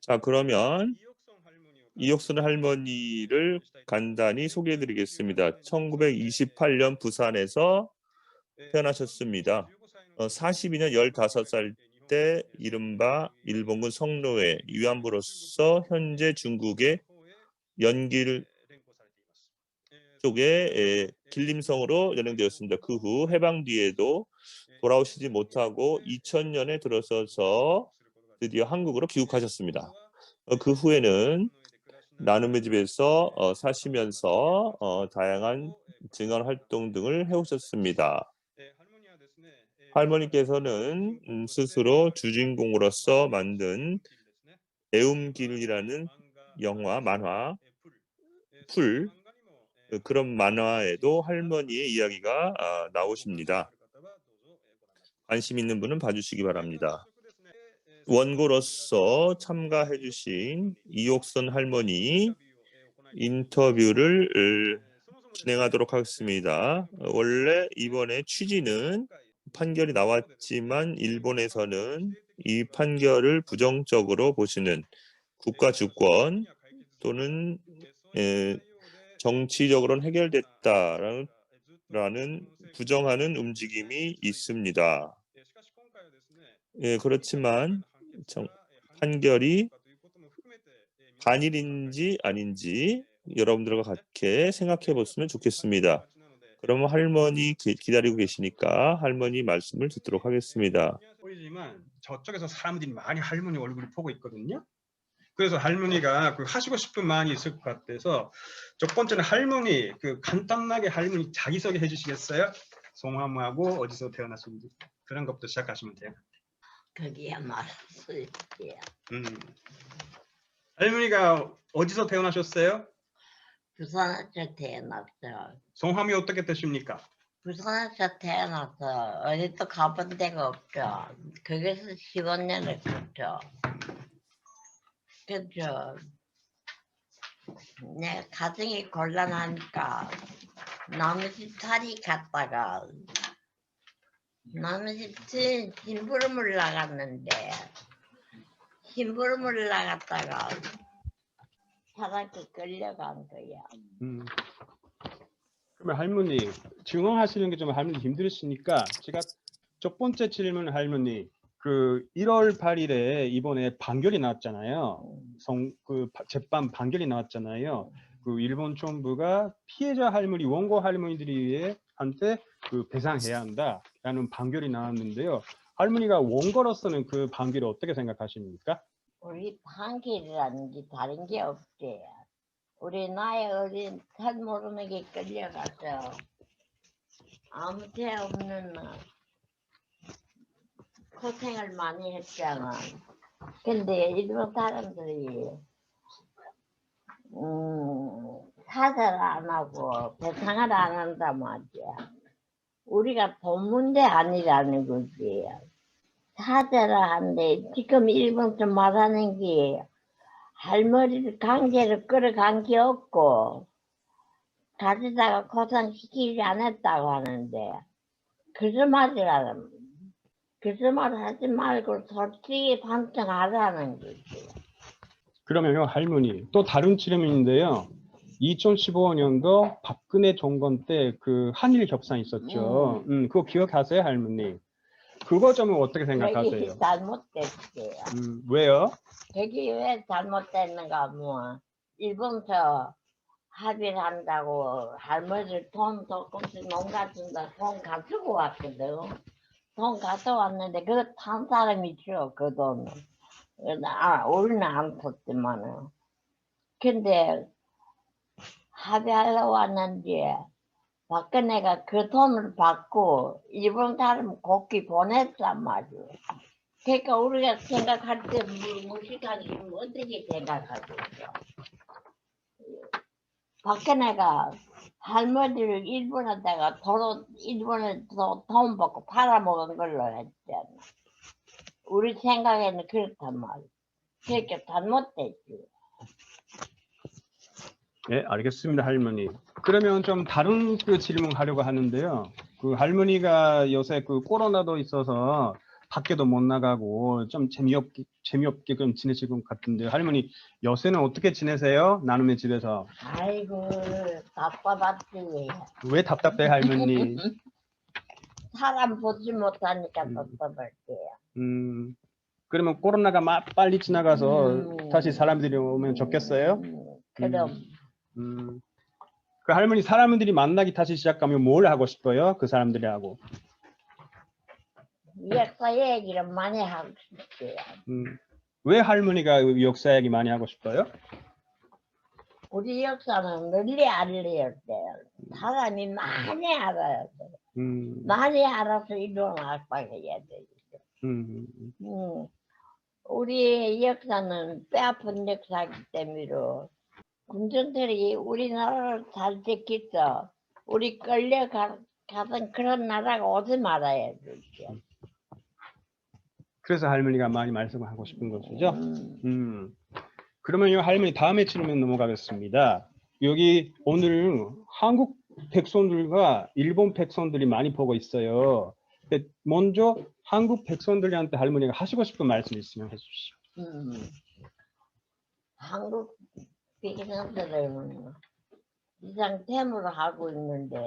자, 그러면 이옥순 할머니를 간단히 소개해 드리겠습니다. 1928년 부산에서 태어나셨습니다. 42년 15살 때 이른바 일본군 성노예 위안부로서 현재 중국의 연길 쪽에 길림성으로 연행되었습니다. 그 후 해방 뒤에도 돌아오시지 못하고 2000년에 들어서서 드디어 한국으로 귀국하셨습니다. 그 후에는 나눔의 집에서 사시면서 다양한 증언 활동 등을 해오셨습니다. 할머니께서는 스스로 주인공으로서 만든 애움길이라는 영화, 만화, 풀, 그런 만화에도 할머니의 이야기가 나오십니다. 관심 있는 분은 봐주시기 바랍니다. 원고로서 참가해 주신 이옥선 할머니 인터뷰를 진행하도록 하겠습니다. 원래 이번에 취지는 판결이 나왔지만 일본에서는 이 판결을 부정적으로 보시는 국가 주권 또는 정치적으로는 해결됐다라는 부정하는 움직임이 있습니다. 그렇지만 판결이 반일인지 아닌지 여러분들과 같이 생각해 보시면 좋겠습니다. 그러면 할머니 기다리고 계시니까 할머니 말씀을 듣도록 하겠습니다. 보이지만 저쪽에서 사람들이 많이 할머니 얼굴을 보고 있거든요. 그래서 할머니가 하시고 싶은 마음이 있을 것 같아서 첫 번째는 할머니 간단하게 할머니 자기소개 해주시겠어요? 성함하고 어디서 태어났는지 그런 것부터 시작하시면 돼요. 거기야 말씀이야. 할머니가 어디서 태어나셨어요? 부산에서 태어났어. 성함이 어떻게 되십니까? 부산에서 태어나서 어디도 가본 데가 없죠. 거기서 15년을 갔죠. 그죠. 내가 가정이 곤란하니까 남의 집 살이 갔다가 남의 집 심부름을 나갔는데 심부름을 나갔다가 사람께 끌려간 거야. 그러면 할머니 증언하시는 게 좀 할머니 힘들으시니까 제가 첫 번째 질문 할머니 1월 8일에 이번에 판결이 나왔잖아요. 재판 판결이 나왔잖아요. 일본 정부가 피해자 할머니, 원고 할머니들이 한테 배상해야 한다라는 판결이 나왔는데요. 할머니가 원고로서는 그 판결을 어떻게 생각하십니까? 우리 판결이라는 게 다른 게 없지. 우리 나이 어린 탈모름에게 끌려가서 아무 죄 없는 고생을 많이 했잖아. 근데 일본 사람들이 사죄를 안 하고 배상을 안 한단 말이야. 우리가 돈 문제 아니라는 거지. 사죄를 한데 지금 일본에서 말하는 게 할머니를 강제로 끌어간 게 없고 가지다가 고생시키지 않았다고 하는데 거짓말 하지 말고 솔직히 반성하라는 거지. 그러면 할머니 또 다른 질문인데요. 2015년도 박근혜 정권 때 한일 협상 있었죠. 그거 기억하세요, 할머니? 그거 좀 어떻게 생각하세요? 그게 잘못됐지. 왜요? 그게 왜 잘못됐는가 일본서 합의를 한다고 할머니를 돈 조금씩 농가 준다 돈 가지고 왔거든. 돈 가져왔는데 그거 탄 사람이 줘, 그 돈은. 우리는 안 탔지만은. 근데 합의하러 왔는데 박근혜가 그 돈을 받고 일본 사람 곡기 보냈단 말이야. 그러니까 우리가 생각할 때 무식하게 어떻게 생각하겠어. 박근혜가 할머니를 일본에다가 일본에서 돈 받고 팔아먹은 걸로 했잖아. 우리 생각에는 그렇단 말이야. 그러니까 잘못됐지. 네, 알겠습니다, 할머니. 그러면 좀 다른 질문 하려고 하는데요. 할머니가 요새 코로나도 있어서 밖에도 못 나가고 좀 재미없게 좀 지내실 것 같은데 할머니 요새는 어떻게 지내세요? 나눔의 집에서. 아이고 답답하지. 왜 답답해 할머니? 사람 보지 못하니까 음. 답답할게요. 그러면 코로나가 빨리 지나가서 다시 사람들이 오면 좋겠어요? 그럼 음. 그 할머니 사람들이 만나기 다시 시작하면 뭘 하고 싶어요? 그 사람들이 하고. 역사 얘기를 많이 하고 싶대요. 왜 할머니가 역사 얘기 많이 하고 싶어요? 우리 역사는 널리 알려야 돼요. 사람이 많이 알아야 돼. 많이 알아서 이런 악박해야 돼. 우리 역사는 뼈아픈 역사이기 때문에 군정들이 우리나라를 잘 지켰어. 우리 끌려가던 그런 나라가 오지 말아야 돼. 그래서 할머니가 많이 말씀하고 싶은 것이죠. 그러면 이 할머니 다음에 질문 넘어가겠습니다. 여기 오늘 한국 백성들과 일본 백성들이 많이 보고 있어요. 먼저 한국 백성들한테 할머니가 하시고 싶은 말씀 있으면 해주시죠. 한국 백성들은 이 상태로 하고 있는데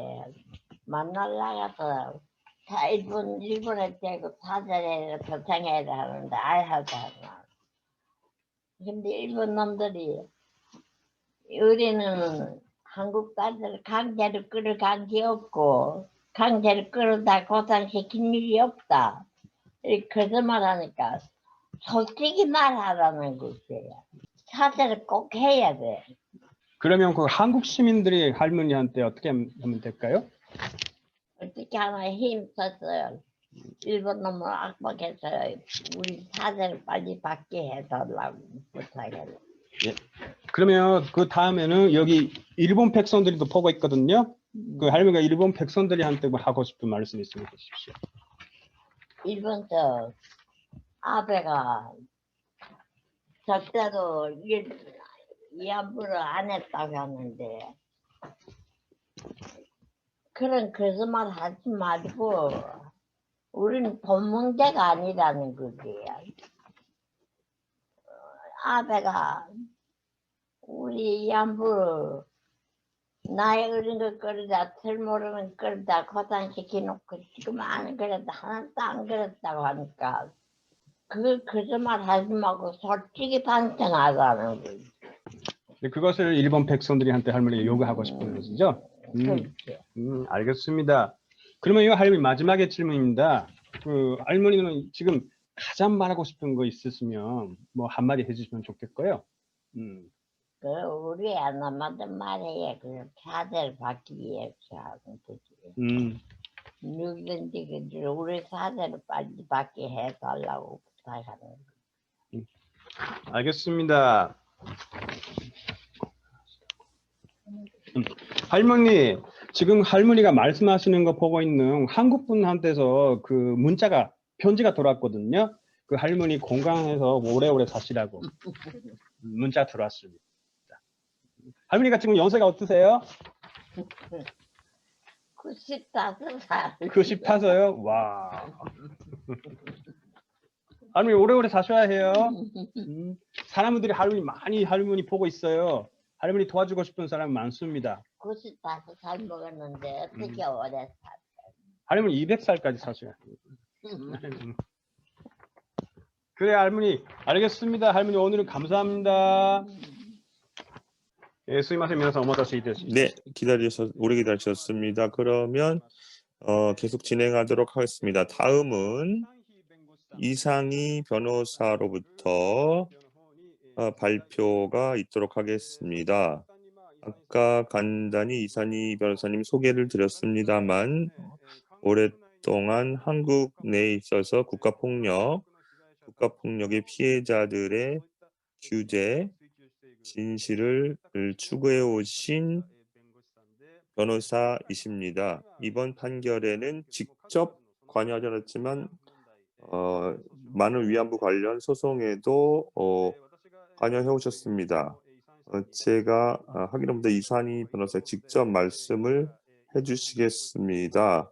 만날 나가서 다 일본에 대고 사절에 도창해야 하는데 알하지 않아. 근데 일본 놈들이 우리는 한국 딸들 강제로 끌어간 게 없고 강제로 끌어다 고생시킨 일이 없다. 이렇게 거짓말 하니까 솔직히 말하라는 것이에요. 사죄를 꼭 해야 돼. 그러면 그 한국 시민들이 할머니한테 어떻게 하면 될까요? 어떻게 하나 힘써서 일본 놈을 악박해서 우리 사죄를 빨리 받게 해달라고 부탁해요. 예. 그러면 그 다음에는 여기 일본 백성들도 보고 있거든요. 그 할머니가 일본 백성들한테 뭐 하고 싶은 말씀 있으면 해주십시오. 일본 아베가 적자도 이함부로 안 했다고 하는데 그런 거짓말 하지 말고 우리는 돈 문제가 아니라는 거지요. 아베가 우리 이함부로 나의 어린 걸 끌다 틀모르는 끌다 고단시켜놓고 지금 안 그랬다 하나도 안 그랬다고 하니까 그 거짓말 하지 말고 솔직히 반성하라는 거지. 그것을 일본 백성들한테 할머니가 요구하고 싶은 것이죠. 알겠습니다. 그러면 이 할머니 마지막에 질문입니다. 그 할머니는 지금 가장 말하고 싶은 거 있으시면 뭐 한마디 해주시면 좋겠고요. 그 우리 아나마도 말해야 그 사죄를 받기 위해서 하는 거지. 누구든지 그 우리 사죄를 빨리 받게 해달라고 부탁하는 거지. 알겠습니다. 할머니, 지금 할머니가 말씀하시는 거 보고 있는 한국 분한테서 그 문자가 편지가 돌았거든요. 그 할머니 건강해서 오래오래 사시라고 문자 들어왔습니다. 할머니가 지금 연세가 어떠세요? 95살. 95세요? 와. 할머니 오래오래 사셔야 해요. 사람들이 할머니 보고 있어요. 할머니 도와주고 싶은 사람 많습니다. 95살 먹었는데 어떻게 오래 살? 할머니 200살까지 사셔야 해요. 그래 할머니 알겠습니다. 할머니 오늘은 감사합니다. 예, 스미마셍皆さん 오마다세 됐습니다. 네, 오래 기다리셨습니다. 그러면 계속 진행하도록 하겠습니다. 다음은 이상희 변호사로부터 발표가 있도록 하겠습니다. 아까 간단히 이상희 변호사님 소개를 드렸습니다만 오랫동안 한국 내에 있어서 국가폭력의 피해자들의 규제, 진실을 추구해 오신 변호사이십니다. 이번 판결에는 직접 관여하지 않았지만 많은 위안부 관련 소송에도 관여해 오셨습니다. 제가 하기로부터 이상희 변호사 직접 말씀을 해주시겠습니다.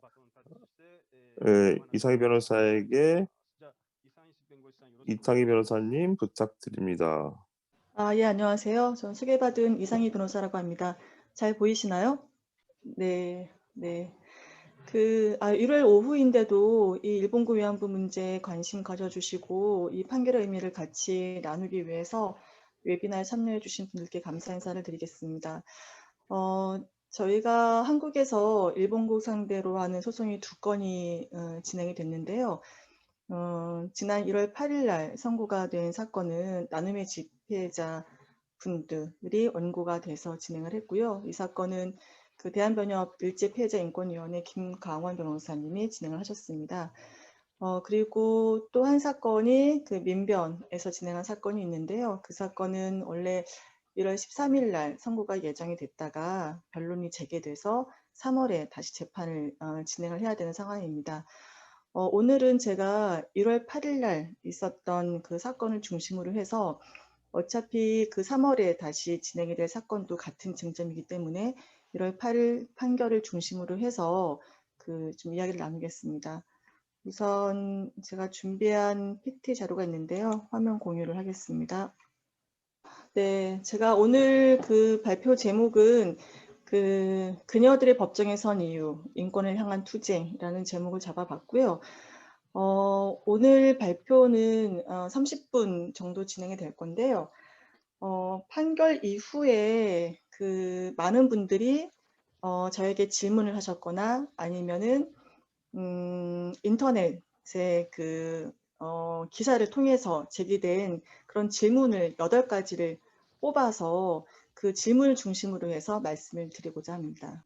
이상희 변호사에게 이창희 변호사님 부탁드립니다. 예, 안녕하세요. 전 소개받은 이상희 변호사라고 합니다. 잘 보이시나요? 네, 네. 1월 오후인데도 이 일본군 위안부 문제에 관심 가져주시고 이 판결의 의미를 같이 나누기 위해서 웨비나에 참여해주신 분들께 감사 인사를 드리겠습니다. 저희가 한국에서 일본국 상대로 하는 소송이 2건이 진행이 됐는데요. 지난 1월 8일 날 선고가 된 사건은 나눔의 집 피해자 분들이 원고가 돼서 진행을 했고요. 이 사건은 그 대한변협 일제 피해자 인권위원회 김강원 변호사님이 진행을 하셨습니다. 그리고 또 한 사건이 그 민변에서 진행한 사건이 있는데요. 그 사건은 원래 1월 13일 날 선고가 예정이 됐다가 변론이 재개돼서 3월에 다시 재판을 진행을 해야 되는 상황입니다. 오늘은 제가 1월 8일 날 있었던 그 사건을 중심으로 해서 어차피 그 3월에 다시 진행이 될 사건도 같은 쟁점이기 때문에 1월 8일 판결을 중심으로 해서 좀 이야기를 나누겠습니다. 우선 제가 준비한 PPT 자료가 있는데요. 화면 공유를 하겠습니다. 네, 제가 오늘 그 발표 제목은 그녀들의 법정에 선 이유, 인권을 향한 투쟁이라는 제목을 잡아봤고요. 오늘 발표는 30분 정도 진행이 될 건데요. 판결 이후에 많은 분들이 저에게 질문을 하셨거나 아니면은 인터넷에 기사를 통해서 제기된 그런 질문을 8가지를 뽑아서 그 질문을 중심으로 해서 말씀을 드리고자 합니다.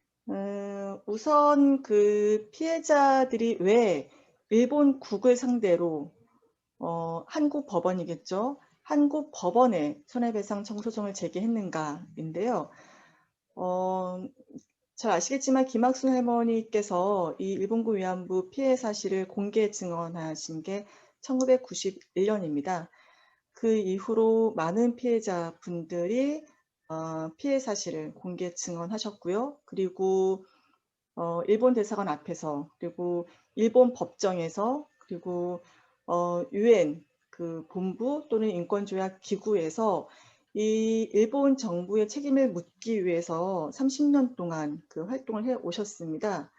우선 그 피해자들이 왜 일본국을 상대로 한국 법원이겠죠. 한국 법원에 손해배상 청소송을 제기했는가인데요. 잘 아시겠지만 김학순 할머니께서 이 일본군 위안부 피해 사실을 공개 증언하신 게 1991년입니다. 그 이후로 많은 피해자분들이 피해 사실을 공개 증언하셨고요. 그리고 일본 대사관 앞에서, 그리고 일본 법정에서, 그리고 UN 그 본부 또는 인권조약 기구에서 이 일본 정부의 책임을 묻기 위해서 30년 동안 그 활동을 해 오셨습니다.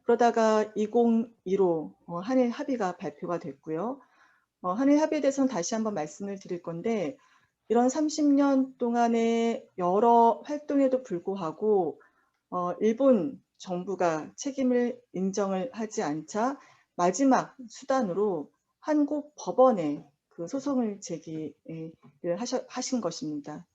그러다가 2015 한일 합의가 발표가 됐고요. 한일 합의에 대해서는 다시 한번 말씀을 드릴 건데, 이런 30년 동안의 여러 활동에도 불구하고 일본 정부가 책임을 인정을 하지 않자 마지막 수단으로 한국 법원에 그 소송을 제기를 하신 것입니다.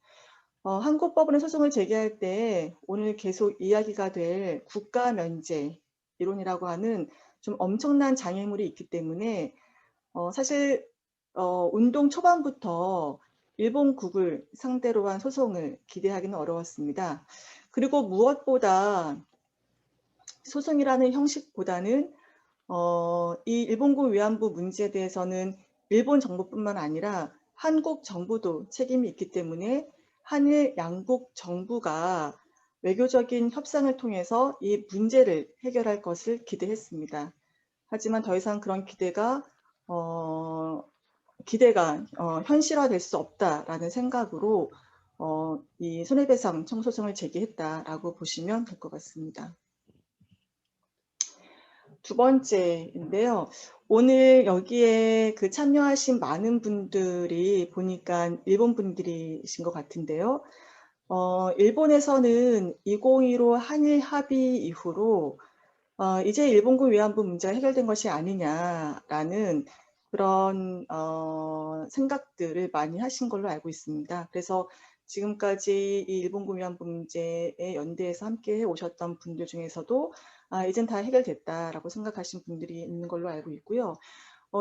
한국 법원에 소송을 제기할 때 오늘 계속 이야기가 될 국가 면제 이론이라고 하는 좀 엄청난 장애물이 있기 때문에 사실 운동 초반부터 일본국을 상대로 한 소송을 기대하기는 어려웠습니다. 그리고 무엇보다 소송이라는 형식보다는 이 일본군 위안부 문제에 대해서는 일본 정부뿐만 아니라 한국 정부도 책임이 있기 때문에 한일 양국 정부가 외교적인 협상을 통해서 이 문제를 해결할 것을 기대했습니다. 하지만 더 이상 그런 기대가 현실화될 수 없다라는 생각으로 이 손해배상 청소송을 제기했다라고 보시면 될 것 같습니다. 두 번째인데요. 오늘 여기에 참여하신 많은 분들이 보니까 일본 분들이신 것 같은데요. 일본에서는 2015 한일 합의 이후로 이제 일본군 위안부 문제가 해결된 것이 아니냐라는 그런 생각들을 많이 하신 걸로 알고 있습니다. 그래서 지금까지 이 일본군 위안부 문제에 연대해서 함께 해 오셨던 분들 중에서도 이젠 다 해결됐다라고 생각하신 분들이 있는 걸로 알고 있고요.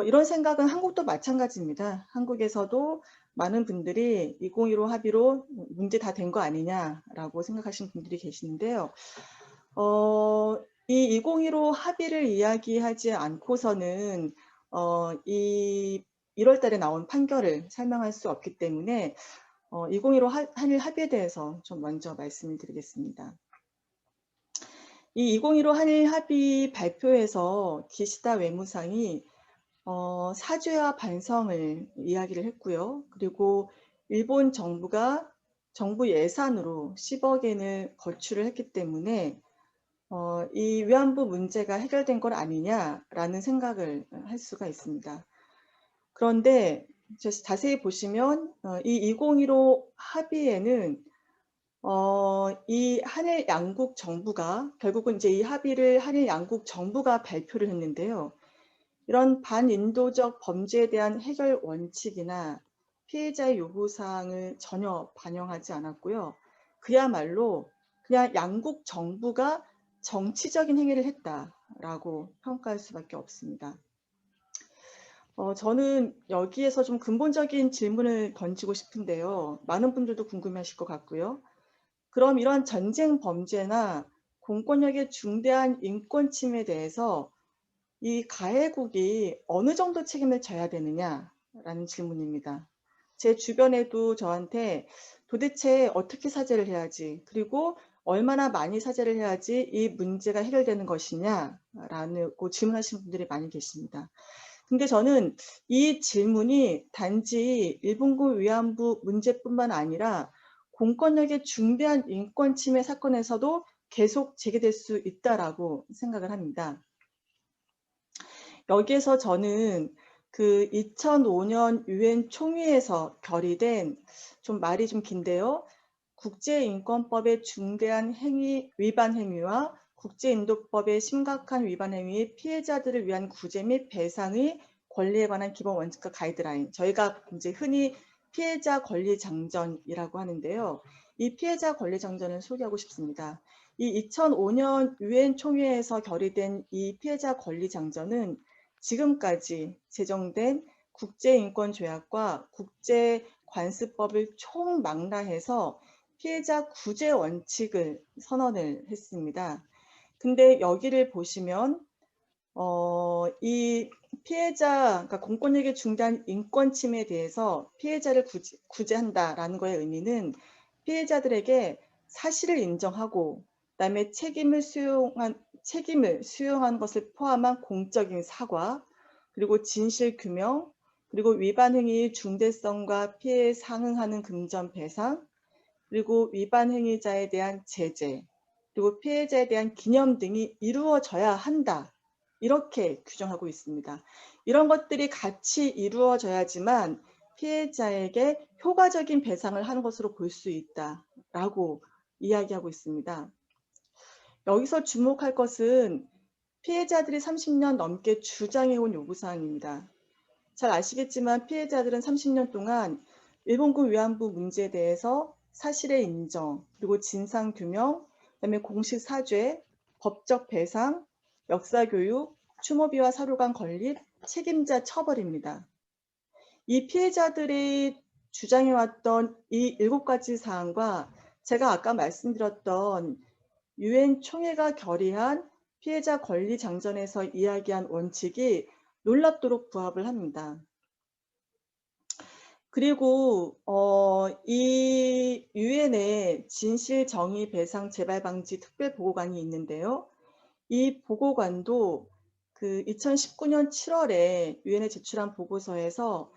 이런 생각은 한국도 마찬가지입니다. 한국에서도 많은 분들이 2015 합의로 문제 다 된 거 아니냐라고 생각하시는 분들이 계시는데요. 이 2015 합의를 이야기하지 않고서는 이 1월 달에 나온 판결을 설명할 수 없기 때문에 2015 한일 합의에 대해서 좀 먼저 말씀을 드리겠습니다. 이 2015 한일 합의 발표에서 기시다 외무상이 사죄와 반성을 이야기를 했고요. 그리고 일본 정부가 정부 예산으로 10억 엔을 거출을 했기 때문에 이 위안부 문제가 해결된 건 아니냐라는 생각을 할 수가 있습니다. 그런데 자세히 보시면 이 2015 합의에는 이 한일 양국 정부가 결국은 이제 이 합의를 한일 양국 정부가 발표를 했는데요. 이런 반인도적 범죄에 대한 해결 원칙이나 피해자의 요구사항을 전혀 반영하지 않았고요. 그야말로 그냥 양국 정부가 정치적인 행위를 했다라고 평가할 수밖에 없습니다. 저는 여기에서 좀 근본적인 질문을 던지고 싶은데요. 많은 분들도 궁금해하실 것 같고요. 그럼 이런 전쟁 범죄나 공권력의 중대한 인권 침해에 대해서 이 가해국이 어느 정도 책임을 져야 되느냐라는 질문입니다. 제 주변에도 저한테 도대체 어떻게 사죄를 해야지, 그리고 얼마나 많이 사죄를 해야지 이 문제가 해결되는 것이냐라고 질문하시는 분들이 많이 계십니다. 근데 저는 이 질문이 단지 일본군 위안부 문제뿐만 아니라 공권력의 중대한 인권 침해 사건에서도 계속 제기될 수 있다라고 생각을 합니다. 여기에서 저는 그 2005년 유엔 총회에서 결의된, 좀 말이 좀 긴데요. 국제인권법의 중대한 행위 위반 행위와 국제인도법의 심각한 위반 행위의 피해자들을 위한 구제 및 배상의 권리에 관한 기본 원칙과 가이드라인, 저희가 이제 흔히 피해자 권리 장전이라고 하는데요. 이 피해자 권리 장전을 소개하고 싶습니다. 이 2005년 유엔 총회에서 결의된 이 피해자 권리 장전은 지금까지 제정된 국제인권조약과 국제관습법을 총망라해서 피해자 구제 원칙을 선언을 했습니다. 근데 여기를 보시면 이 피해자, 그러니까 공권력의 중대한 인권 침해에 대해서 피해자를 구제한다라는 거의 의미는 피해자들에게 사실을 인정하고 그다음에 책임을 수용한 것을 포함한 공적인 사과, 그리고 진실 규명, 그리고 위반 행위의 중대성과 피해에 상응하는 금전 배상, 그리고 위반 행위자에 대한 제재, 그리고 피해자에 대한 기념 등이 이루어져야 한다. 이렇게 규정하고 있습니다. 이런 것들이 같이 이루어져야지만 피해자에게 효과적인 배상을 하는 것으로 볼 수 있다라고 이야기하고 있습니다. 여기서 주목할 것은 피해자들이 30년 넘게 주장해온 요구사항입니다. 잘 아시겠지만 피해자들은 30년 동안 일본군 위안부 문제에 대해서 사실의 인정, 그리고 진상규명, 그다음에 공식 사죄, 법적 배상, 역사교육, 추모비와 사료관 건립, 책임자 처벌입니다. 이 피해자들이 주장해왔던 이 7가지 사항과 제가 아까 말씀드렸던 유엔 총회가 결의한 피해자 권리 장전에서 이야기한 원칙이 놀랍도록 부합을 합니다. 그리고 이 유엔의 진실 정의 배상 재발 방지 특별 보고관이 있는데요. 이 보고관도 그 2019년 7월에 유엔에 제출한 보고서에서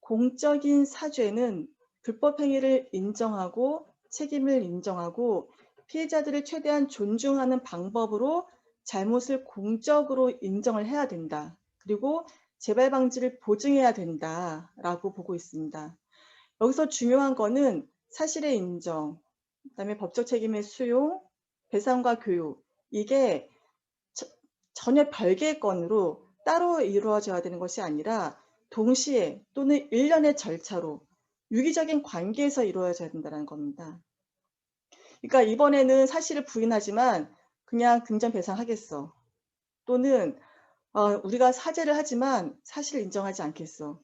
공적인 사죄는 불법 행위를 인정하고 책임을 인정하고 피해자들을 최대한 존중하는 방법으로 잘못을 공적으로 인정을 해야 된다. 그리고 재발 방지를 보증해야 된다라고 보고 있습니다. 여기서 중요한 거는 사실의 인정, 그다음에 법적 책임의 수용, 배상과 교육, 이게 전혀 별개의 건으로 따로 이루어져야 되는 것이 아니라 동시에 또는 일련의 절차로 유기적인 관계에서 이루어져야 된다는 겁니다. 그러니까 이번에는 사실을 부인하지만 그냥 금전 배상하겠어. 또는 우리가 사죄를 하지만 사실을 인정하지 않겠어.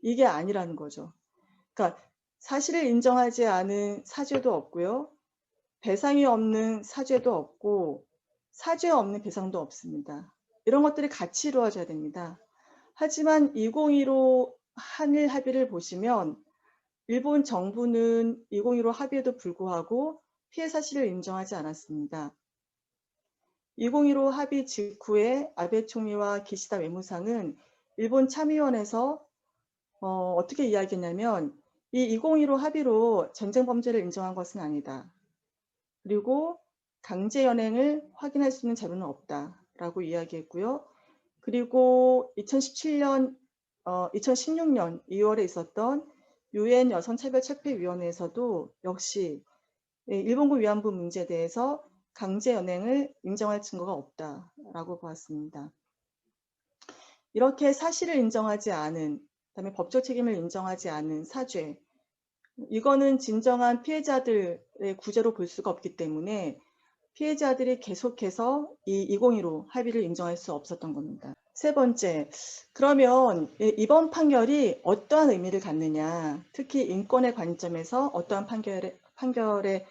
이게 아니라는 거죠. 그러니까 사실을 인정하지 않은 사죄도 없고요. 배상이 없는 사죄도 없고 사죄 없는 배상도 없습니다. 이런 것들이 같이 이루어져야 됩니다. 하지만 2015 한일 합의를 보시면 일본 정부는 2015 합의에도 불구하고 피해 사실을 인정하지 않았습니다. 2015 합의 직후에 아베 총리와 기시다 외무상은 일본 참의원에서 어떻게 이야기했냐면 이 2015 합의로 전쟁 범죄를 인정한 것은 아니다. 그리고 강제 연행을 확인할 수 있는 자료는 없다라고 이야기했고요. 그리고 2016년 2월에 있었던 유엔 여성차별책폐위원회에서도 역시 일본군 위안부 문제에 대해서 강제 연행을 인정할 증거가 없다라고 보았습니다. 이렇게 사실을 인정하지 않은, 그다음에 법적 책임을 인정하지 않은 사죄, 이거는 진정한 피해자들의 구제로 볼 수가 없기 때문에 피해자들이 계속해서 이 2015 합의를 인정할 수 없었던 겁니다. 세 번째, 그러면 이번 판결이 어떠한 의미를 갖느냐, 특히 인권의 관점에서 어떠한 판결의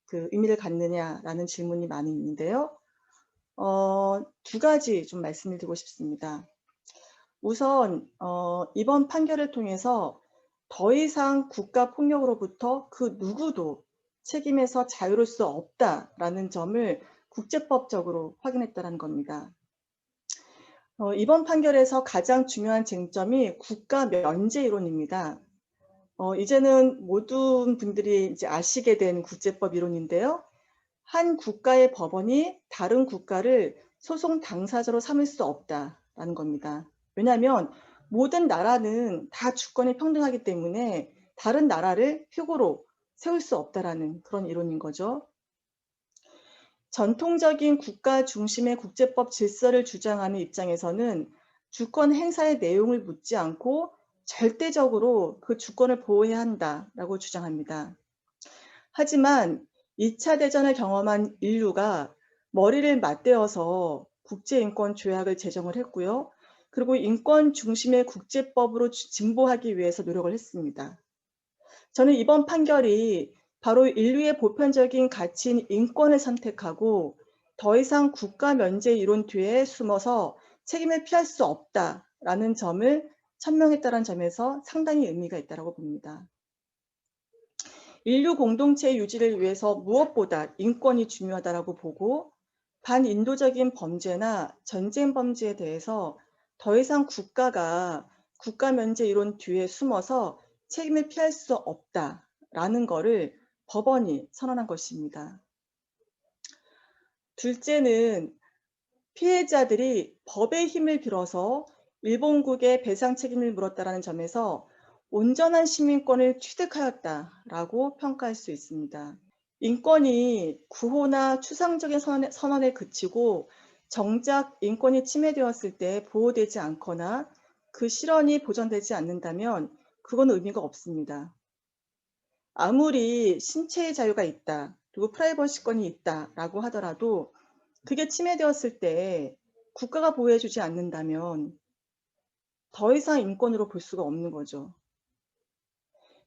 그 의미를 갖느냐라는 질문이 많이 있는데요. 두 가지 좀 말씀을 드리고 싶습니다. 우선 이번 판결을 통해서 더 이상 국가 폭력으로부터 그 누구도 책임에서 자유로울 수 없다라는 점을 국제법적으로 확인했다는 겁니다. 이번 판결에서 가장 중요한 쟁점이 국가 면제 이론입니다. 이제는 모든 분들이 이제 아시게 된 국제법 이론인데요. 한 국가의 법원이 다른 국가를 소송 당사자로 삼을 수 없다라는 겁니다. 왜냐하면 모든 나라는 다 주권이 평등하기 때문에 다른 나라를 표고로 세울 수 없다라는 그런 이론인 거죠. 전통적인 국가 중심의 국제법 질서를 주장하는 입장에서는 주권 행사의 내용을 묻지 않고 절대적으로 그 주권을 보호해야 한다라고 주장합니다. 하지만 2차 대전을 경험한 인류가 머리를 맞대어서 국제인권 조약을 제정을 했고요. 그리고 인권 중심의 국제법으로 진보하기 위해서 노력을 했습니다. 저는 이번 판결이 바로 인류의 보편적인 가치인 인권을 선택하고 더 이상 국가 면제 이론 뒤에 숨어서 책임을 피할 수 없다라는 점을 천명했다는 점에서 상당히 의미가 있다고 봅니다. 인류 공동체의 유지를 위해서 무엇보다 인권이 중요하다고 보고 반인도적인 범죄나 전쟁 범죄에 대해서 더 이상 국가가 국가 면제 이론 뒤에 숨어서 책임을 피할 수 없다라는 것을 법원이 선언한 것입니다. 둘째는 피해자들이 법의 힘을 빌어서 일본국에 배상 책임을 물었다는 점에서 온전한 시민권을 취득하였다라고 평가할 수 있습니다. 인권이 구호나 추상적인 선언에 그치고 정작 인권이 침해되었을 때 보호되지 않거나 그 실현이 보전되지 않는다면 그건 의미가 없습니다. 아무리 신체의 자유가 있다, 그리고 프라이버시권이 있다라고 하더라도 그게 침해되었을 때 국가가 보호해주지 않는다면 더 이상 인권으로 볼 수가 없는 거죠.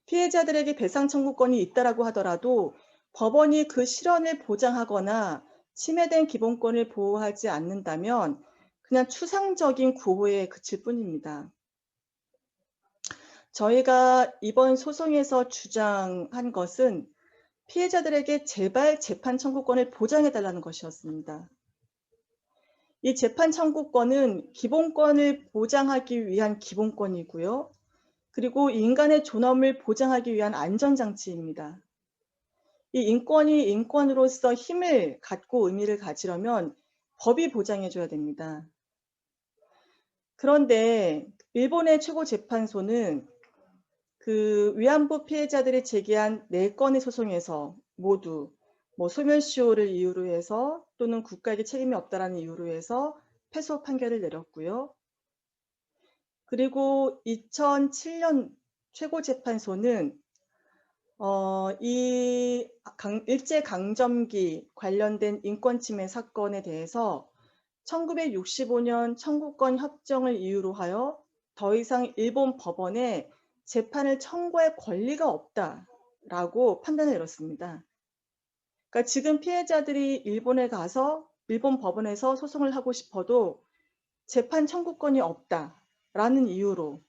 피해자들에게 배상 청구권이 있다라고 하더라도 법원이 그 실현을 보장하거나 침해된 기본권을 보호하지 않는다면 그냥 추상적인 구호에 그칠 뿐입니다. 저희가 이번 소송에서 주장한 것은 피해자들에게 제발 재판 청구권을 보장해달라는 것이었습니다. 이 재판 청구권은 기본권을 보장하기 위한 기본권이고요. 그리고 인간의 존엄을 보장하기 위한 안전장치입니다. 이 인권이 인권으로서 힘을 갖고 의미를 가지려면 법이 보장해줘야 됩니다. 그런데 일본의 최고재판소는 그 위안부 피해자들이 제기한 4건의 소송에서 모두 소멸시효를 이유로 해서 또는 국가에게 책임이 없다라는 이유로 해서 패소 판결을 내렸고요. 그리고 2007년 최고재판소는 이 일제강점기 관련된 인권침해 사건에 대해서 1965년 청구권 협정을 이유로 하여 더 이상 일본 법원에 재판을 청구할 권리가 없다라고 판단을 내렸습니다. 그러니까 지금 피해자들이 일본에 가서 일본 법원에서 소송을 하고 싶어도 재판 청구권이 없다라는 이유로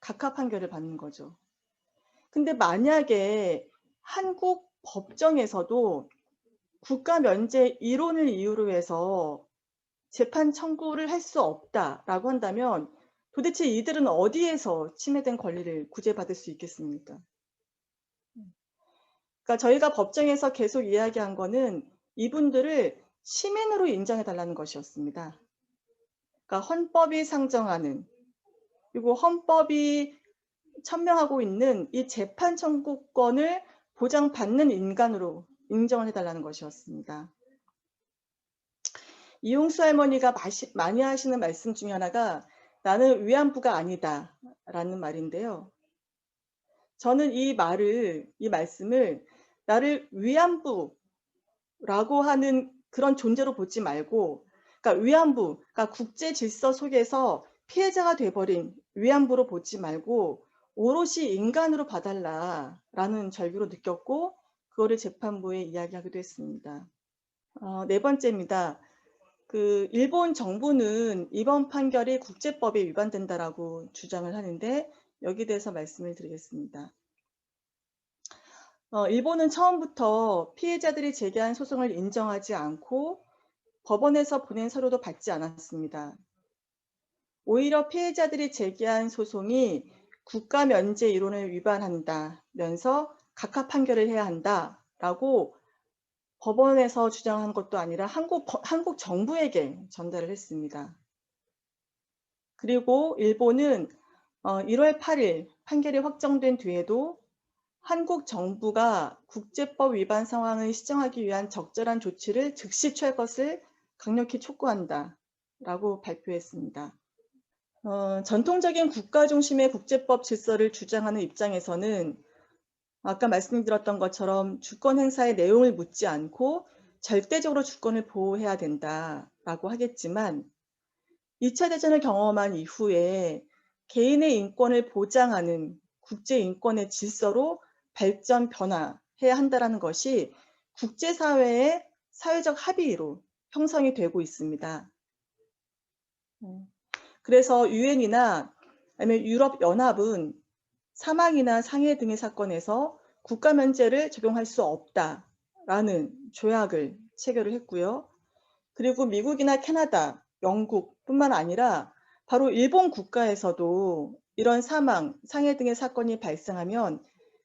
각하 판결을 받는 거죠. 근데 만약에 한국 법정에서도 국가 면제 이론을 이유로 해서 재판 청구를 할 수 없다라고 한다면 도대체 이들은 어디에서 침해된 권리를 구제받을 수 있겠습니까? 그러니까 저희가 법정에서 계속 이야기한 거는 이분들을 시민으로 인정해 달라는 것이었습니다. 그러니까 헌법이 상정하는, 그리고 헌법이 천명하고 있는 이 재판 청구권을 보장받는 인간으로 인정을 해달라는 것이었습니다. 이용수 할머니가 많이 하시는 말씀 중에 하나가 나는 위안부가 아니다 라는 말인데요. 저는 이 말씀을 나를 위안부라고 하는 그런 존재로 보지 말고, 그러니까 위안부, 그러니까 국제 질서 속에서 피해자가 돼버린 위안부로 보지 말고 오롯이 인간으로 봐달라라는 절규로 느꼈고 그거를 재판부에 이야기하기도 했습니다. 네 번째입니다. 일본 정부는 이번 판결이 국제법에 위반된다라고 주장을 하는데 여기에 대해서 말씀을 드리겠습니다. 일본은 처음부터 피해자들이 제기한 소송을 인정하지 않고 법원에서 보낸 서류도 받지 않았습니다. 오히려 피해자들이 제기한 소송이 국가 면제 이론을 위반한다면서 각하 판결을 해야 한다라고 법원에서 주장한 것도 아니라 한국 정부에게 전달을 했습니다. 그리고 일본은 1월 8일 판결이 확정된 뒤에도 한국 정부가 국제법 위반 상황을 시정하기 위한 적절한 조치를 즉시 취할 것을 강력히 촉구한다라고 발표했습니다. 전통적인 국가 중심의 국제법 질서를 주장하는 입장에서는 아까 말씀드렸던 것처럼 주권 행사의 내용을 묻지 않고 절대적으로 주권을 보호해야 된다라고 하겠지만 2차 대전을 경험한 이후에 개인의 인권을 보장하는 국제인권의 질서로 발전, 변화해야 한다는 것이 국제사회의 사회적 합의로 형성이 되고 있습니다. 그래서 유엔이나 아니면 유럽연합은 사망이나 상해 등의 사건에서 국가 면제를 적용할 수 없다라는 조약을 체결을 했고요. 그리고 미국이나 캐나다, 영국뿐만 아니라 바로 일본 국가에서도 이런 사망, 상해 등의 사건이 발생하면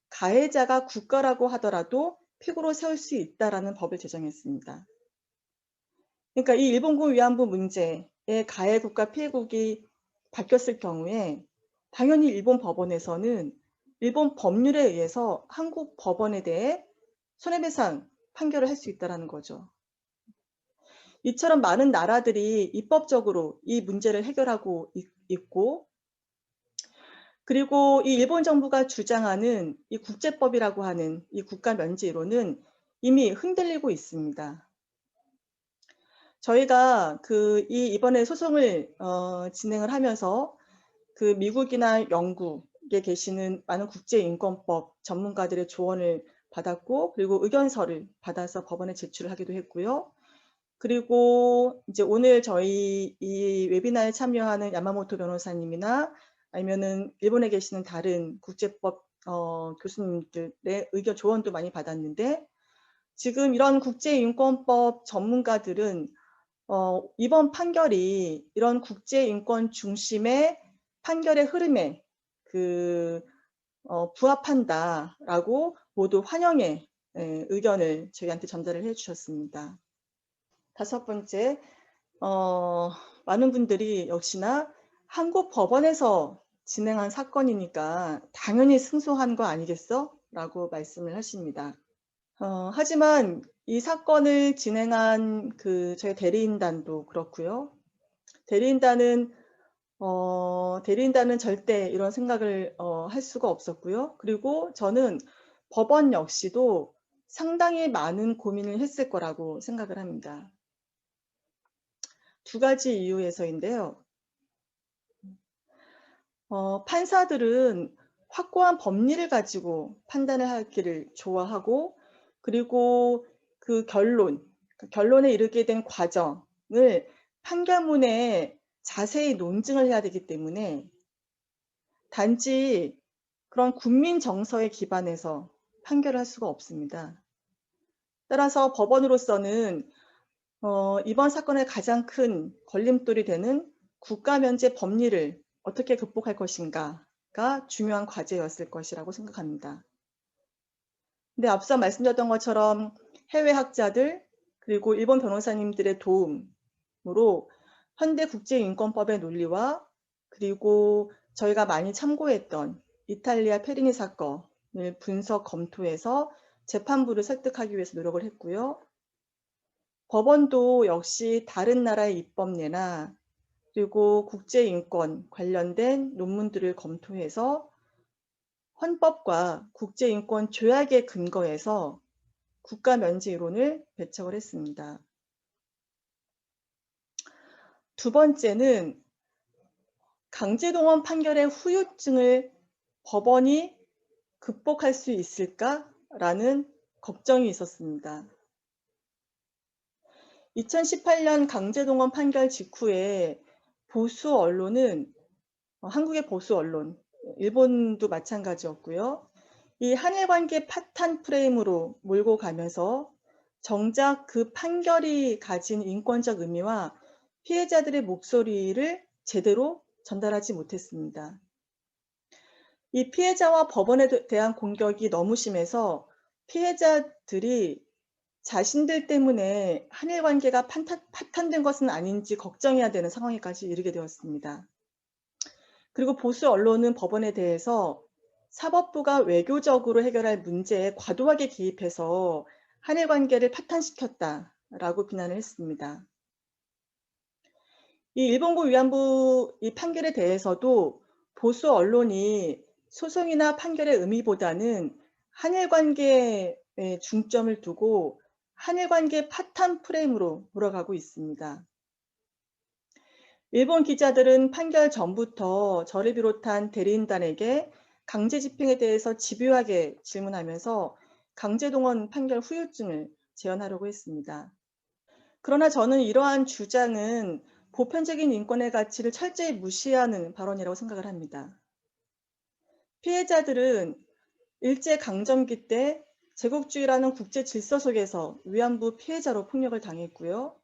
가해자가 국가라고 하더라도 피고로 세울 수 있다라는 법을 제정했습니다. 그러니까 이 일본군 위안부 문제에 가해 국가 피해국이 바뀌었을 경우에 당연히 일본 법원에서는 일본 법률에 의해서 한국 법원에 대해 손해배상 판결을 할 수 있다는 거죠. 이처럼 많은 나라들이 입법적으로 이 문제를 해결하고 있고, 그리고 이 일본 정부가 주장하는 이 국제법이라고 하는 이 국가 면제 이론은 이미 흔들리고 있습니다. 저희가 이번에 소송을 진행을 하면서 미국이나 영국에 계시는 많은 국제인권법 전문가들의 조언을 받았고, 그리고 의견서를 받아서 법원에 제출을 하기도 했고요. 그리고 이제 오늘 저희 이 웨비나에 참여하는 야마모토 변호사님이나 아니면은 일본에 계시는 다른 국제법 교수님들의 의견 조언도 많이 받았는데, 지금 이런 국제인권법 전문가들은 이번 판결이 이런 국제인권 중심의 판결의 흐름에 부합한다라고 모두 환영의 의견을 저희한테 전달을 해주셨습니다. 5번째, 많은 분들이 역시나 한국 법원에서 진행한 사건이니까 당연히 승소한 거 아니겠어? 라고 말씀을 하십니다. 하지만 이 사건을 진행한 저희 대리인단도 그렇고요. 대리인단은 절대 이런 생각을 할 수가 없었고요. 그리고 저는 법원 역시도 상당히 많은 고민을 했을 거라고 생각을 합니다. 2가지 이유에서인데요. 판사들은 확고한 법리를 가지고 판단을 하기를 좋아하고, 그리고 결론에 이르게 된 과정을 판결문에 자세히 논증을 해야 되기 때문에 단지 그런 국민 정서에 기반해서 판결을 할 수가 없습니다. 따라서 법원으로서는 이번 사건의 가장 큰 걸림돌이 되는 국가 면제 법리를 어떻게 극복할 것인가가 중요한 과제였을 것이라고 생각합니다. 근데 앞서 말씀드렸던 것처럼 해외 학자들 그리고 일본 변호사님들의 도움으로 현대 국제인권법의 논리와 그리고 저희가 많이 참고했던 이탈리아 페리니 사건을 분석 검토해서 재판부를 설득하기 위해서 노력을 했고요. 법원도 역시 다른 나라의 입법례나 그리고 국제인권 관련된 논문들을 검토해서 헌법과 국제인권 조약에 근거해서 국가면제 이론을 배척을 했습니다. 두 번째는 강제동원 판결의 후유증을 법원이 극복할 수 있을까라는 걱정이 있었습니다. 2018년 강제동원 판결 직후에 보수 언론은 한국의 보수 언론, 일본도 마찬가지였고요. 이 한일 관계 파탄 프레임으로 몰고 가면서 정작 그 판결이 가진 인권적 의미와 피해자들의 목소리를 제대로 전달하지 못했습니다. 이 피해자와 법원에 대한 공격이 너무 심해서 피해자들이 자신들 때문에 한일 관계가 파탄된 것은 아닌지 걱정해야 되는 상황에까지 이르게 되었습니다. 그리고 보수 언론은 법원에 대해서 사법부가 외교적으로 해결할 문제에 과도하게 개입해서 한일 관계를 파탄시켰다라고 비난을 했습니다. 이 일본고 위안부 이 판결에 대해서도 보수 언론이 소송이나 판결의 의미보다는 한일 관계에 중점을 두고 한일 관계 파탄 프레임으로 몰아가고 있습니다. 일본 기자들은 판결 전부터 저를 비롯한 대리인단에게 강제 집행에 대해서 집요하게 질문하면서 강제동원 판결 후유증을 재현하려고 했습니다. 그러나 저는 이러한 주장은 보편적인 인권의 가치를 철저히 무시하는 발언이라고 생각을 합니다. 피해자들은 일제강점기 때 제국주의라는 국제 질서 속에서 위안부 피해자로 폭력을 당했고요.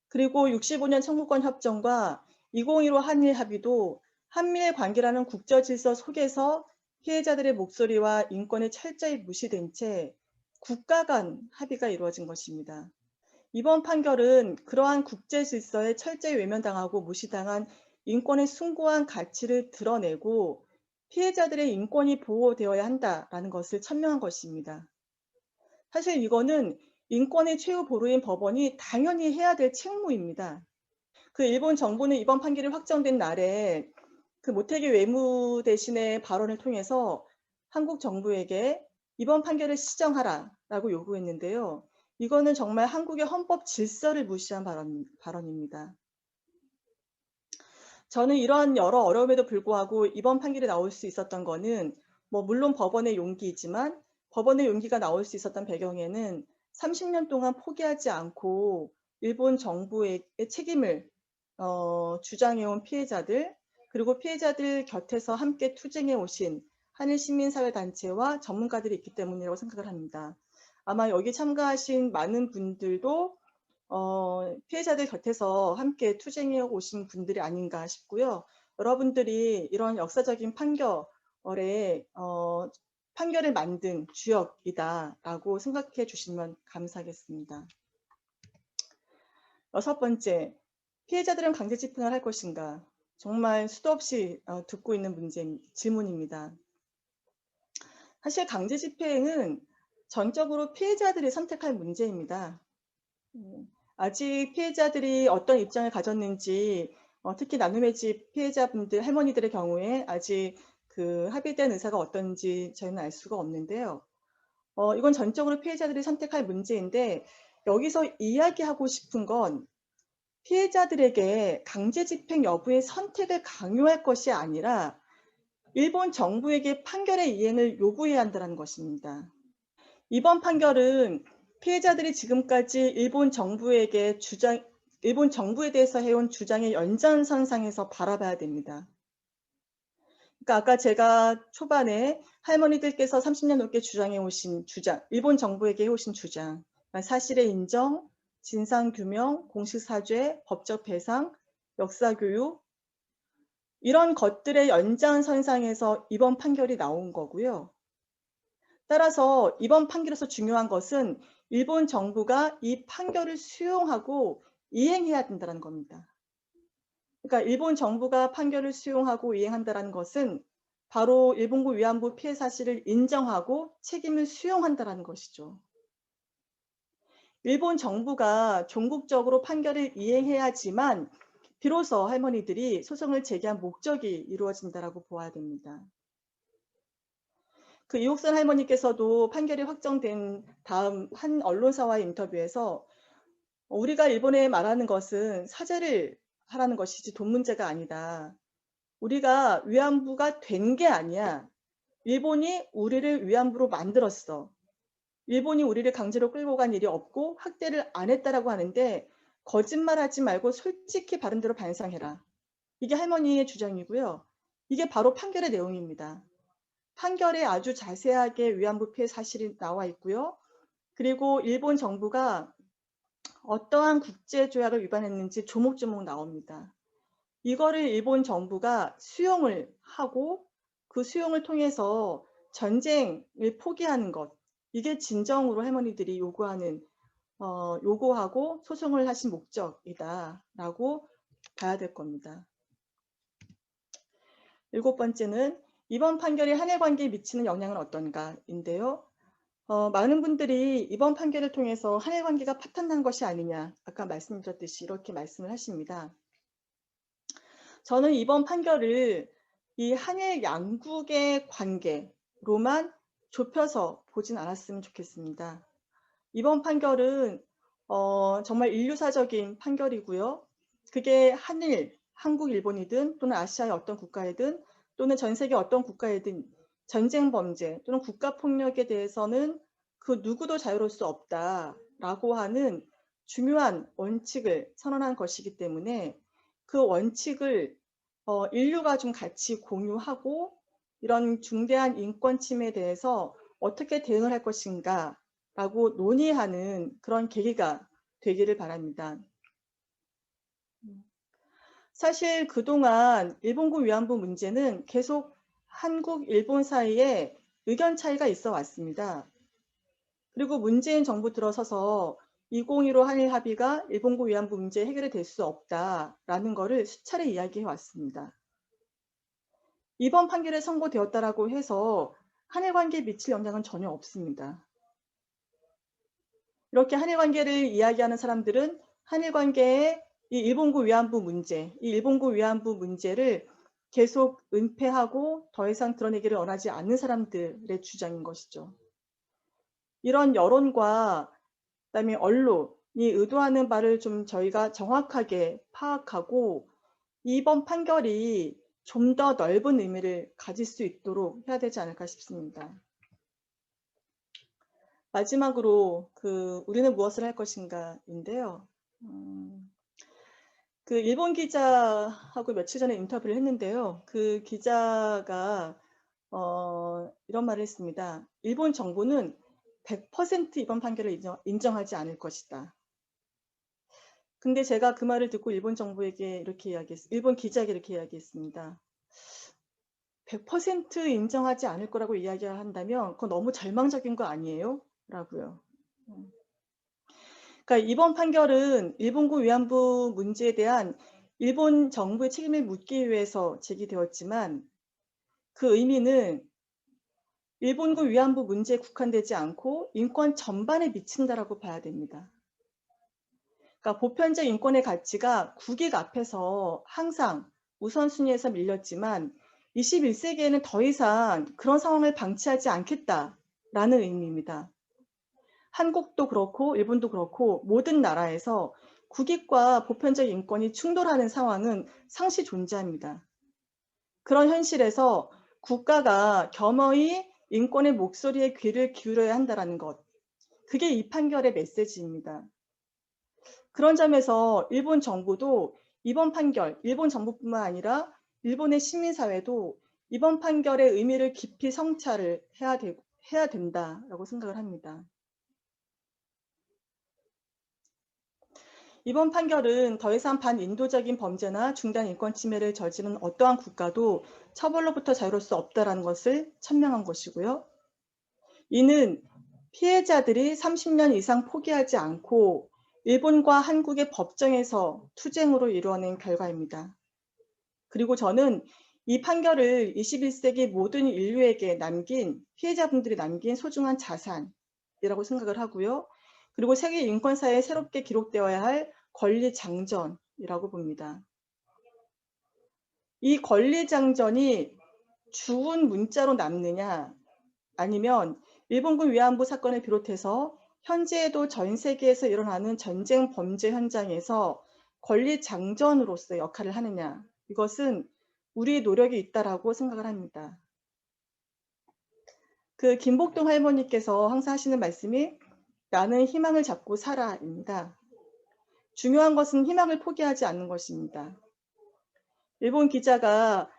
그리고 65년 청구권 협정과 2015 한일 합의도 한미일 관계라는 국제 질서 속에서 피해자들의 목소리와 인권이 철저히 무시된 채 국가 간 합의가 이루어진 것입니다. 이번 판결은 그러한 국제 질서에 철저히 외면당하고 무시당한 인권의 숭고한 가치를 드러내고 피해자들의 인권이 보호되어야 한다라는 것을 천명한 것입니다. 사실 이거는 인권의 최후 보루인 법원이 당연히 해야 될 책무입니다. 그 일본 정부는 이번 판결이 확정된 날에 그 모태기 외무대신의 발언을 통해서 한국 정부에게 이번 판결을 시정하라라고 요구했는데요. 이거는 정말 한국의 헌법 질서를 무시한 발언입니다. 저는 이러한 여러 어려움에도 불구하고 이번 판결이 나올 수 있었던 거는 물론 법원의 용기이지만 법원의 용기가 나올 수 있었던 배경에는 30년 동안 포기하지 않고 일본 정부의 책임을 주장해온 피해자들 그리고 피해자들 곁에서 함께 투쟁해 오신 한일 시민사회단체와 전문가들이 있기 때문이라고 생각을 합니다. 아마 여기 참가하신 많은 분들도 피해자들 곁에서 함께 투쟁해 오신 분들이 아닌가 싶고요. 여러분들이 이런 역사적인 판결을 만든 주역이다라고 생각해 주시면 감사하겠습니다. 여섯 번째, 피해자들은 강제 집행을 할 것인가? 정말 수도 없이 듣고 있는 질문입니다. 사실 강제 집행은 전적으로 피해자들이 선택할 문제입니다. 아직 피해자들이 어떤 입장을 가졌는지 특히 나눔의 집 피해자분들, 할머니들의 경우에 아직 그 합의된 의사가 어떤지 저희는 알 수가 없는데요. 이건 전적으로 피해자들이 선택할 문제인데 여기서 이야기하고 싶은 건 피해자들에게 강제 집행 여부의 선택을 강요할 것이 아니라 일본 정부에게 판결의 이행을 요구해야 한다는 것입니다. 이번 판결은 피해자들이 지금까지 일본 정부에 대해서 해온 주장의 연장선상에서 바라봐야 됩니다. 그러니까 아까 제가 초반에 할머니들께서 30년 넘게 주장해 오신 주장, 일본 정부에게 해오신 주장, 사실의 인정, 진상규명, 공식사죄, 법적 배상, 역사교육, 이런 것들의 연장선상에서 이번 판결이 나온 거고요. 따라서 이번 판결에서 중요한 것은 일본 정부가 이 판결을 수용하고 이행해야 된다는 겁니다. 그러니까 일본 정부가 판결을 수용하고 이행한다는 것은 바로 일본군 위안부 피해 사실을 인정하고 책임을 수용한다는 것이죠. 일본 정부가 종국적으로 판결을 이행해야지만 비로소 할머니들이 소송을 제기한 목적이 이루어진다라고 보아야 됩니다. 그 이옥선 할머니께서도 판결이 확정된 다음 한 언론사와의 인터뷰에서 우리가 일본에 말하는 것은 사죄를 하라는 것이지 돈 문제가 아니다. 우리가 위안부가 된 게 아니야. 일본이 우리를 위안부로 만들었어. 일본이 우리를 강제로 끌고 간 일이 없고 학대를 안 했다라고 하는데 거짓말하지 말고 솔직히 바른대로 반성해라. 이게 할머니의 주장이고요. 이게 바로 판결의 내용입니다. 판결에 아주 자세하게 위안부 피해 사실이 나와 있고요. 그리고 일본 정부가 어떠한 국제조약을 위반했는지 조목조목 나옵니다. 이거를 일본 정부가 수용을 하고 그 수용을 통해서 전쟁을 포기하는 것, 이게 진정으로 할머니들이 요구하고 소송을 하신 목적이다라고 봐야 될 겁니다. 7번째는 이번 판결이 한일 관계에 미치는 영향은 어떤가인데요. 많은 분들이 이번 판결을 통해서 한일 관계가 파탄난 것이 아니냐, 아까 말씀드렸듯이 이렇게 말씀을 하십니다. 저는 이번 판결을 이 한일 양국의 관계로만 좁혀서 보진 않았으면 좋겠습니다. 이번 판결은 정말 인류사적인 판결이고요. 그게 한일, 한국, 일본이든 또는 아시아의 어떤 국가이든 또는 전 세계 어떤 국가이든 전쟁 범죄 또는 국가폭력에 대해서는 그 누구도 자유로울 수 없다라고 하는 중요한 원칙을 선언한 것이기 때문에 그 원칙을 인류가 좀 같이 공유하고 이런 중대한 인권 침해에 대해서 어떻게 대응을 할 것인가 라고 논의하는 그런 계기가 되기를 바랍니다. 사실 그동안 일본군 위안부 문제는 계속 한국, 일본 사이에 의견 차이가 있어 왔습니다. 그리고 문재인 정부 들어서서 2015 한일 합의가 일본군 위안부 문제 해결이 될 수 없다라는 것을 수차례 이야기해 왔습니다. 이번 판결에 선고되었다라고 해서 한일 관계에 미칠 영향은 전혀 없습니다. 이렇게 한일 관계를 이야기하는 사람들은 한일 관계의 이 일본군 위안부 문제, 이 일본군 위안부 문제를 계속 은폐하고 더 이상 드러내기를 원하지 않는 사람들의 주장인 것이죠. 이런 여론과 그다음에 언론이 의도하는 바를 좀 저희가 정확하게 파악하고 이번 판결이 좀 더 넓은 의미를 가질 수 있도록 해야 되지 않을까 싶습니다. 마지막으로 우리는 무엇을 할 것인가인데요. 그 일본 기자하고 며칠 전에 인터뷰를 했는데요. 그 기자가 이런 말을 했습니다. 일본 정부는 100% 이번 판결을 인정하지 않을 것이다. 근데 제가 그 말을 듣고 일본 정부에게 일본 기자에게 이렇게 이야기했습니다. 100% 인정하지 않을 거라고 이야기를 한다면 그건 너무 절망적인 거 아니에요? 라고요. 그러니까 이번 판결은 일본군 위안부 문제에 대한 일본 정부의 책임을 묻기 위해서 제기되었지만 그 의미는 일본군 위안부 문제에 국한되지 않고 인권 전반에 미친다라고 봐야 됩니다. 그러니까 보편적 인권의 가치가 국익 앞에서 항상 우선순위에서 밀렸지만 21세기에는 더 이상 그런 상황을 방치하지 않겠다라는 의미입니다. 한국도 그렇고 일본도 그렇고 모든 나라에서 국익과 보편적 인권이 충돌하는 상황은 상시 존재합니다. 그런 현실에서 국가가 겸허히 인권의 목소리에 귀를 기울여야 한다는 것, 그게 이 판결의 메시지입니다. 그런 점에서 일본 정부도 이번 판결, 일본 정부뿐만 아니라 일본의 시민사회도 이번 판결의 의미를 깊이 성찰을 해야 된다라고 생각을 합니다. 이번 판결은 더 이상 반인도적인 범죄나 중대한 인권 침해를 저지른 어떠한 국가도 처벌로부터 자유로울 수 없다는 것을 천명한 것이고요. 이는 피해자들이 30년 이상 포기하지 않고 일본과 한국의 법정에서 투쟁으로 이루어낸 결과입니다. 그리고 저는 이 판결을 21세기 모든 인류에게 남긴 피해자분들이 남긴 소중한 자산이라고 생각을 하고요. 그리고 세계 인권사에 새롭게 기록되어야 할 권리 장전이라고 봅니다. 이 권리 장전이 주운 문자로 남느냐 아니면 일본군 위안부 사건을 비롯해서 현재에도 전 세계에서 일어나는 전쟁 범죄 현장에서 권리 장전으로서 역할을 하느냐, 이것은 우리의 노력이 있다라고 생각을 합니다. 그 김복동 할머니께서 항상 하시는 말씀이 나는 희망을 잡고 살아입니다. 중요한 것은 희망을 포기하지 않는 것입니다. 일본 기자가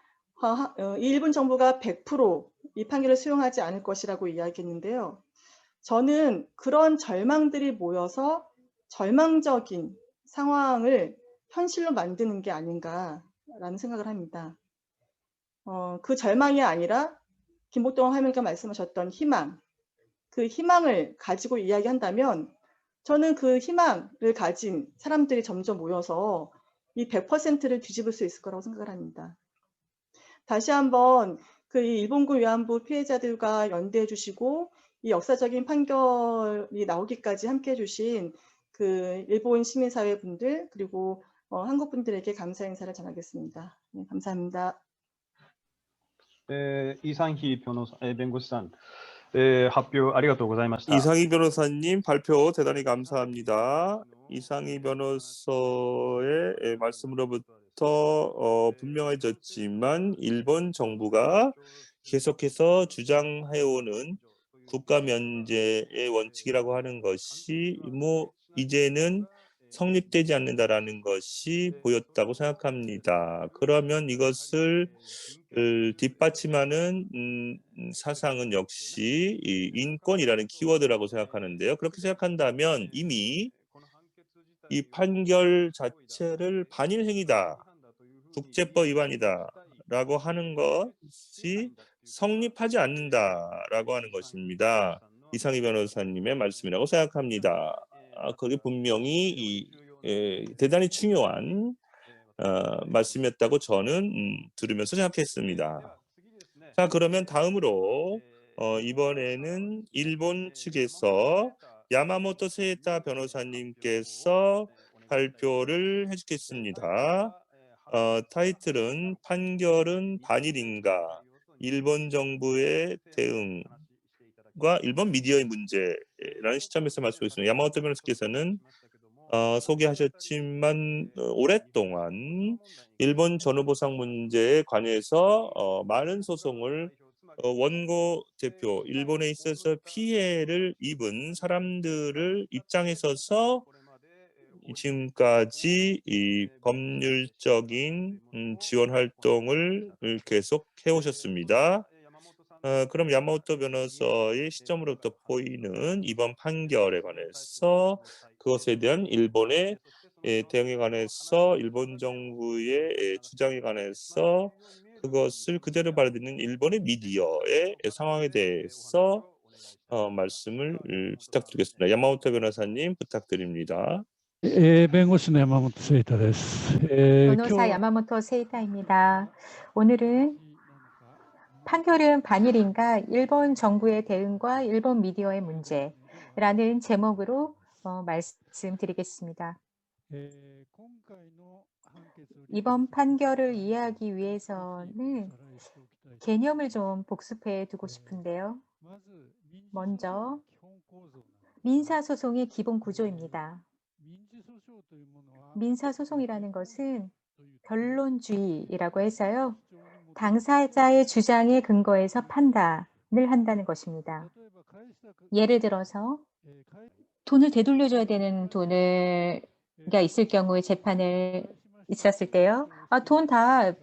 일본 정부가 100% 이 판결을 수용하지 않을 것이라고 이야기했는데요. 저는 그런 절망들이 모여서 절망적인 상황을 현실로 만드는 게 아닌가라는 생각을 합니다. 그 절망이 아니라 김복동 할머니가 말씀하셨던 희망, 그 희망을 가지고 이야기한다면 저는 그 희망을 가진 사람들이 점점 모여서 이 100%를 뒤집을 수 있을 거라고 생각을 합니다. 다시 한번 그 일본군 위안부 피해자들과 연대해 주시고 이 역사적인 판결이 나오기까지 함께해 주신 그 일본 시민사회 분들 그리고 한국 분들에게 감사 인사를 전하겠습니다. 네, 감사합니다. 이상희 변호사, 弁護士さん、発表ありがとうございました。 이상희 변호사님 발표 대단히 감사합니다. 이상희 변호사의 말씀으로부터 분명해졌지만 일본 정부가 계속해서 주장해오는 국가 면제의 원칙이라고 하는 것이 이제는 성립되지 않는다라는 것이 보였다고 생각합니다. 그러면 이것을 뒷받침하는 사상은 역시 인권이라는 키워드라고 생각하는데요. 그렇게 생각한다면 이미 이 판결 자체를 반일 행위다, 국제법 위반이다 라고 하는 것이 성립하지 않는다라고 하는 것입니다. 이상희 변호사님의 말씀이라고 생각합니다. 그게 분명히 대단히 중요한 말씀이었다고 저는 들으면서 생각했습니다. 자, 그러면 다음으로 이번에는 일본 측에서 야마모토 세이타 변호사님께서 발표를 해주겠습니다. 타이틀은 판결은 반일인가? 일본 정부의 대응과 일본 미디어의 문제라는 시점에서 말씀하셨습니다. 야마모토 변호사께서는 소개하셨지만 오랫동안 일본 전후보상 문제에 관해서 많은 소송을 원고 대표, 일본에 있어서 피해를 입은 사람들을 입장에 서서 지금까지 이 법률적인 지원 활동을 계속 해오셨습니다. 그럼 야마모토 변호사의 시점으로부터 보이는 이번 판결에 관해서 그것에 대한 일본의 대응에 관해서 일본 정부의 주장에 관해서 그것을 그대로 받아들이는 일본의 미디어의 상황에 대해서 말씀을 부탁드리겠습니다. 야마모토 변호사님 부탁드립니다. 弁護士の山本聖太です。 변호사 야마모토 세이타입니다. 오늘은 판결은 반일인가 일본 정부의 대응과 일본 미디어의 문제라는 제목으로 말씀드리겠습니다. 이번 판결을 이해하기 위해서는 개념을 좀 복습해 두고 싶은데요. 먼저 민사소송의 기본 구조입니다. 민사소송이라는 것은 변론주의라고 해서요. 당사자의 주장에 근거해서 판단을 한다는 것입니다. 예를 들어서 돈을 되돌려줘야 되는 돈을가 있을 경우에 재판을 있었을 때요. 돈 다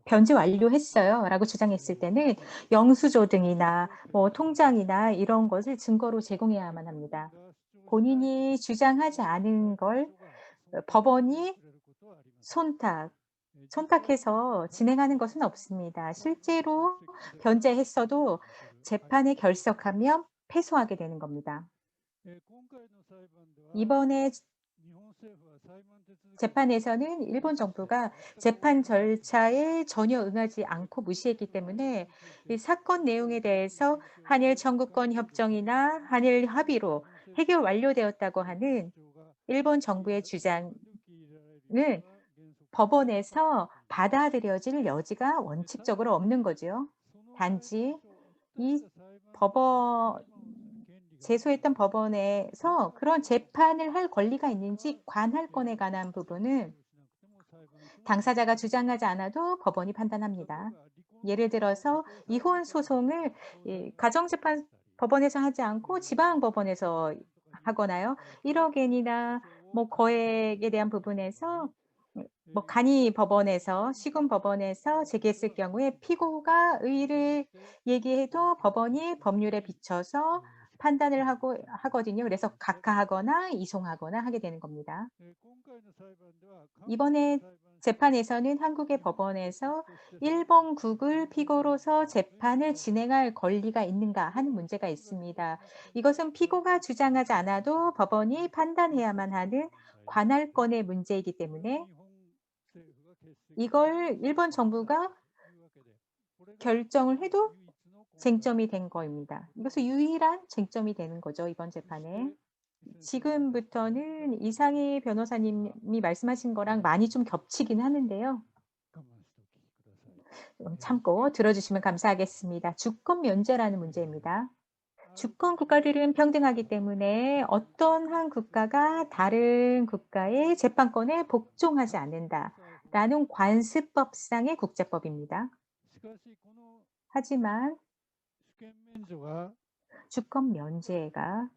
변제 완료했어요 라고 주장했을 때는 영수조 등이나 통장이나 이런 것을 증거로 제공해야만 합니다. 본인이 주장하지 않은 걸 법원이 손탁해서 진행하는 것은 없습니다. 실제로 변제했어도 재판에 결석하면 패소하게 되는 겁니다. 이번에 재판에서는 일본 정부가 재판 절차에 전혀 응하지 않고 무시했기 때문에 이 사건 내용에 대해서 한일 청구권 협정이나 한일 합의로 해결 완료되었다고 하는 일본 정부의 주장은 법원에서 받아들여질 여지가 원칙적으로 없는 거죠. 단지 이 제소했던 법원에서 그런 재판을 할 권리가 있는지 관할권에 관한 부분은 당사자가 주장하지 않아도 법원이 판단합니다. 예를 들어서 이혼 소송을 가정재판 법원에서 하지 않고 지방법원에서 하거나요. 1억 엔이나 뭐 거액에 대한 부분에서 뭐 간이 법원에서 시군 법원에서 제기했을 경우에 피고가 의의를 얘기해도 법원이 법률에 비춰서 판단을 하거든요. 그래서 각하하거나 이송하거나 하게 되는 겁니다. 이번에 재판에서는 한국의 법원에서 일본국을 피고로서 재판을 진행할 권리가 있는가 하는 문제가 있습니다. 이것은 피고가 주장하지 않아도 법원이 판단해야만 하는 관할권의 문제이기 때문에 이걸 일본 정부가 결정을 해도 쟁점이 된 거입니다. 이것은 유일한 쟁점이 되는 거죠, 이번 재판에. 지금부터는 이상희 변호사님이 말씀하신 거랑 많이 좀 겹치긴 하는데요. 참고 들어주시면 감사하겠습니다. 주권 면제라는 문제입니다. 주권 국가들은 평등하기 때문에 어떤 한 국가가 다른 국가의 재판권에 복종하지 않는다라는 관습법상의 국제법입니다. 하지만 주권 면제가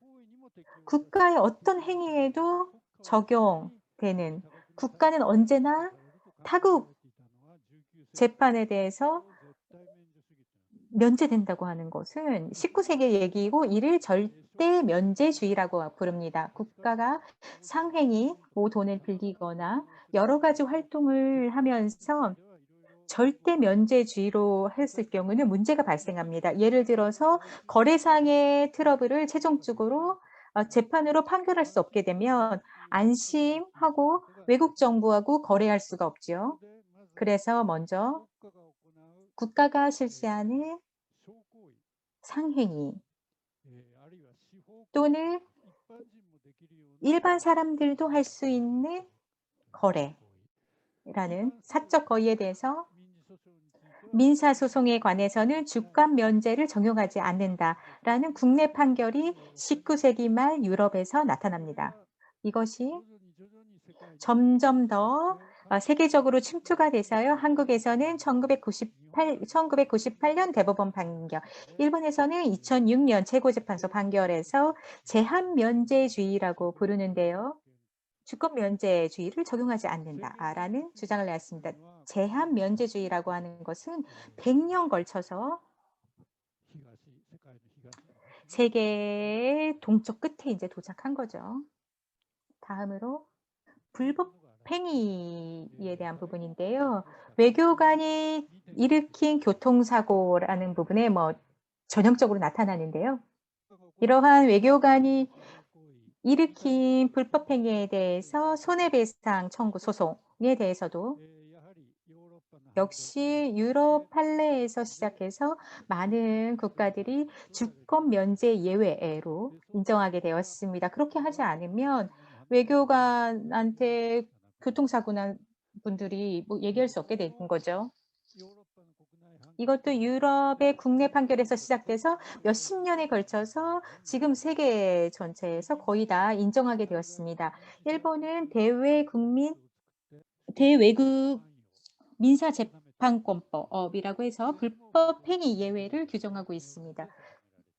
국가의 어떤 행위에도 적용되는, 국가는 언제나 타국 재판에 대해서 면제된다고 하는 것은 19세기 얘기이고 이를 절대 면제주의라고 부릅니다. 국가가 상행위, 뭐 돈을 빌리거나 여러 가지 활동을 하면서 절대 면제주의로 했을 경우는 문제가 발생합니다. 예를 들어서 거래상의 트러블을 최종적으로 재판으로 판결할 수 없게 되면 안심하고 외국 정부하고 거래할 수가 없죠. 그래서 먼저 국가가 실시하는 상행위 또는 일반 사람들도 할 수 있는 거래라는 사적 거의에 대해서 민사소송에 관해서는 주권 면제를 적용하지 않는다라는 국내 판결이 19세기 말 유럽에서 나타납니다. 이것이 점점 더 세계적으로 침투가 돼서요. 한국에서는 1998년 대법원 판결, 일본에서는 2006년 최고재판소 판결에서 제한면제주의라고 부르는데요. 주권면제주의를 적용하지 않는다라는 주장을 내었습니다. 제한면제주의라고 하는 것은 100년 걸쳐서 세계의 동쪽 끝에 이제 도착한 거죠. 다음으로 불법 행위에 대한 부분인데요. 외교관이 일으킨 교통사고라는 부분에 뭐 전형적으로 나타나는데요. 이러한 외교관이 일으킨 불법 행위에 대해서 손해배상 청구 소송에 대해서도 역시 유럽 판례에서 시작해서 많은 국가들이 주권 면제 예외로 인정하게 되었습니다. 그렇게 하지 않으면 외교관한테 교통사고 난 분들이 뭐 얘기할 수 없게 되는 거죠. 이것도 유럽의 국내 판결에서 시작돼서 몇십 년에 걸쳐서 지금 세계 전체에서 거의 다 인정하게 되었습니다. 일본은 대외국 민사재판권법이라고 해서 불법 행위 예외를 규정하고 있습니다.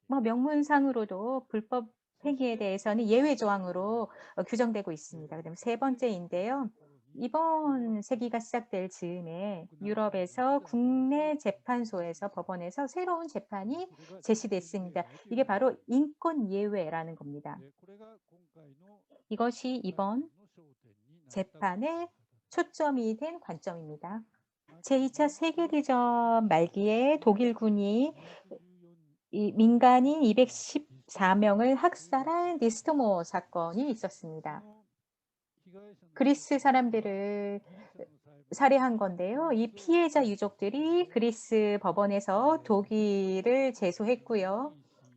뭐 명문상으로도 불법 행위에 대해서는 예외 조항으로 규정되고 있습니다. 그다음 세 번째인데요. 이번 세기가 시작될 즈음에 유럽에서 국내 재판소에서 법원에서 새로운 재판이 제시됐습니다. 이게 바로 인권 예외라는 겁니다. 이것이 이번 재판의 초점이 된 관점입니다. 제2차 세계대전 말기에 독일군이 이 민간인 214명을 학살한 리스트모 사건이 있었습니다. 그리스 사람들을 살해한 건데요. 이 피해자 유족들이 그리스 법원에서 독일을 제소했고요.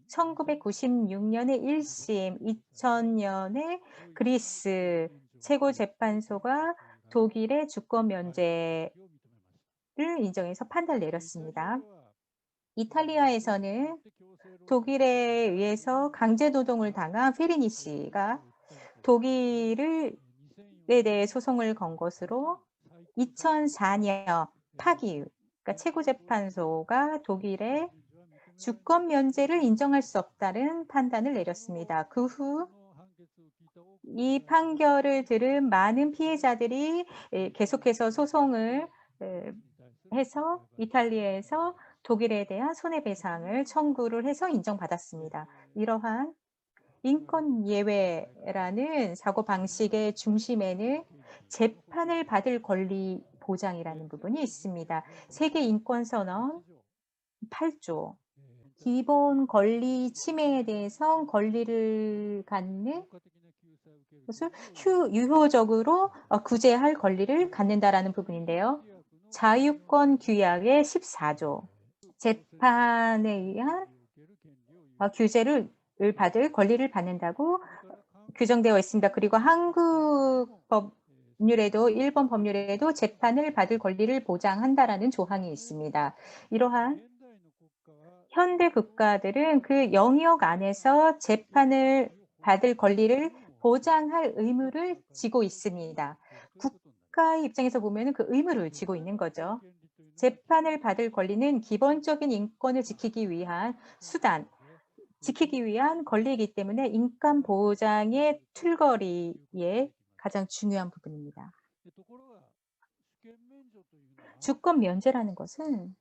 1996년에 1심, 2000년에 그리스 최고재판소가 독일의 주권 면제를 인정해서 판단을 내렸습니다. 이탈리아에서는 독일에 의해서 강제노동을 당한 페리니 씨가 독일에 대해 소송을 건 것으로 2004년 파기, 그러니까 최고재판소가 독일의 주권 면제를 인정할 수 없다는 판단을 내렸습니다. 그 후 이 판결을 들은 많은 피해자들이 계속해서 소송을 해서 이탈리아에서 독일에 대한 손해배상을 청구를 해서 인정받았습니다. 이러한 인권 예외라는 사고 방식의 중심에는 재판을 받을 권리 보장이라는 부분이 있습니다. 세계 인권 선언 8조 기본 권리 침해에 대해서 권리를 갖는 것을 유효적으로 구제할 권리를 갖는다라는 부분인데요. 자유권 규약의 14조 재판에 의한 규제를 받을 권리를 받는다고 규정되어 있습니다. 그리고 한국 법률에도 일본 법률에도 재판을 받을 권리를 보장한다라는 조항이 있습니다. 이러한 현대 국가들은 그 영역 안에서 재판을 받을 권리를 보장할 의무를 지고 있습니다. 국가의 입장에서 보면 그 의무를 지고 있는 거죠. 재판을 받을 권리는 기본적인 인권을 지키기 위한 수단, 지키기 위한 권리이기 때문에 인권 보장의 틀거리에 가장 중요한 부분입니다. 주권 면제라는 것은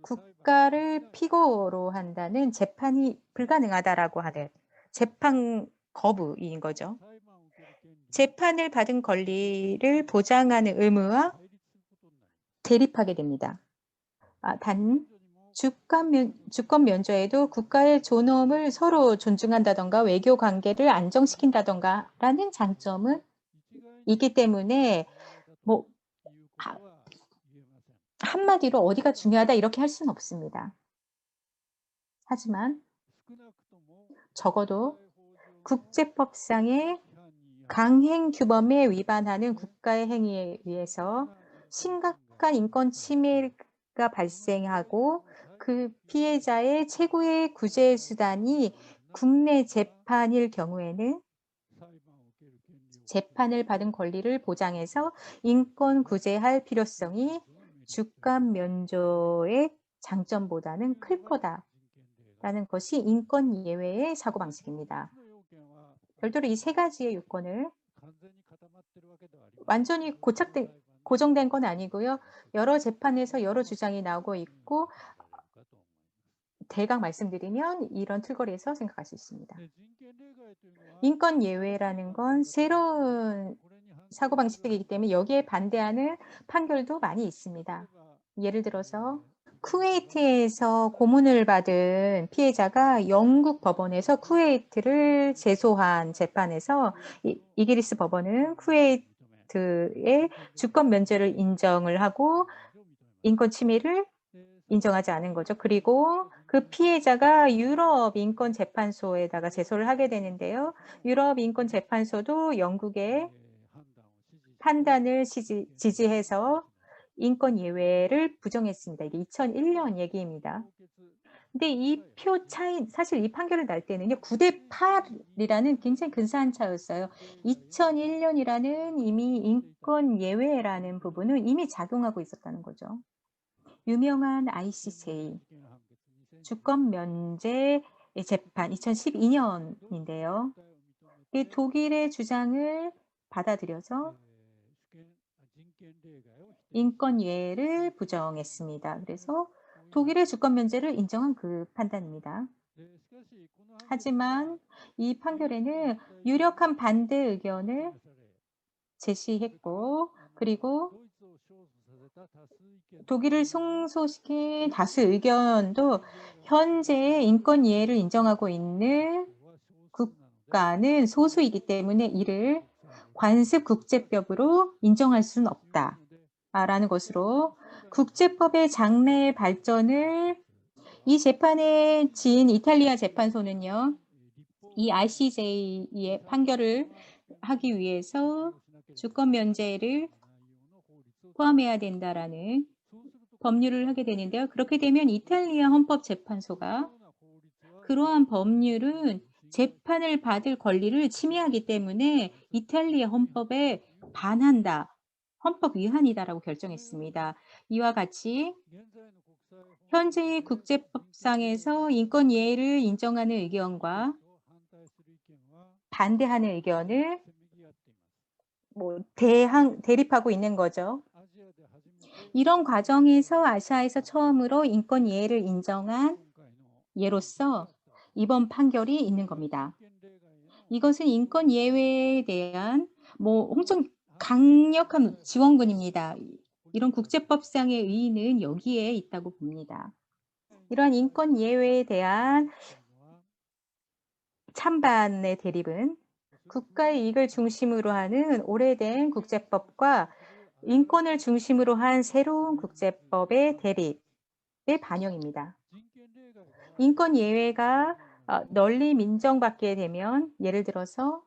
국가를 피고로 한다는 재판이 불가능하다라고 하는 재판 거부인 거죠. 재판을 받은 권리를 보장하는 의무와 대립하게 됩니다. 단 주권 면제에도 국가의 존엄을 서로 존중한다던가 외교 관계를 안정시킨다던가 라는 장점은 있기 때문에 뭐 한마디로 어디가 중요하다 이렇게 할 수는 없습니다. 하지만 적어도 국제법상의 강행 규범에 위반하는 국가의 행위에 의해서 심각한 인권 침해가 발생하고 그 피해자의 최고의 구제 수단이 국내 재판일 경우에는 재판을 받은 권리를 보장해서 인권 구제할 필요성이 주권 면제의 장점보다는 클 거다라는 것이 인권 예외의 사고방식입니다. 별도로 이 세 가지의 요건을 완전히 고정된 건 아니고요. 여러 재판에서 여러 주장이 나오고 있고 대강 말씀드리면 이런 틀거리에서 생각할 수 있습니다. 인권 예외라는 건 새로운 사고방식이기 때문에 여기에 반대하는 판결도 많이 있습니다. 예를 들어서 쿠웨이트에서 고문을 받은 피해자가 영국 법원에서 쿠웨이트를 제소한 재판에서 이기리스 법원은 쿠웨이트의 주권 면제를 인정을 하고 인권 침해를 인정하지 않은 거죠. 그리고 그 피해자가 유럽 인권 재판소에다가 제소를 하게 되는데요. 유럽 인권 재판소도 영국의 판단을 지지해서 인권 예외를 부정했습니다. 이게 2001년 얘기입니다. 근데 이 표 차이, 사실 이 판결을 날 때는요, 9대 8이라는 굉장히 근사한 차였어요. 2001년이라는 이미 인권 예외라는 부분은 이미 작용하고 있었다는 거죠. 유명한 ICJ 주권 면제 재판 2012년인데요. 이 독일의 주장을 받아들여서 인권 예외를 부정했습니다. 그래서 독일의 주권 면제를 인정한 그 판단입니다. 하지만 이 판결에는 유력한 반대 의견을 제시했고, 그리고 독일을 승소시킨 다수 의견도 현재 인권 예외를 인정하고 있는 국가는 소수이기 때문에 이를 관습 국제법으로 인정할 수는 없다라는 것으로 국제법의 장래 발전을 이 재판에 진 이탈리아 재판소는요, 이 ICJ의 판결을 하기 위해서 주권 면제를 포함해야 된다라는 법률을 하게 되는데요. 그렇게 되면 이탈리아 헌법재판소가 그러한 법률은 재판을 받을 권리를 침해하기 때문에 이탈리아 헌법에 반한다, 헌법 위반이다라고 결정했습니다. 이와 같이 현재의 국제법상에서 인권 예외를 인정하는 의견과 반대하는 의견을 대립하고 있는 거죠. 이런 과정에서 아시아에서 처음으로 인권 예외를 인정한 예로서 이번 판결이 있는 겁니다. 이것은 인권 예외에 대한 엄청 강력한 지원군입니다. 이런 국제법상의 의의는 여기에 있다고 봅니다. 이러한 인권 예외에 대한 찬반의 대립은 국가의 이익을 중심으로 하는 오래된 국제법과 인권을 중심으로 한 새로운 국제법의 대립의 반영입니다. 인권 예외가 널리 인정받게 되면 예를 들어서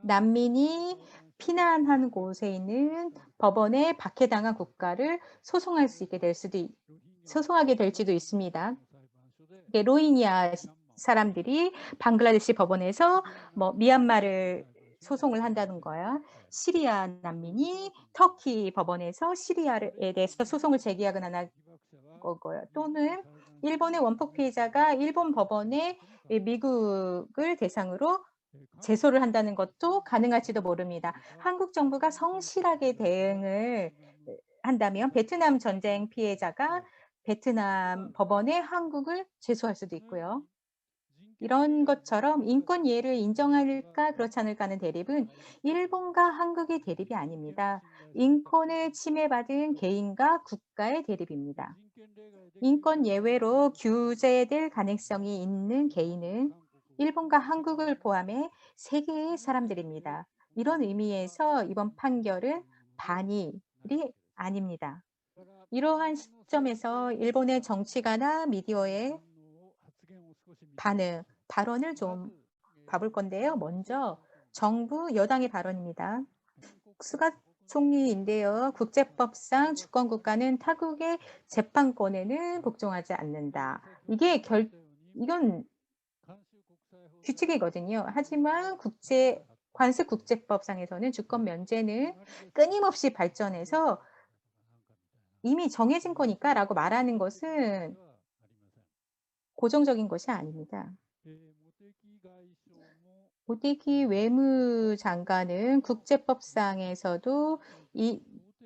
난민이 피난한 곳에 있는 법원에 박해당한 국가를 소송하게 될지도 있습니다. 로힝야 사람들이 방글라데시 법원에서 미얀마를 소송을 한다는 거야. 시리아 난민이 터키 법원에서 시리아에 대해서 소송을 제기하거나 거고요. 또는 일본의 원폭 피해자가 일본 법원에 미국을 대상으로 제소를 한다는 것도 가능할지도 모릅니다. 한국 정부가 성실하게 대응을 한다면 베트남 전쟁 피해자가 베트남 법원에 한국을 제소할 수도 있고요. 이런 것처럼 인권 예외를 인정할까 그렇지 않을까 하는 대립은 일본과 한국의 대립이 아닙니다. 인권을 침해받은 개인과 국가의 대립입니다. 인권 예외로 규제될 가능성이 있는 개인은 일본과 한국을 포함해 세계의 사람들입니다. 이런 의미에서 이번 판결은 반일이 아닙니다. 이러한 시점에서 일본의 정치가나 미디어의 발언을 좀 봐볼 건데요. 먼저 정부 여당의 발언입니다. 스가 총리인데요. 국제법상 주권국가는 타국의 재판권에는 복종하지 않는다. 이건 규칙이거든요. 하지만 관습 국제법상에서는 주권 면제는 끊임없이 발전해서 이미 정해진 거니까라고 말하는 것은 고정적인 것이 아닙니다. 모테기 외무장관은 국제법상에서도 이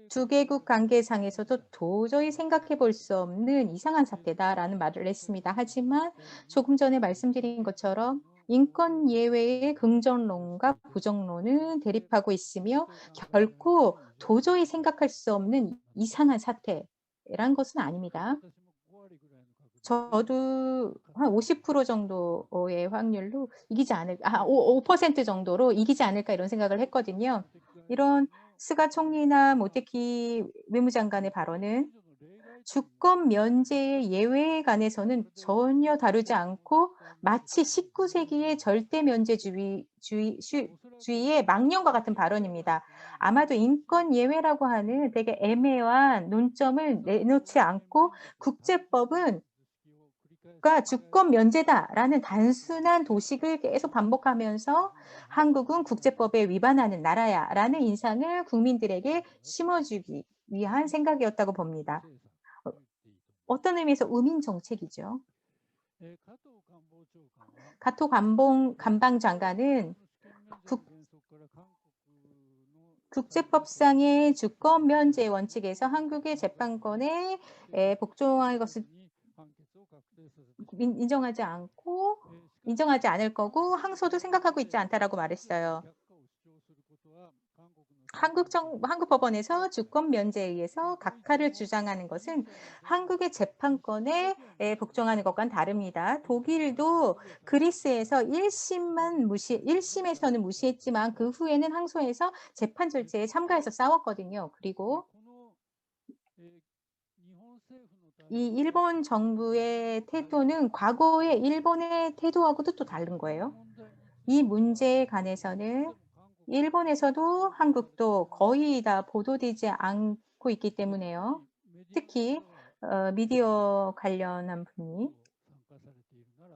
두 개국 관계상에서도 도저히 생각해 볼 수 없는 이상한 사태다라는 말을 했습니다. 하지만 조금 전에 말씀드린 것처럼 인권 예외의 긍정론과 부정론은 대립하고 있으며 결코 도저히 생각할 수 없는 이상한 사태란 것은 아닙니다. 저도 한 50% 정도의 확률로 5% 정도로 이기지 않을까 이런 생각을 했거든요. 이런 스가 총리나 모테기 외무장관의 발언은 주권 면제의 예외에 관해서는 전혀 다루지 않고 마치 19세기의 절대 면제주의의 망령과 같은 발언입니다. 아마도 인권 예외라고 하는 되게 애매한 논점을 내놓지 않고 국제법은 주권 면제다라는 단순한 도식을 계속 반복하면서 한국은 국제법에 위반하는 나라야라는 인상을 국민들에게 심어주기 위한 생각이었다고 봅니다. 어떤 의미에서 우민 정책이죠. 가토 관방장관은 국제법상의 주권 면제 원칙에서 한국의 재판권에 복종할 것을 인정하지 않을 거고 항소도 생각하고 있지 않다라고 말했어요. 한국 법원에서 주권 면제에 의해서 각하를 주장하는 것은 한국의 재판권에 복종하는 것과는 다릅니다. 독일도 그리스에서 1심에서는 무시했지만 그 후에는 항소해서 재판 절차에 참가해서 싸웠거든요. 그리고 이 일본 정부의 태도는 과거의 일본의 태도하고도 또 다른 거예요. 이 문제에 관해서는 일본에서도 한국도 거의 다 보도되지 않고 있기 때문에요. 특히 미디어 관련한 분이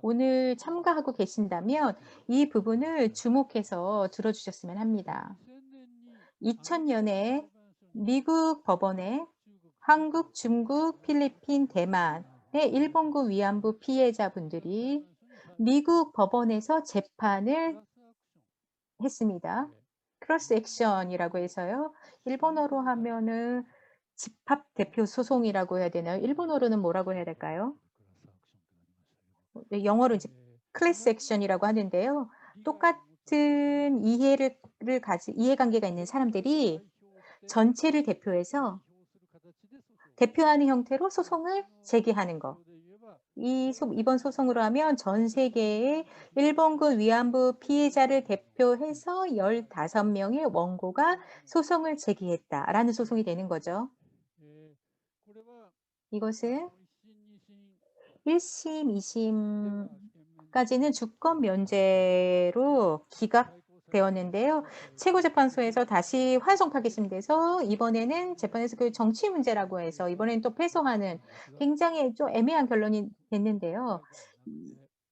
오늘 참가하고 계신다면 이 부분을 주목해서 들어주셨으면 합니다. 2000년에 미국 법원에 한국, 중국, 필리핀, 대만의 일본군 위안부 피해자분들이 미국 법원에서 재판을 했습니다. 크로스 액션이라고 해서요. 일본어로 하면은 집합 대표 소송이라고 해야 되나요? 일본어로는 뭐라고 해야 될까요? 영어로 이제 클래스 액션이라고 하는데요. 똑같은 이해관계가 있는 사람들이 전체를 대표하는 형태로 소송을 제기하는 거. 이번 소송으로 하면 전 세계의 일본군 위안부 피해자를 대표해서 15명의 원고가 소송을 제기했다라는 소송이 되는 거죠. 이것은 1심, 2심까지는 주권 면제로 기각되었는데요. 최고재판소에서 다시 환송 파기심돼서 이번에는 재판에서 그 정치 문제라고 해서 이번에는 또 패소하는 굉장히 좀 애매한 결론이 됐는데요.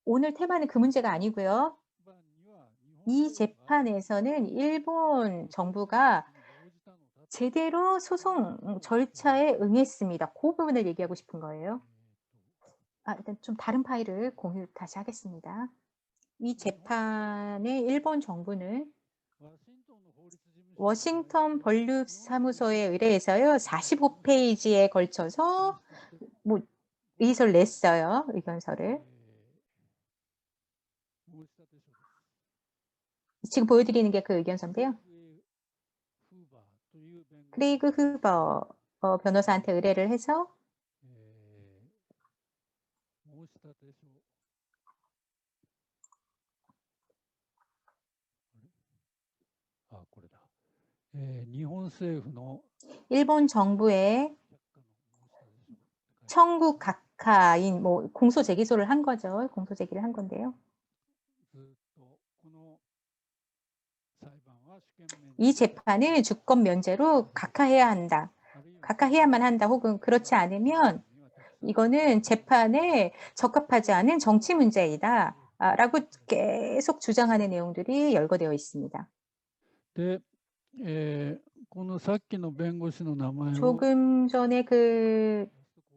오늘 테마는 그 문제가 아니고요. 이 재판에서는 일본 정부가 제대로 소송 절차에 응했습니다. 그 부분을 얘기하고 싶은 거예요. 일단 좀 다른 파일을 공유 다시 하겠습니다. 이 재판의 일본 정부는 워싱턴 법률 사무소에 의뢰해서요. 45페이지에 걸쳐서 의의서를 냈어요. 의견서를. 지금 보여드리는 게 그 의견서인데요. 크레이그 후버 변호사한테 의뢰를 해서 일본 정부의 청구 각하인 공소 제기소를 한 거죠. 공소 제기를 한 건데요. 이 재판을 주권 면제로 각하해야만 한다. 혹은 그렇지 않으면 이거는 재판에 적합하지 않은 정치 문제이다. 라고 계속 주장하는 내용들이 열거되어 있습니다. 조금 전에 그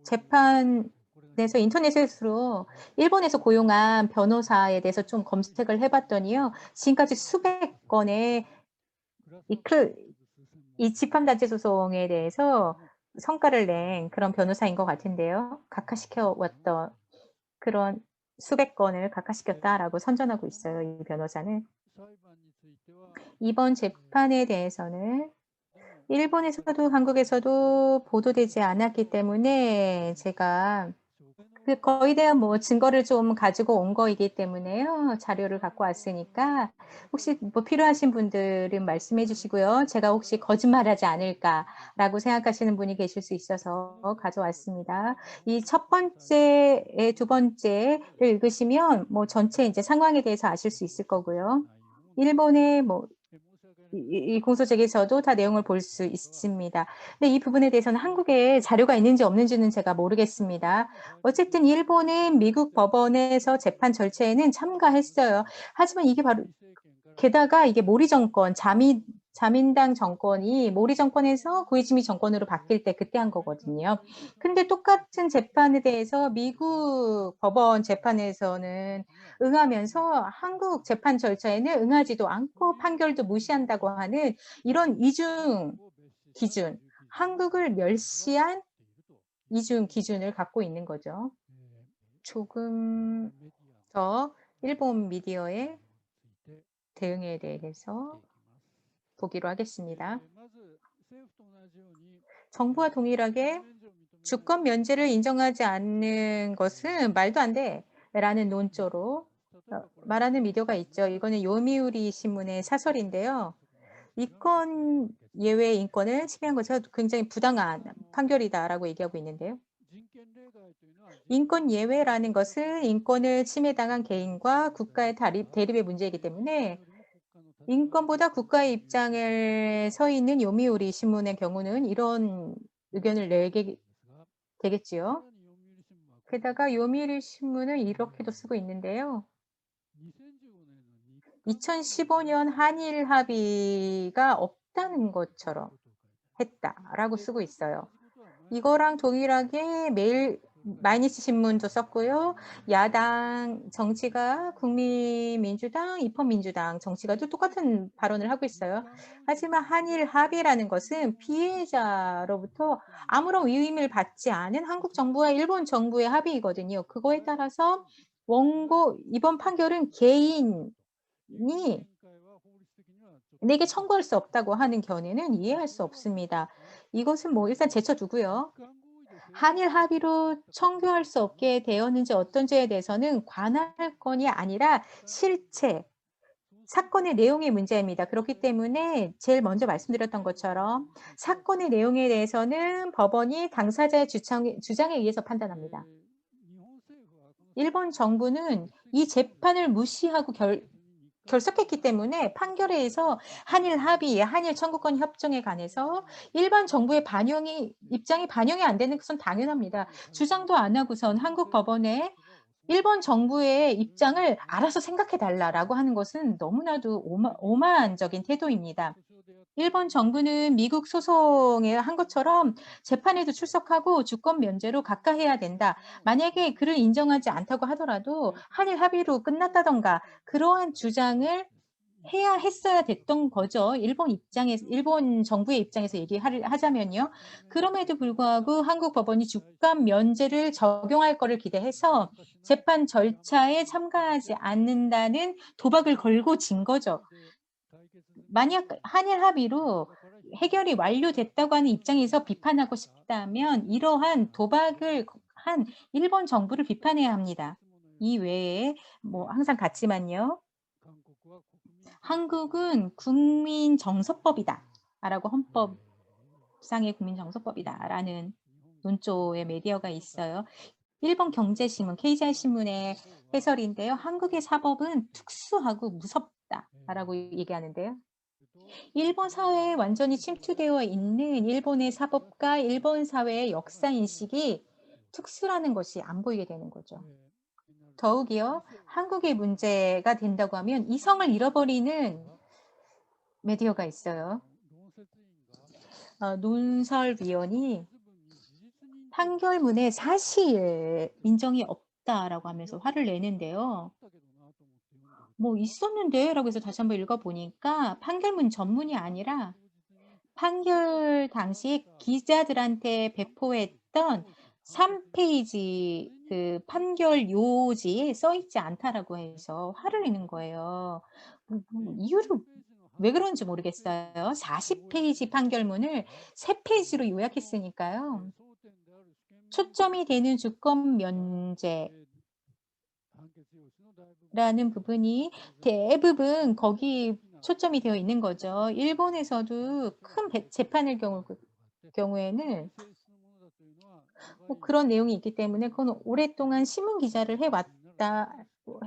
재판에서 인터넷으로 일본에서 고용한 변호사에 대해서 좀 검색을 해봤더니요. 지금까지 수백 건의 이 집합단체 소송에 대해서 성과를 낸 그런 변호사인 것 같은데요. 각하시켜왔던 그런 수백 건을 각하시켰다라고 선전하고 있어요. 이 변호사는. 이번 재판에 대해서는 일본에서도 한국에서도 보도되지 않았기 때문에 제가 거의 대한 증거를 좀 가지고 온 거이기 때문에요. 자료를 갖고 왔으니까 혹시 필요하신 분들은 말씀해 주시고요. 제가 혹시 거짓말하지 않을까라고 생각하시는 분이 계실 수 있어서 가져왔습니다. 이 첫 번째, 두 번째를 읽으시면 전체 이제 상황에 대해서 아실 수 있을 거고요. 일본의 이 공소제기서도 다 내용을 볼 수 있습니다. 근데 이 부분에 대해서는 한국에 자료가 있는지 없는지는 제가 모르겠습니다. 어쨌든 일본은 미국 법원에서 재판 절차에는 참가했어요. 하지만 이게 바로 게다가 이게 모리 정권, 자미 자민당 정권이 모리 정권에서 고이즈미 정권으로 바뀔 때 그때 한 거거든요. 근데 똑같은 재판에 대해서 미국 법원 재판에서는 응하면서 한국 재판 절차에는 응하지도 않고 판결도 무시한다고 하는 이런 이중 기준, 한국을 멸시한 이중 기준을 갖고 있는 거죠. 조금 더 일본 미디어의 대응에 대해서 보기로 하겠습니다. 정부와 동일하게 주권 면제를 인정하지 않는 것은 말도 안 돼라는 논조로 말하는 미디어가 있죠. 이거는 요미우리 신문의 사설인데요. 이권 예외 인권을 침해한 것은 굉장히 부당한 판결이다라고 얘기하고 있는데요. 인권 예외라는 것은 인권을 침해당한 개인과 국가의 대립의 문제이기 때문에 인권보다 국가의 입장에 서 있는 요미우리 신문의 경우는 이런 의견을 내게 되겠지요. 게다가 요미우리 신문은 이렇게도 쓰고 있는데요. 2015년 한일 합의가 없다는 것처럼 했다라고 쓰고 있어요. 이거랑 동일하게 매일 마이니치 신문도 썼고요. 야당 정치가 국민민주당, 입헌민주당 정치가도 똑같은 발언을 하고 있어요. 하지만 한일 합의라는 것은 피해자로부터 아무런 위임을 받지 않은 한국 정부와 일본 정부의 합의이거든요. 그거에 따라서 원고 이번 판결은 개인이 내게 청구할 수 없다고 하는 견해는 이해할 수 없습니다. 이것은 뭐 일단 제쳐두고요. 한일 합의로 청구할 수 없게 되었는지 어떤지에 대해서는 관할 건이 아니라 실체, 사건의 내용의 문제입니다. 그렇기 때문에 제일 먼저 말씀드렸던 것처럼 사건의 내용에 대해서는 법원이 당사자의 주장에 의해서 판단합니다. 일본 정부는 이 재판을 무시하고 결석했기 때문에 판결에 의해서 한일 합의, 한일 청구권 협정에 관해서 일반 정부의 입장이 반영이 안 되는 것은 당연합니다. 주장도 안 하고선 한국 법원에 일본 정부의 입장을 알아서 생각해 달라라고 하는 것은 너무나도 오만적인 태도입니다. 일본 정부는 미국 소송에 한 것처럼 재판에도 출석하고 주권 면제로 각하해야 된다. 만약에 그를 인정하지 않다고 하더라도 한일 합의로 끝났다던가 그러한 주장을 했어야 됐던 거죠. 일본 정부의 입장에서 얘기하자면요. 그럼에도 불구하고 한국 법원이 주권 면제를 적용할 거를 기대해서 재판 절차에 참가하지 않는다는 도박을 걸고 진 거죠. 만약 한일 합의로 해결이 완료됐다고 하는 입장에서 비판하고 싶다면 이러한 도박을 한 일본 정부를 비판해야 합니다. 이 외에 뭐 항상 같지만요. 한국은 국민정서법이다 라고 헌법상의 국민정서법이다 라는 논조의 미디어가 있어요. 일본 경제신문, 케이자이신문의 해설인데요. 한국의 사법은 특수하고 무섭다라고 얘기하는데요. 일본 사회에 완전히 침투되어 있는 일본의 사법과 일본 사회의 역사인식이 특수라는 것이 안 보이게 되는 거죠. 더욱이요, 한국의 문제가 된다고 하면 이성을 잃어버리는 미디어가 있어요. 논설위원이 판결문에 사실 인정이 없다라고 하면서 화를 내는데요. 뭐 있었는데 라고 해서 다시 한번 읽어보니까 판결문 전문이 아니라 판결 당시 기자들한테 배포했던 3페이지 그 판결 요지에 써 있지 않다라고 해서 화를 내는 거예요. 이유를 왜 그런지 모르겠어요. 40페이지 판결문을 3페이지로 요약했으니까요. 초점이 되는 주권 면제라는 부분이 대부분 거기 초점이 되어 있는 거죠. 일본에서도 큰 재판의 경우에는 뭐 그런 내용이 있기 때문에 그건 오랫동안 신문 기자를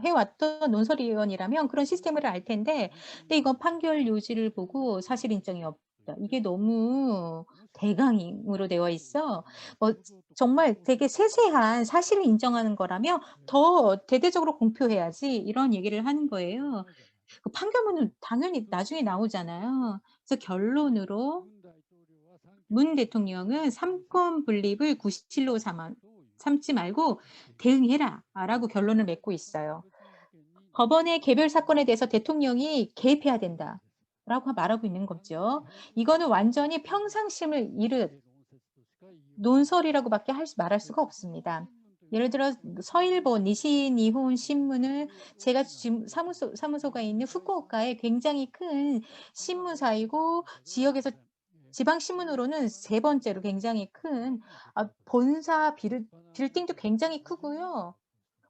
해왔던 논설위원이라면 그런 시스템을 알 텐데, 근데 이거 판결 요지를 보고 사실 인정이 없다. 이게 너무 대강으로 되어 있어. 정말 되게 세세한 사실을 인정하는 거라면 더 대대적으로 공표해야지 이런 얘기를 하는 거예요. 그 판결문은 당연히 나중에 나오잖아요. 그래서 결론으로 문 대통령은 삼권 분립을 구실로 삼지 말고 대응해라라고 결론을 맺고 있어요. 법원의 개별 사건에 대해서 대통령이 개입해야 된다라고 말하고 있는 거죠. 이거는 완전히 평상심을 잃은 논설이라고밖에 말할 수가 없습니다. 예를 들어 서일본 니시니혼 신문을 제가 지금 사무소가 있는 후쿠오카에 굉장히 큰 신문사이고 지역에서 지방 신문으로는 세 번째로 굉장히 큰 본사 빌딩도 굉장히 크고요.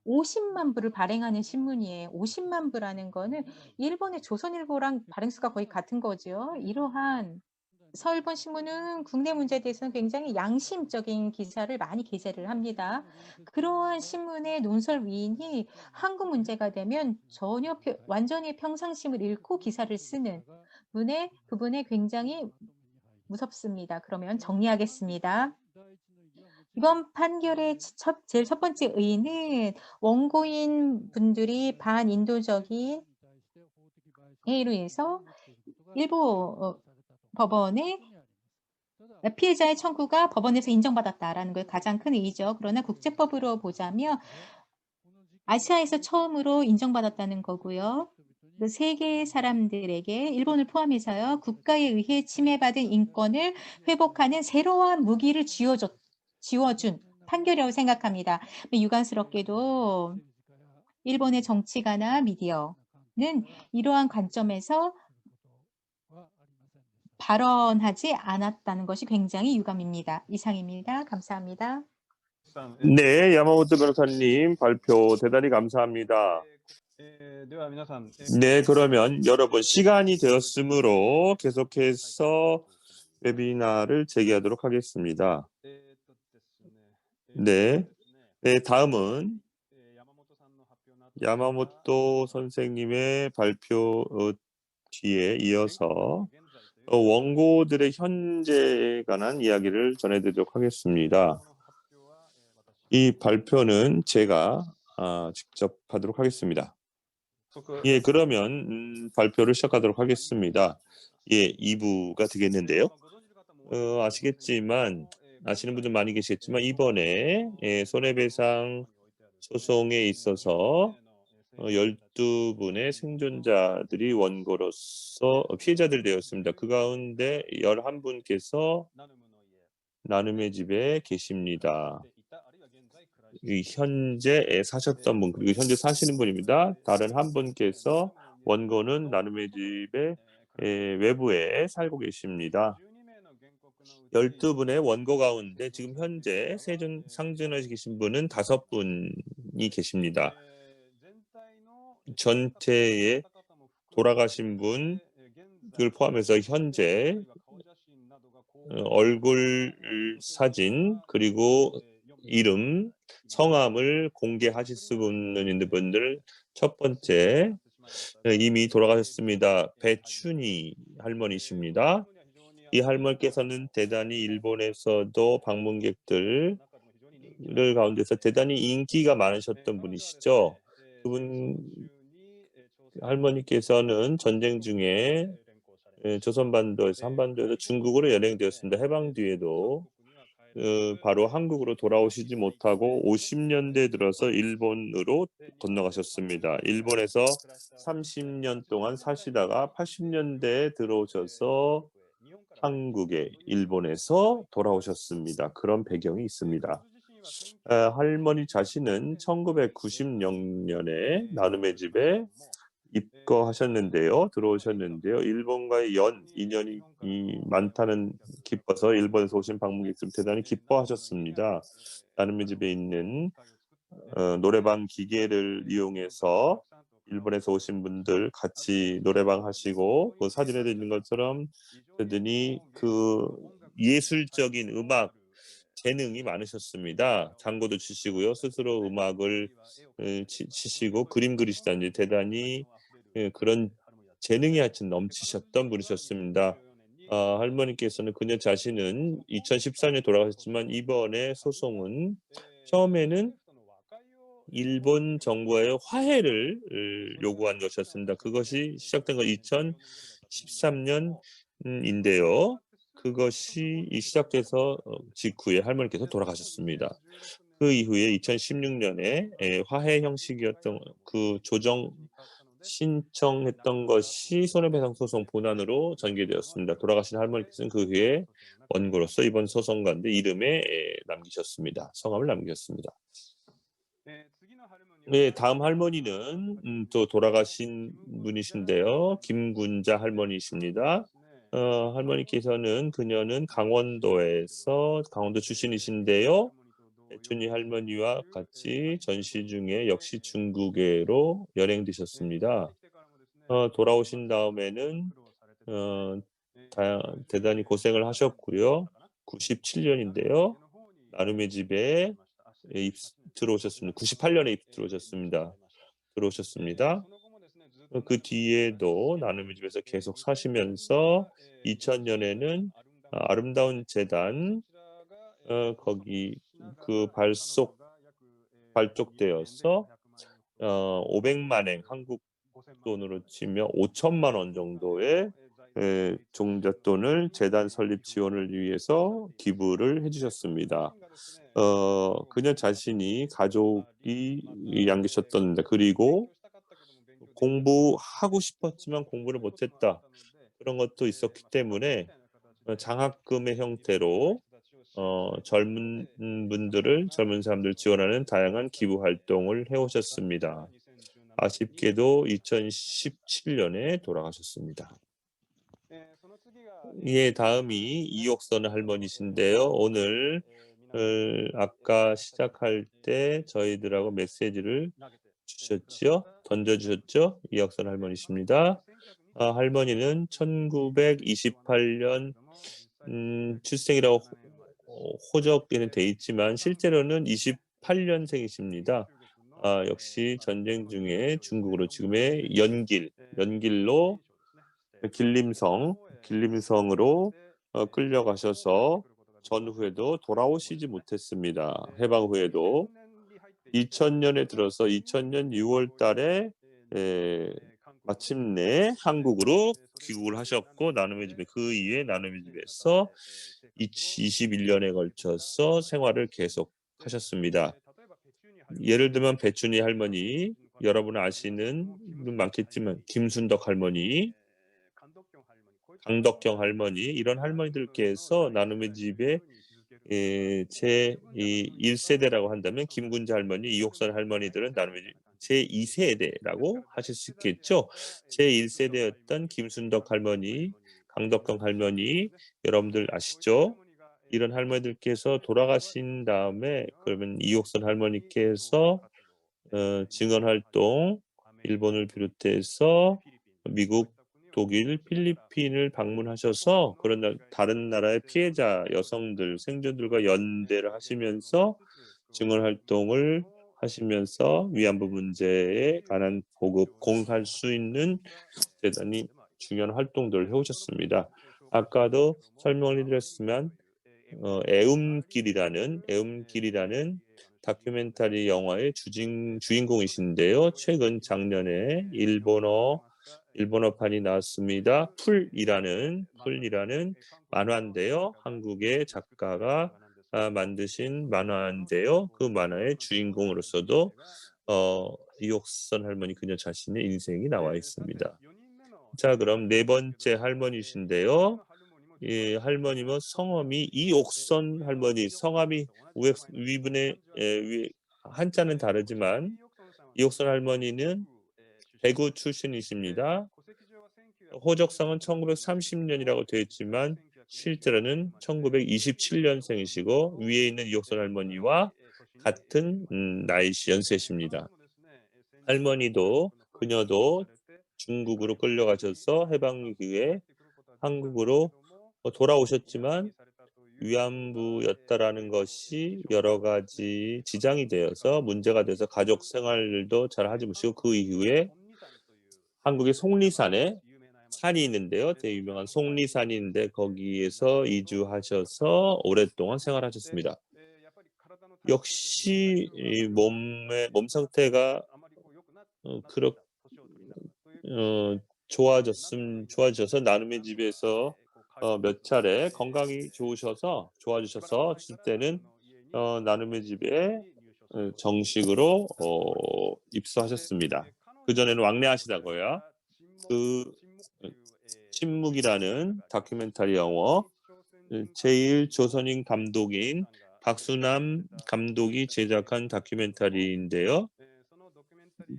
50만 부를 발행하는 신문이에요. 50만 부라는 거는 일본의 조선일보랑 발행수가 거의 같은 거죠. 이러한 서일본 신문은 국내 문제에 대해서는 굉장히 양심적인 기사를 많이 게재를 합니다. 그러한 신문의 논설 위인이 한국 문제가 되면 전혀 완전히 평상심을 잃고 기사를 쓰는 부분에 굉장히 무섭습니다. 그러면 정리하겠습니다. 이번 판결의 제일 첫 번째 의의는 원고인 분들이 반인도적인 해이로 인해서 일부 법원의 피해자의 청구가 법원에서 인정받았다라는 걸 가장 큰 의의죠. 그러나 국제법으로 보자면 아시아에서 처음으로 인정받았다는 거고요. 그 세계 사람들에게 일본을 포함해서요. 국가에 의해 침해받은 인권을 회복하는 새로운 무기를 지워준 판결이라고 생각합니다. 유감스럽게도 일본의 정치가나 미디어는 이러한 관점에서 발언하지 않았다는 것이 굉장히 유감입니다. 이상입니다. 감사합니다. 네, 야마모토 변호사님 발표 대단히 감사합니다. 네, 그러면 여러분 시간이 되었으므로 계속해서 웨비나를 재개하도록 하겠습니다. 네, 다음은 야마모토 선생님의 발표 뒤에 이어서 원고들의 현재에 관한 이야기를 전해드리도록 하겠습니다. 이 발표는 제가 직접 하도록 하겠습니다. 예, 그러면 발표를 시작하도록 하겠습니다. 예, 2부가 되겠는데요. 아시겠지만 아시는 분들 많이 계시겠지만 이번에 손해배상 소송에 있어서 12분의 생존자들이 원고로서 피해자들 되었습니다. 그 가운데 11분께서 나눔의 집에 계십니다. 현재 사셨던 분 그리고 현재 사시는 분입니다. 다른 한 분께서 원고는 나눔의 집의 외부에 살고 계십니다. 12분의 원고 가운데 지금 현재 상존해 계신 분은 5분이 계십니다. 전체에 돌아가신 분을 포함해서 현재 얼굴 사진 그리고 이름, 성함을 공개하실 수 있는 분들 첫 번째 이미 돌아가셨습니다. 배춘희 할머니십니다. 이 할머니께서는 대단히 일본에서도 방문객들 가운데서 대단히 인기가 많으셨던 분이시죠. 그분 할머니께서는 전쟁 중에 조선반도에서 한반도에서 중국으로 연행되었습니다. 해방 뒤에도 바로 한국으로 돌아오시지 못하고 50년대 들어서 일본으로 건너가셨습니다. 일본에서 30년 동안 사시다가 80년대에 들어오셔서 한국에 일본에서 돌아오셨습니다. 그런 배경이 있습니다. 할머니 자신은 1990년에 나눔의 집에 입거하셨는데요. 들어오셨는데요. 일본과의 인연이 많다는 기뻐서 일본에서 오신 방문객들 대단히 기뻐하셨습니다. 나눔의 집에 있는 노래방 기계를 이용해서 일본에서 오신 분들 같이 노래방 하시고 그 사진에도 있는 것처럼 그들이 그 예술적인 음악 재능이 많으셨습니다. 장구도 치시고요. 스스로 음악을 치시고 그림 그리시다니 대단히 그런 재능이 하여튼 넘치셨던 분이셨습니다. 할머니께서는 그녀 자신은 2014년에 돌아가셨지만 이번에 소송은 처음에는 일본 정부와의 화해를 요구한 것이었습니다. 그것이 시작된 건 2013년 인데요. 그것이 시작돼서 직후에 할머니께서 돌아가셨습니다. 그 이후에 2016년에 화해 형식이었던 그 조정 신청했던 것이 손해배상 소송 본안으로 전개되었습니다. 돌아가신 할머니께서는 그 후에 원고로서 이번 소송 가운데 이름에 남기셨습니다. 성함을 남기셨습니다. 네, 다음 할머니는 또 돌아가신 분이신데요. 김군자 할머니십니다. 할머니께서는 그녀는 강원도 출신이신데요. 배춘희 할머니와 같이 전시 중에 역시 중국으로 연행되셨습니다. 돌아오신 다음에는 대단히 고생을 하셨고요. 97년인데요. 나눔의 집에 들어오셨습니다. 98년에 들어오셨습니다. 그 뒤에도 나눔의 집에서 계속 사시면서 2000년에는 아름다운 재단 거기 그 발족되어서 500만 엔 한국 돈으로 치면 5천만 원 정도의 종잣돈을 재단 설립 지원을 위해서 기부를 해주셨습니다. 그녀 자신이 가족이 양계셨던데 그리고 공부하고 싶었지만 공부를 못했다. 그런 것도 있었기 때문에 장학금의 형태로 젊은 사람들 지원하는 다양한 기부 활동을 해오셨습니다. 아쉽게도 2017년에 돌아가셨습니다. 예, 다음이 이옥선 할머니신데요. 오늘 아까 시작할 때 저희들하고 메시지를 던져주셨죠? 이옥선 할머니십니다. 할머니는 1928년 출생이라고 호적에는 돼 있지만 실제로는 28년생이십니다. 역시 전쟁 중에 중국으로 지금의 연길로 길림성으로 끌려가셔서 전후에도 돌아오시지 못했습니다. 해방 후에도 2000년에 들어서 2000년 6월 달에 마침내 한국으로 귀국을 하셨고 그 이후에 나눔의 집에서 21년에 걸쳐서 생활을 계속하셨습니다. 예를 들면 배춘희 할머니, 여러분 아시는 분 많겠지만 김순덕 할머니, 강덕경 할머니 이런 할머니들께서 나눔의 집에 제 1세대라고 한다면 김군자 할머니, 이옥선 할머니들은 나눔의 집 제2세대라고 하실 수 있겠죠. 제1세대였던 김순덕 할머니, 강덕경 할머니 여러분들 아시죠? 이런 할머니들께서 돌아가신 다음에 그러면 이옥선 할머니께서 증언활동 일본을 비롯해서 미국, 독일, 필리핀을 방문하셔서 그런 다른 나라의 피해자 여성들, 생존들과 연대를 하시면서 증언활동을 하시면서 위안부 문제에 관한 보급 공할 수 있는 대단히 중요한 활동들을 해오셨습니다. 아까도 설명을 해드렸지만 애움길이라는 다큐멘터리 영화의 주인공이신데요. 최근 작년에 일본어판이 나왔습니다. 풀이라는 만화인데요. 한국의 작가가 만드신 만화인데요. 그 만화의 주인공으로서도 이옥선 할머니 그녀 자신의 인생이 나와 있습니다. 자, 그럼 네 번째 할머니신데요. 이 할머님은 성함이 이옥선 할머니, 성함이 위분의 한자는 다르지만 이옥선 할머니는 대구 출신이십니다. 호적상은 1930년이라고 되어 있지만 실제로는 1927년생이시고 위에 있는 이옥선 할머니와 같은 연세십니다. 그녀도 중국으로 끌려가셔서 해방 이후에 한국으로 돌아오셨지만 위안부였다라는 것이 여러 가지 지장이 되어서 문제가 돼서 가족 생활도 잘 하지 못하시고 그 이후에 한국의 속리산에 산이 있는데요. 되게 유명한 속리산이 있는데 거기에서 이주하셔서 오랫동안 생활하셨습니다. 역시 몸 상태가 좋아져서 나눔의 집에서 몇 차례 건강이 좋아지셔서 줄 때는 나눔의 집에 정식으로 입소하셨습니다. 그전에는 왕래하시다가요. 침묵이라는 다큐멘터리 영화 제일 조선인 감독인 박수남 감독이 제작한 다큐멘터리인데요.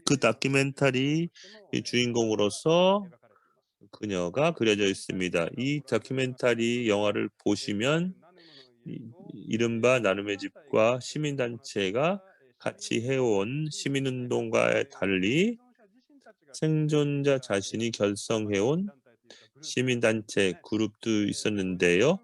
그 다큐멘터리 주인공으로서 그녀가 그려져 있습니다. 이 다큐멘터리 영화를 보시면 이른바 나눔의 집과 시민단체가 같이 해온 시민운동과 달리 생존자 자신이 결성해온 시민단체 그룹도 있었는데요.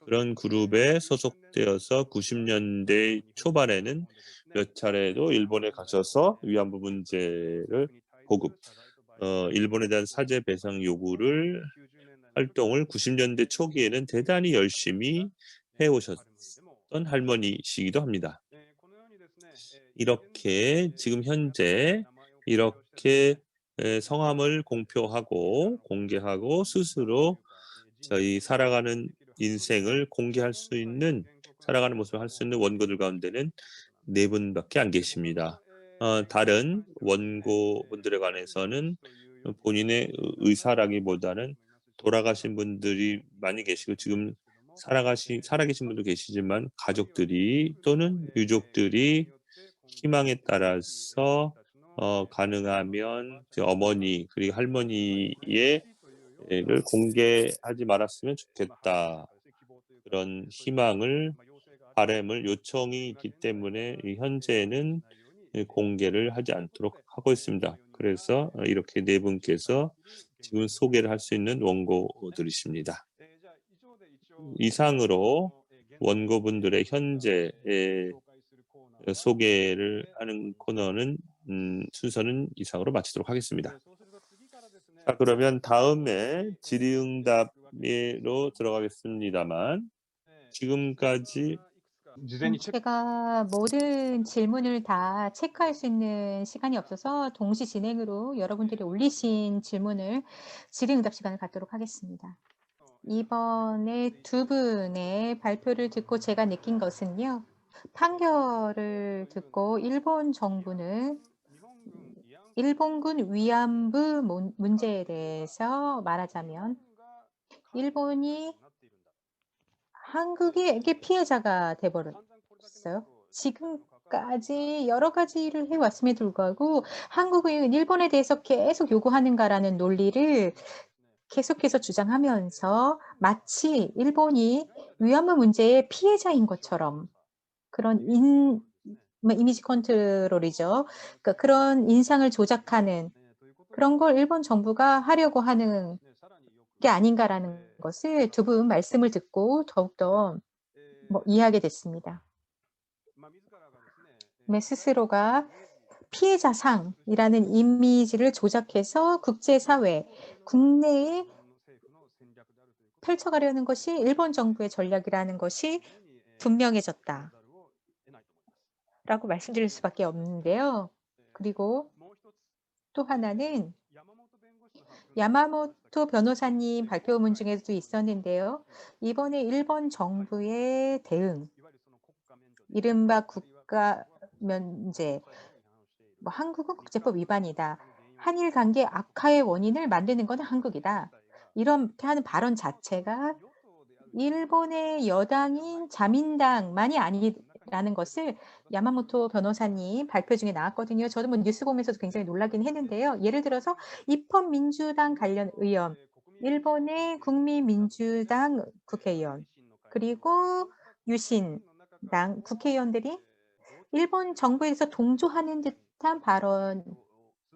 그런 그룹에 소속되어서 90년대 초반에는 몇 차례도 일본에 가셔서 위안부 문제를 보급, 일본에 대한 사죄 배상 요구를 활동을 90년대 초기에는 대단히 열심히 해오셨던 할머니시기도 합니다. 이렇게 지금 현재 이렇게 성함을 공개하고 스스로 저희 살아가는 인생을 공개할 수 있는 살아가는 모습을 할 수 있는 원고들 가운데는 4분밖에 안 계십니다. 다른 원고분들에 관해서는 본인의 의사라기보다는 돌아가신 분들이 많이 계시고 지금 살아계신 분도 계시지만 가족들이 또는 유족들이 희망에 따라서 가능하면 어머니 그리고 할머니의 를 공개하지 말았으면 좋겠다. 그런 희망을 바람을 요청이 있기 때문에 현재는 공개를 하지 않도록 하고 있습니다. 그래서 이렇게 4분께서 지금 소개를 할 수 있는 원고들이십니다. 이상으로 원고분들의 현재 소개를 하는 코너는 순서는 이상으로 마치도록 하겠습니다. 자, 그러면 다음에 질의응답으로 들어가겠습니다만 지금까지 제가 모든 질문을 다 체크할 수 있는 시간이 없어서 동시 진행으로 여러분들이 올리신 질문을 질의응답 시간을 갖도록 하겠습니다. 이번에 2분의 발표를 듣고 제가 느낀 것은요. 판결을 듣고 일본 정부는 일본군 위안부 문제에 대해서 말하자면 일본이 한국에게 피해자가 돼버렸어요. 지금까지 여러 가지를 해왔음에도 불구하고 한국은 일본에 대해서 계속 요구하는가라는 논리를 계속해서 주장하면서 마치 일본이 위안부 문제의 피해자인 것처럼 그런 이미지 컨트롤이죠. 그러니까 그런 인상을 조작하는 그런 걸 일본 정부가 하려고 하는 게 아닌가라는 것을 2분 말씀을 듣고 더욱더 이해하게 됐습니다. 스스로가 피해자상이라는 이미지를 조작해서 국제사회, 국내에 펼쳐가려는 것이 일본 정부의 전략이라는 것이 분명해졌다. 라고 말씀드릴 수밖에 없는데요. 그리고 또 하나는 야마모토 변호사님 발표문 중에도 있었는데요. 이번에 일본 정부의 대응, 이른바 국가 면제, 한국은 국제법 위반이다. 한일 관계 악화의 원인을 만드는 건 한국이다. 이렇게 하는 발언 자체가 일본의 여당인 자민당만이 아니라는 것을 야마모토 변호사님 발표 중에 나왔거든요. 저도 뉴스 보면서도 굉장히 놀라긴 했는데요. 예를 들어서 입헌민주당 관련 의원, 일본의 국민민주당 국회의원, 그리고 유신당 국회의원들이 일본 정부에서 동조하는 듯한 발언,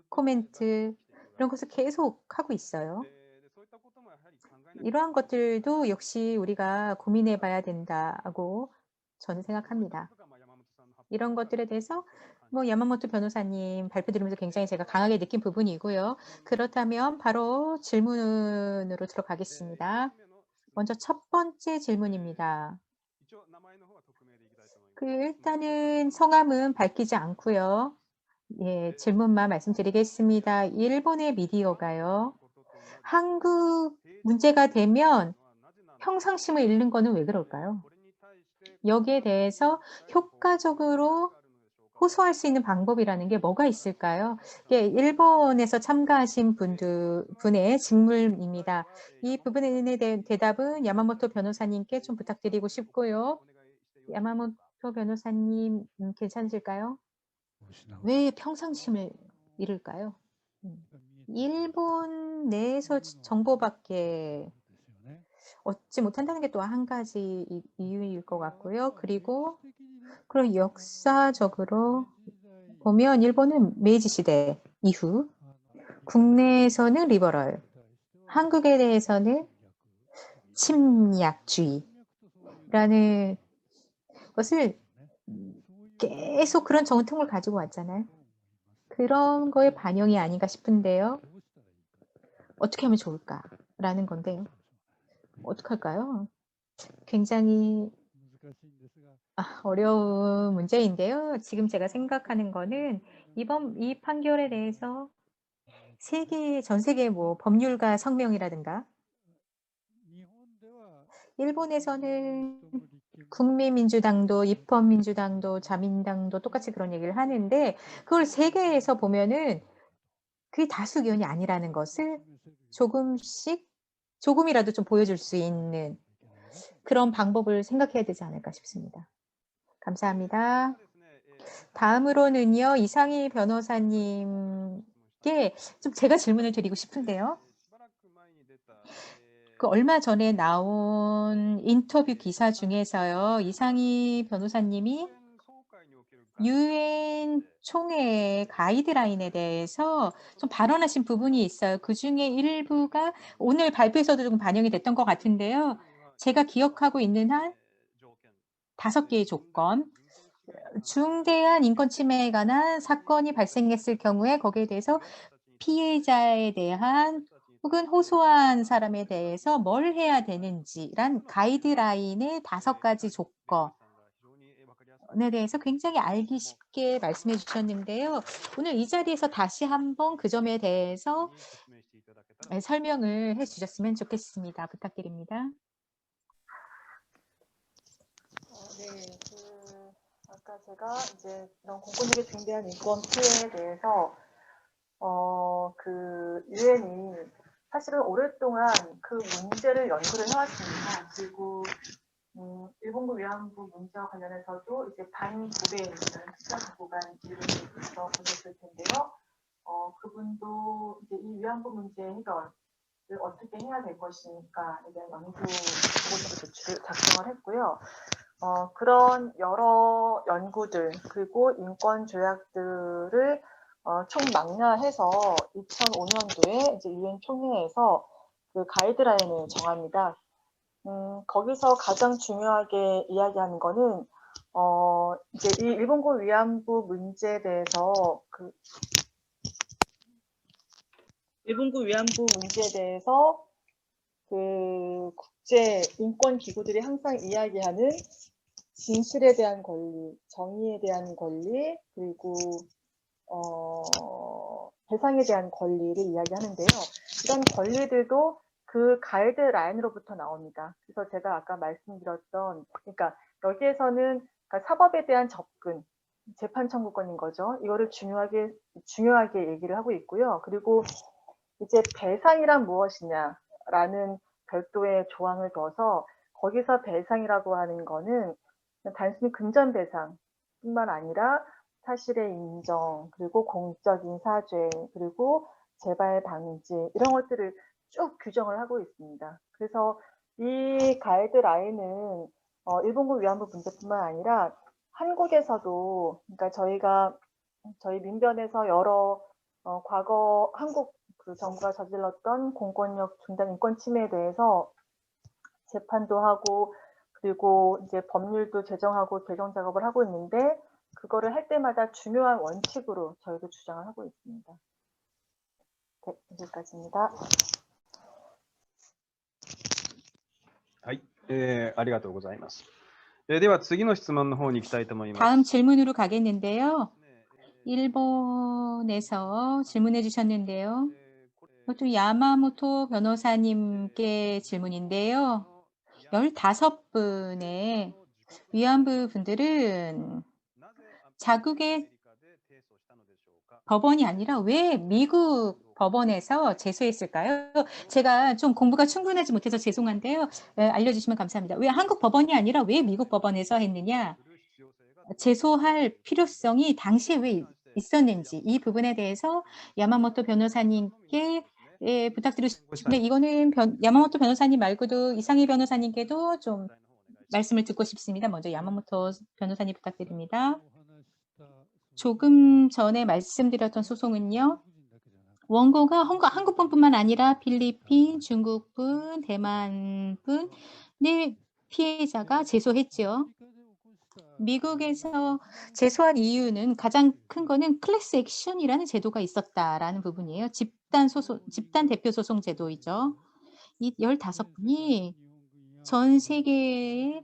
코멘트 이런 것을 계속 하고 있어요. 이러한 것들도 역시 우리가 고민해 봐야 된다고 저는 생각합니다. 이런 것들에 대해서 야마모토 변호사님 발표 들으면서 굉장히 제가 강하게 느낀 부분이고요. 그렇다면 바로 질문으로 들어가겠습니다. 먼저 첫 번째 질문입니다. 일단은 성함은 밝히지 않고요. 질문만 말씀드리겠습니다. 일본의 미디어가요. 한국 문제가 되면 평상심을 잃는 거는 왜 그럴까요? 여기에 대해서 효과적으로 호소할 수 있는 방법이라는 게 뭐가 있을까요? 이게 일본에서 참가하신 분의 질문입니다. 이 부분에 대한 대답은 야마모토 변호사님께 좀 부탁드리고 싶고요. 야마모토 변호사님 괜찮으실까요? 왜 평상심을 잃을까요? 일본 내에서 정보밖에 얻지 못한다는 게 또 한 가지 이유일 것 같고요. 그리고 역사적으로 보면 일본은 메이지 시대 이후 국내에서는 리버럴, 한국에 대해서는 침략주의라는 것을 계속 그런 정통을 가지고 왔잖아요. 그런 거의 반영이 아닌가 싶은데요. 어떻게 하면 좋을까라는 건데요. 어떻게 할까요? 굉장히 어려운 문제인데요. 지금 제가 생각하는 거는 이 판결에 대해서 전 세계 뭐 법률가 성명이라든가 일본에서는 국민민주당도 입헌민주당도 자민당도 똑같이 그런 얘기를 하는데 그걸 세계에서 보면은 그게 다수 의견이 아니라는 것을 조금이라도 좀 보여줄 수 있는 그런 방법을 생각해야 되지 않을까 싶습니다. 감사합니다. 다음으로는요, 이상희 변호사님께 좀 제가 질문을 드리고 싶은데요. 그 얼마 전에 나온 인터뷰 기사 중에서요, 이상희 변호사님이 유엔 총회의 가이드라인에 대해서 좀 발언하신 부분이 있어요. 그 중에 일부가 오늘 발표에서도 좀 반영이 됐던 것 같은데요. 제가 기억하고 있는 한 5개의 조건, 중대한 인권 침해에 관한 사건이 발생했을 경우에 거기에 대해서 피해자에 대한 혹은 호소한 사람에 대해서 뭘 해야 되는지란 가이드라인의 5가지 조건에 대해서 굉장히 알기 쉽게 말씀해 주셨는데요. 오늘 이 자리에서 다시 한번 그 점에 대해서 설명을 해 주셨으면 좋겠습니다. 부탁드립니다. 네, 아까 제가 이제 이런 공권력에 중대한 인권 피해에 대해서 그 유엔이 사실은 오랫동안 그 문제를 연구를 해왔습니다. 그리고 일본군 위안부 문제와 관련해서도 이제 반고베인이라는 특별보고관 이름을 보셨을 텐데요. 그분도 이제 이 위안부 문제 해결을 어떻게 해야 될 것인가에 대한 연구 보고서를 작성을 했고요. 그런 여러 연구들 그리고 인권 조약들을 총망라해서 2005년도에 이제 유엔 총회에서 그 가이드라인을 정합니다. 거기서 가장 중요하게 이야기하는 거는 이제 이 일본군 위안부 문제에 대해서 일본군 위안부 문제에 대해서 그 국제 인권 기구들이 항상 이야기하는 진실에 대한 권리, 정의에 대한 권리, 그리고 배상에 대한 권리를 이야기하는데요. 이런 권리들도 그 가이드라인으로부터 나옵니다. 그래서 제가 아까 말씀드렸던, 그러니까 여기에서는 그러니까 사법에 대한 접근, 재판 청구권인 거죠. 이거를 중요하게 얘기를 하고 있고요. 그리고 이제 배상이란 무엇이냐라는 별도의 조항을 둬서 거기서 배상이라고 하는 거는 단순히 금전 배상뿐만 아니라 사실의 인정, 그리고 공적인 사죄, 그리고 재발 방지 이런 것들을 쭉 규정을 하고 있습니다. 그래서 이 가이드라인은 일본군 위안부 문제뿐만 아니라 한국에서도 그러니까 저희 민변에서 여러 과거 한국 그 정부가 저질렀던 공권력 중단 인권 침해에 대해서 재판도 하고 그리고 이제 법률도 제정하고 개정 작업을 하고 있는데 그거를 할 때마다 중요한 원칙으로 저희도 주장을 하고 있습니다. 네, 여기까지입니다. はい、ありがとうございます。では次の質問の方に行きたいと思います。 다음 질문으로 가겠는데요. 일본에서 질문해 주셨는데요. 이것도 야마모토 변호사님께 질문인데요. 15분의 위안부 분들은 자국의 법원이 아니라 왜 미국 법원에서 제소했을까요? 제가 좀 공부가 충분하지 못해서 죄송한데요. 알려주시면 감사합니다. 왜 한국 법원이 아니라 왜 미국 법원에서 했느냐? 제소할 필요성이 당시에 왜 있었는지 이 부분에 대해서 야마모토 변호사님께 부탁드리고 싶은데 이거는 야마모토 변호사님 말고도 이상희 변호사님께도 좀 말씀을 듣고 싶습니다. 먼저 야마모토 변호사님 부탁드립니다. 조금 전에 말씀드렸던 소송은요. 원고가 한국분뿐만 아니라 필리핀, 중국분, 대만분의 피해자가 제소했죠. 미국에서 제소한 이유는 가장 큰 거는 클래스 액션이라는 제도가 있었다라는 부분이에요. 집단 대표 소송 제도이죠. 이 15분이 전 세계의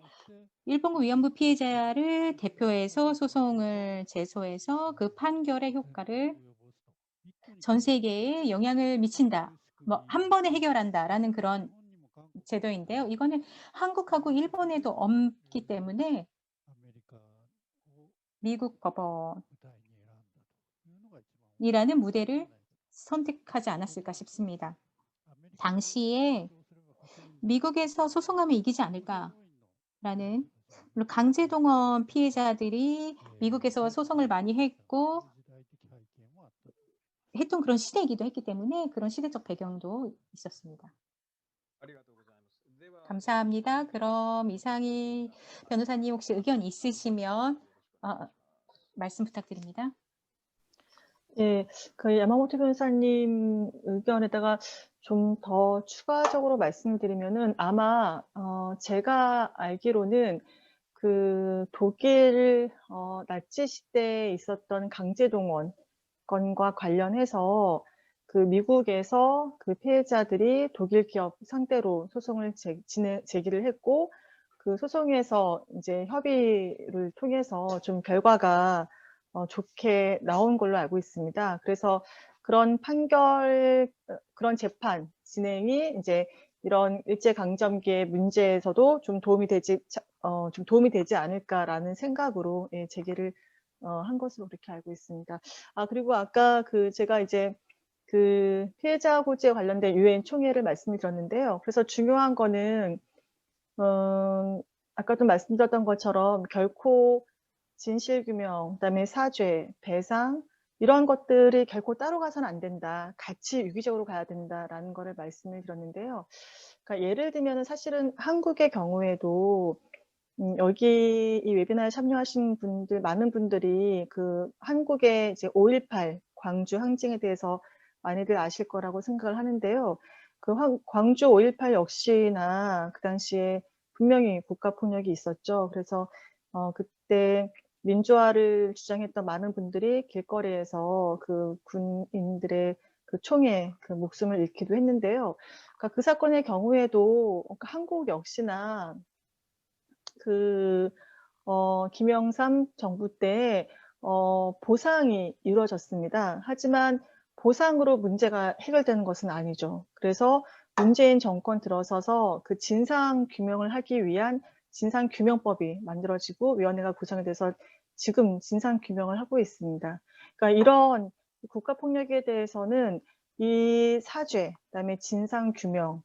일본군 위안부 피해자를 대표해서 소송을 제소해서 그 판결의 효과를 전 세계에 영향을 미친다. 뭐 한 번에 해결한다라는 그런 제도인데요. 이거는 한국하고 일본에도 없기 때문에 미국 법원이라는 무대를 선택하지 않았을까 싶습니다. 당시에 미국에서 소송하면 이기지 않을까라는 물론 강제동원 피해자들이 미국에서 소송을 많이 했던 그런 시대이기도 했기 때문에 그런 시대적 배경도 있었습니다. 감사합니다. 그럼 이상희 변호사님 혹시 의견 있으시면 말씀 부탁드립니다. 예, 그 야마모토 변호사님 의견에다가 좀 더 추가적으로 말씀드리면은 아마 제가 알기로는 그 독일 나치 시대에 있었던 강제동원 건과 관련해서 그 미국에서 그 피해자들이 독일 기업 상대로 소송을 제기를 했고 그 소송에서 이제 협의를 통해서 좀 결과가 좋게 나온 걸로 알고 있습니다. 그래서 그런 그런 재판 진행이 이제 이런 일제강점기의 문제에서도 좀 도움이 되지 않을까라는 생각으로 제기를 한 것으로 그렇게 알고 있습니다. 그리고 아까 제가 이제 그 피해자 호지에 관련된 유엔 총회를 말씀드렸는데요. 그래서 중요한 거는 아까도 말씀드렸던 것처럼 결코 진실규명, 그다음에 사죄, 배상 이런 것들이 결코 따로 가서는 안 된다. 같이 유기적으로 가야 된다라는 거를 말씀을 드렸는데요. 그러니까 예를 들면 사실은 한국의 경우에도 여기 이 웨비나에 참여하신 분들 많은 분들이 그 한국의 이제 5.18 광주 항쟁에 대해서 많이들 아실 거라고 생각을 하는데요. 그 광주 5.18 역시나 그 당시에 분명히 국가폭력이 있었죠. 그래서 그때 민주화를 주장했던 많은 분들이 길거리에서 그 군인들의 그 총에 그 목숨을 잃기도 했는데요. 그러니까 그 사건의 경우에도 한국 역시나 김영삼 정부 때 보상이 이루어졌습니다. 하지만 보상으로 문제가 해결되는 것은 아니죠. 그래서 문재인 정권 들어서서 그 진상 규명을 하기 위한 진상규명법이 만들어지고 위원회가 구성이 돼서 지금 진상규명을 하고 있습니다. 그러니까 이런 국가폭력에 대해서는 이 사죄, 그다음에 진상규명,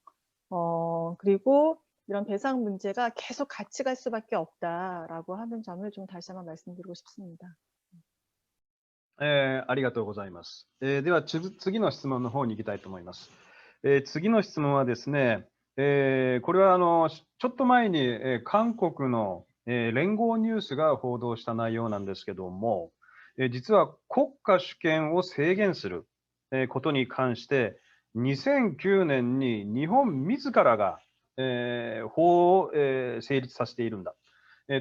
그리고 이런 배상 문제가 계속 같이 갈 수밖에 없다라고 하는 점을 좀 다시 한번 말씀드리고 싶습니다. ありがとうございます。では次の質問の方に行きたいと思います。次の質問はですね、これはちょっと前に、韓国の、連合ニュースが報道した内容なんですけども、実は国家主権を制限する、ことに関して2009年に日本自らが、法を、成立させているんだ、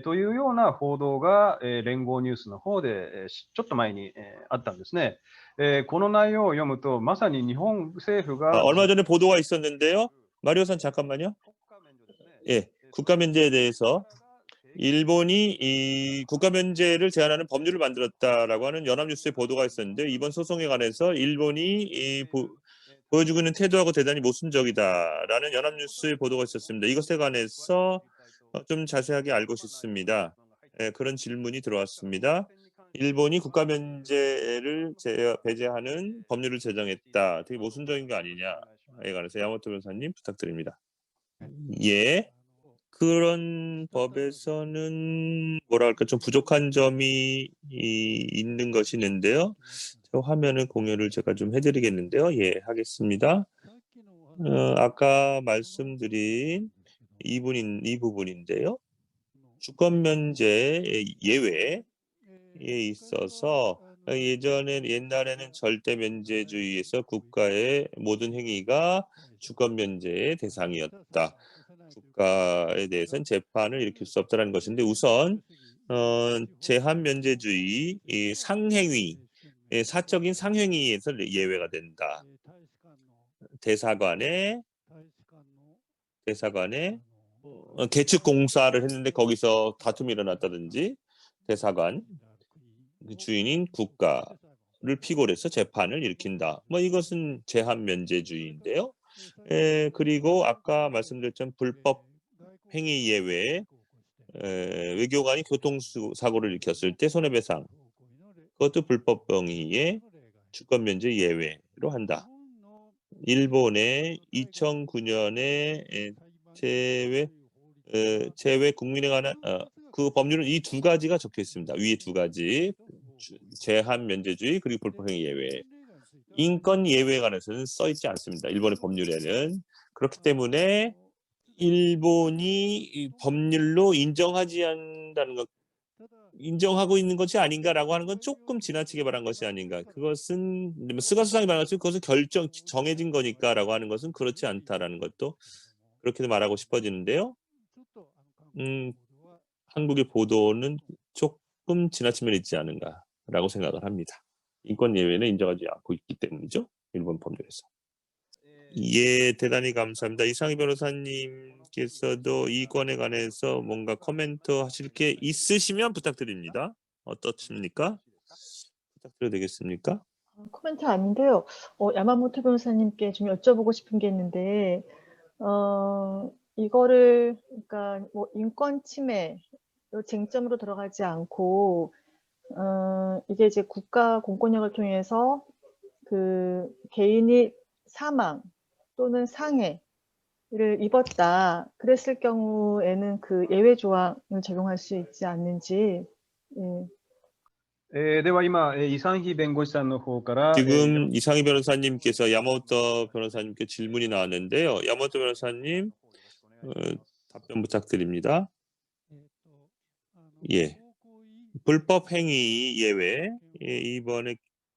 というような報道が、連合ニュースの方で、ちょっと前に、あったんですね。この内容を読むとまさに日本政府が 얼마 전에 보도가 있었는데요. 마리오선 잠깐만요. 예, 국가 면제에 대해서 일본이 이 국가 면제를 제한하는 법률을 만들었다라고 하는 연합뉴스의 보도가 있었는데 이번 소송에 관해서 일본이 보여주고 있는 태도하고 대단히 모순적이다라는 연합뉴스의 보도가 있었습니다. 이것에 관해서 좀 자세하게 알고 싶습니다. 그런 질문이 들어왔습니다. 일본이 국가 면제를 배제하는 법률을 제정했다. 되게 모순적인 거 아니냐에 관해서 야마모토 변호사님 부탁드립니다. 예. 그런 법에서는 뭐랄까 좀 부족한 점이 있는 것이 있는데요. 저 화면을 공유를 제가 좀 해드리겠는데요. 예, 하겠습니다. 아까 말씀드린 이 부분인데요. 주권 면제 예외에 있어서 옛날에는 절대 면제주의에서 국가의 모든 행위가 주권 면제의 대상이었다. 국가에 대해서는 재판을 일으킬 수 없다는 것인데 우선 제한 면제주의 이 상행위 사적인 상행위에서 예외가 된다. 대사관에 개축 공사를 했는데 거기서 다툼이 일어났다든지 대사관 그 주인인 국가를 피고로 해서 재판을 일으킨다. 뭐 이것은 제한 면제주의인데요. 그리고 아까 말씀드렸던 불법 행위 예외에 외교관이 교통사고를 일으켰을 때 손해배상 그것도 불법 행위의 주권 면제 예외로 한다. 일본의 2009년에 제외 국민에 관한 그 법률은 이 두 가지가 적혀 있습니다. 위에 두 가지 제한 면제주의 그리고 불법 행위 예외. 인권 예외에 관해서는 써 있지 않습니다. 일본의 법률에는. 그렇기 때문에 일본이 법률로 인정하지 않는다는 것, 인정하고 있는 것이 아닌가라고 하는 건 조금 지나치게 말한 것이 아닌가. 그것은 스가 수상이 말한 것처럼 그것은 정해진 거니까라고 하는 것은 그렇지 않다라는 것도 그렇게 말하고 싶어지는데요. 한국의 보도는 조금 지나친 면이 있지 않은가라고 생각을 합니다. 인권 예외는 인정하지 않고 있기 때문이죠. 일본 법률에서. 예, 대단히 감사합니다. 이상희 변호사님께서도 이 건에 관해서 뭔가 코멘트 하실 게 있으시면 부탁드립니다. 어떻습니까? 부탁드려도 되겠습니까? 코멘트 아닌데요. 야마모토 변호사님께 좀 여쭤보고 싶은 게 있는데, 이거를 그러니까 뭐 인권 침해 쟁점으로 들어가지 않고, 이게 이제 국가 공권력을 통해서 그 개인이 사망 또는 상해를 입었다. 그랬을 경우에는 그 예외 조항을 적용할 수 있지 않는지. 예. では今、イサンヒ弁護士さんの方から、 지금 이상희 변호사님께서 야마모토 변호사님께 질문이 나왔는데요. 야마모토 변호사님 답변 부탁드립니다. 예, 불법 행위 예외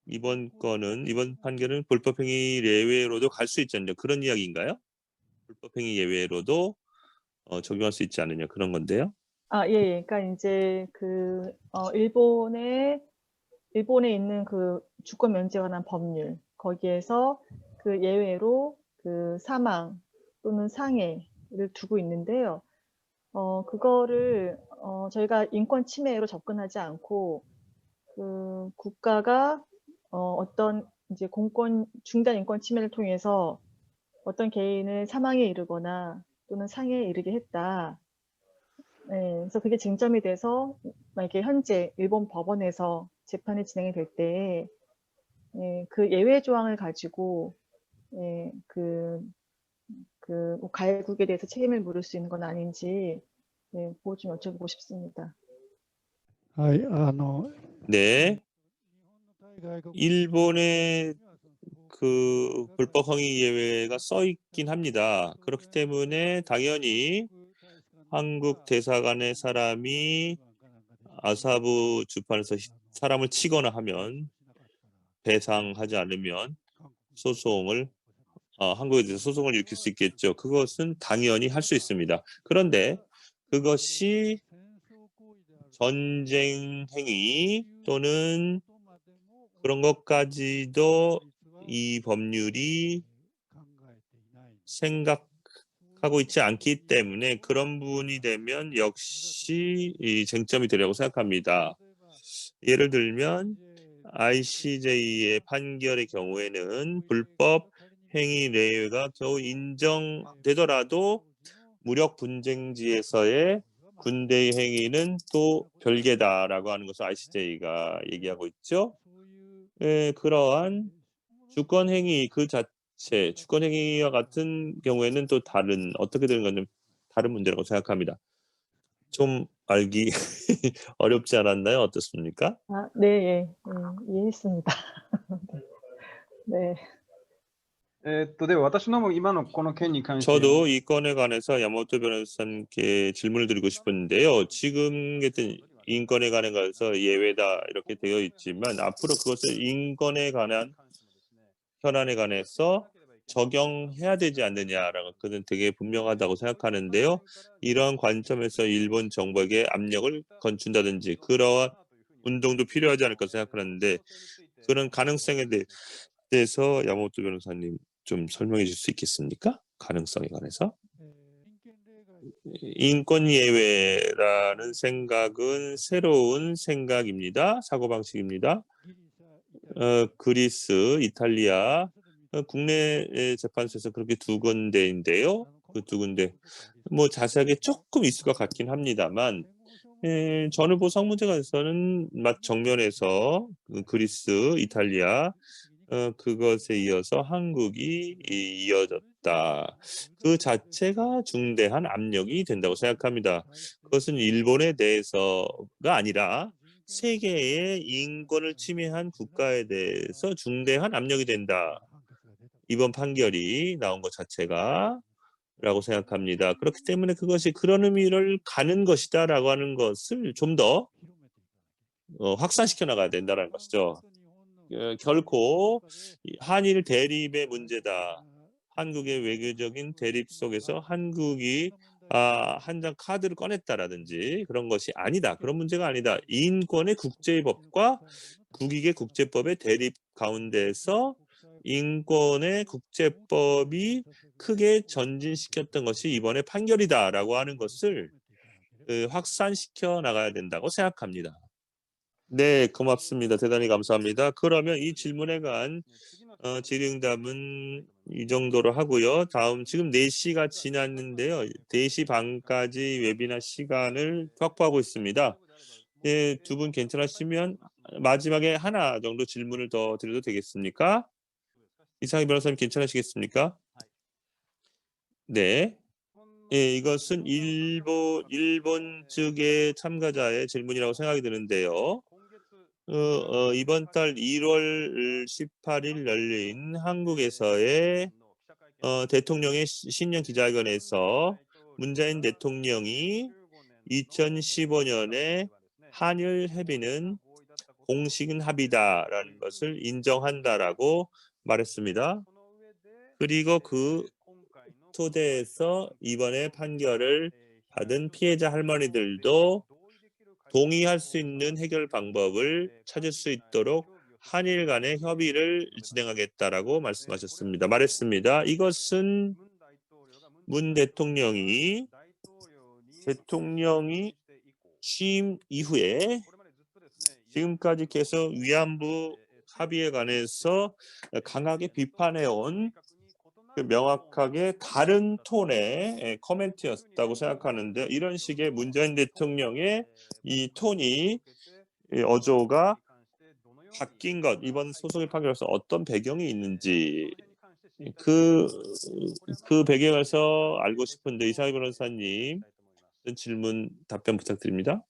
이번 판결은 불법 행위 예외로도 갈 수 있지 않냐 그런 이야기인가요? 불법 행위 예외로도 적용할 수 있지 않느냐 그런 건데요. 예. 그러니까 이제 그 일본에 있는 그 주권 면제에 관한 법률 거기에서 그 예외로 그 사망 또는 상해를 두고 있는데요. 그거를 저희가 인권 침해로 접근하지 않고 그 국가가 어떤 이제 중대한 인권 침해를 통해서 어떤 개인을 사망에 이르거나 또는 상해에 이르게 했다. 네, 그래서 그게 쟁점이 돼서 만약에 현재 일본 법원에서 재판이 진행이 될 때 그 예외 조항을 가지고 그 가해국에 대해서 책임을 물을 수 있는 건 아닌지 그거 좀 여쭤보고 싶습니다. 네, 일본의 그 불법 행위 예외가 써 있긴 합니다. 그렇기 때문에 당연히 한국 대사관의 사람이 아사부 주판에서 사람을 치거나 하면 배상하지 않으면 한국에 대해서 소송을 일으킬 수 있겠죠. 그것은 당연히 할 수 있습니다. 그런데 그것이 전쟁 행위 또는 그런 것까지도 이 법률이 생각하고 있지 않기 때문에 그런 부분이 되면 역시 이 쟁점이 되려고 생각합니다. 예를 들면 ICJ의 판결의 경우에는 불법 행위 내외가 겨우 인정되더라도 무력 분쟁지에서의 군대의 행위는 또 별개다라고 하는 것을 ICJ가 얘기하고 있죠. 그러한 주권 행위 그 자체, 주권 행위와 같은 경우에는 또 어떻게 되는 건 좀 다른 문제라고 생각합니다. 좀 알기 어렵지 않았나요? 어떻습니까? 네, 예, 이해했습니다. 네. では私のも今のこの件に関して 저도 이 건에 관해서 야마모토 변호사님께 질문을 드리고 싶은데요. 지금 같은 인권에 관해서 예외다 이렇게 되어 있지만 앞으로 그것을 인권에 관한 현안에 관해서 적용해야 되지 않느냐라고 그는 되게 분명하다고 생각하는데요. 이런 관점에서 일본 정부에게 압력을 건춘다든지 그러한 운동도 필요하지 않을까 생각하는데 그런 가능성에 대해서 야마모토 변호사님 좀 설명해 줄 수 있겠습니까? 가능성에 관해서. 인권 예외라는 생각은 새로운 생각입니다. 사고방식입니다. 그리스, 이탈리아 국내 재판소에서 그렇게 두 군데인데요. 그 두 군데 뭐 자세하게 조금 있을 것 같긴 합니다만 전후보 성문제 관해서는 정면에서 그리스, 이탈리아 그것에 이어서 한국이 이어졌다. 그 자체가 중대한 압력이 된다고 생각합니다. 그것은 일본에 대해서가 아니라 세계의 인권을 침해한 국가에 대해서 중대한 압력이 된다. 이번 판결이 나온 것 자체가 라고 생각합니다. 그렇기 때문에 그것이 그런 의미를 가는 것이다라고 하는 것을 좀 더 확산시켜 나가야 된다는 것이죠. 결코 한일 대립의 문제다. 한국의 외교적인 대립 속에서 한국이 한 장 카드를 꺼냈다라든지 그런 것이 아니다. 그런 문제가 아니다. 인권의 국제법과 국익의 국제법의 대립 가운데서 인권의 국제법이 크게 전진시켰던 것이 이번에 판결이다라고 하는 것을 확산시켜 나가야 된다고 생각합니다. 네, 고맙습니다. 대단히 감사합니다. 그러면 이 질문에 관한 질의응답은 이 정도로 하고요. 다음 지금 4시가 지났는데요. 4시 반까지 웨비나 시간을 확보하고 있습니다. 네, 두 분 괜찮으시면 마지막에 하나 정도 질문을 더 드려도 되겠습니까? 이상희 변호사님 괜찮으시겠습니까? 네. 예, 이것은 일본 측의 참가자의 질문이라고 생각이 드는데요. 이번 달 1월 18일 열린 한국에서의 대통령의 신년 기자회견에서 문재인 대통령이 2015년에 한일 합의는 공식은 합의다라는 것을 인정한다라고 말했습니다. 그리고 그 토대에서 이번에 판결을 받은 피해자 할머니들도 동의할 수 있는 해결 방법을 찾을 수 있도록 한일 간의 협의를 진행하겠다라고 말했습니다. 이것은 문 대통령이 취임 이후에 지금까지 계속 위안부 합의에 관해서 강하게 비판해온 명확하게 다른 톤의 코멘트였다고 생각하는데 이런 식의 문재인 대통령의 이 톤이 어조가 바뀐 것 이번 소송의 판결에서 어떤 배경이 있는지 그 배경에서 알고 싶은데 이상희 변호사님 질문 답변 부탁드립니다.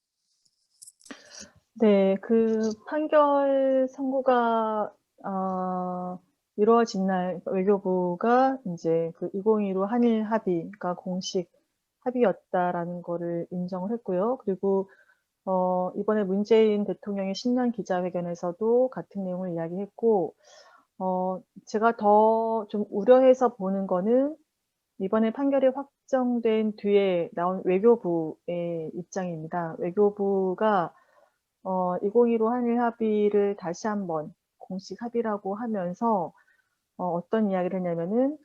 네, 그 판결 선고가 이루어진 날 외교부가 이제 그 2015 한일 합의가 공식 합의였다라는 거를 인정을 했고요. 그리고 이번에 문재인 대통령의 신년 기자회견에서도 같은 내용을 이야기했고, 제가 더 좀 우려해서 보는 거는 이번에 판결이 확정된 뒤에 나온 외교부의 입장입니다. 외교부가 2015 한일 합의를 다시 한번 공식 합의라고 하면서 어떤 이야기를 했냐면은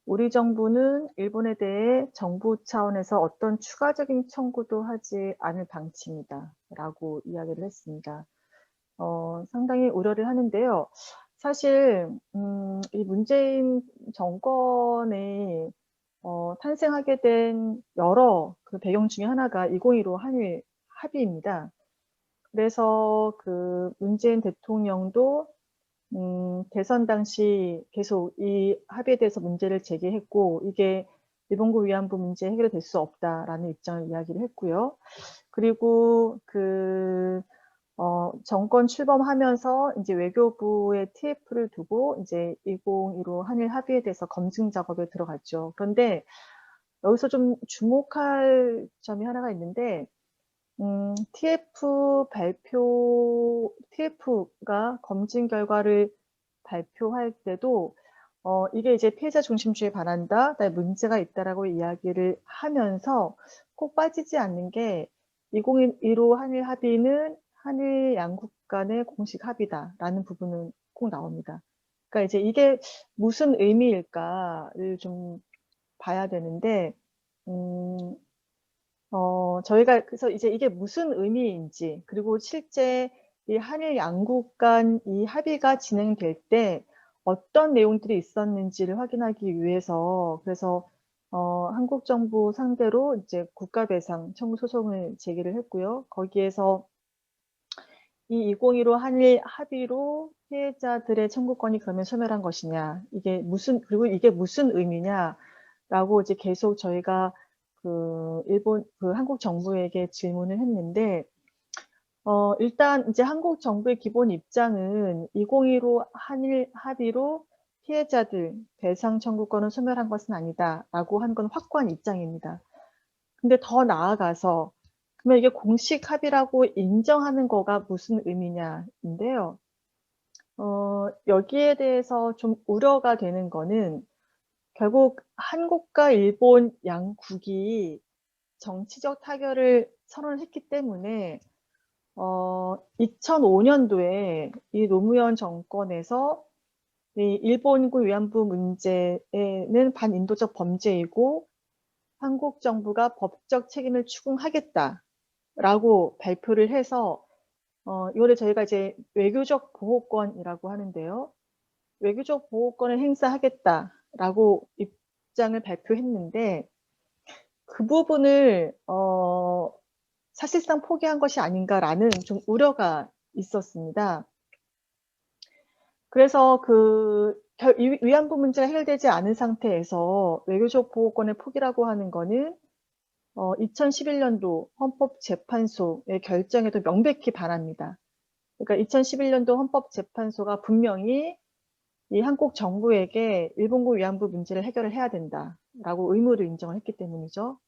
우리 정부는 일본에 대해 정부 차원에서 어떤 추가적인 청구도 하지 않을 방침이다 라고 이야기를 했습니다. 상당히 우려를 하는데요. 사실 이 문재인 정권이 탄생하게 된 여러 그 배경 중에 하나가 2015 한일 합의입니다. 그래서 그 문재인 대통령도 대선 당시 계속 이 합의에 대해서 문제를 제기했고, 이게 일본군 위안부 문제 해결이 될 수 없다라는 입장을 이야기를 했고요. 그리고 그 정권 출범하면서 이제 외교부의 TF를 두고 이제 2015 한일 합의에 대해서 검증 작업에 들어갔죠. 그런데 여기서 좀 주목할 점이 하나가 있는데, TF가 검증 결과를 발표할 때도 이게 이제 피해자 중심주의에 반한다, 문제가 있다라고 이야기를 하면서 꼭 빠지지 않는 게 2015 한일 합의는 한일 양국 간의 공식 합의다라는 부분은 꼭 나옵니다. 그러니까 이제 이게 무슨 의미일까를 좀 봐야 되는데, 저희가 그래서 이제 이게 무슨 의미인지, 그리고 실제 이 한일 양국 간 이 합의가 진행될 때 어떤 내용들이 있었는지를 확인하기 위해서, 그래서 한국 정부 상대로 이제 국가배상 청구 소송을 제기를 했고요. 거기에서 이 2015 한일 합의로 피해자들의 청구권이 그러면 소멸한 것이냐, 그리고 이게 무슨 의미냐라고 이제 계속 저희가 한국 정부에게 질문을 했는데, 일단 이제 한국 정부의 기본 입장은 2015 한일 합의로 피해자들 배상 청구권을 소멸한 것은 아니다라고 한 건 확고한 입장입니다. 근데 더 나아가서 그러면 이게 공식 합의라고 인정하는 거가 무슨 의미냐인데요. 여기에 대해서 좀 우려가 되는 거는 결국 한국과 일본 양국이 정치적 타결을 선언했기 때문에 2005년도에 이 노무현 정권에서 이 일본군 위안부 문제는 반인도적 범죄이고 한국 정부가 법적 책임을 추궁하겠다라고 발표를 해서 이거를 저희가 이제 외교적 보호권이라고 하는데요. 외교적 보호권을 행사하겠다라고 입장을 발표했는데, 그 부분을 사실상 포기한 것이 아닌가라는 좀 우려가 있었습니다. 그래서 이 위안부 문제가 해결되지 않은 상태에서 외교적 보호권의 포기라고 하는 거는 2011년도 헌법재판소의 결정에도 명백히 반합니다. 그러니까 2011년도 헌법재판소가 분명히 이 한국 정부에게 일본군 위안부 문제를 해결을 해야 된다라고 의무를 인정을 했기 때문이죠.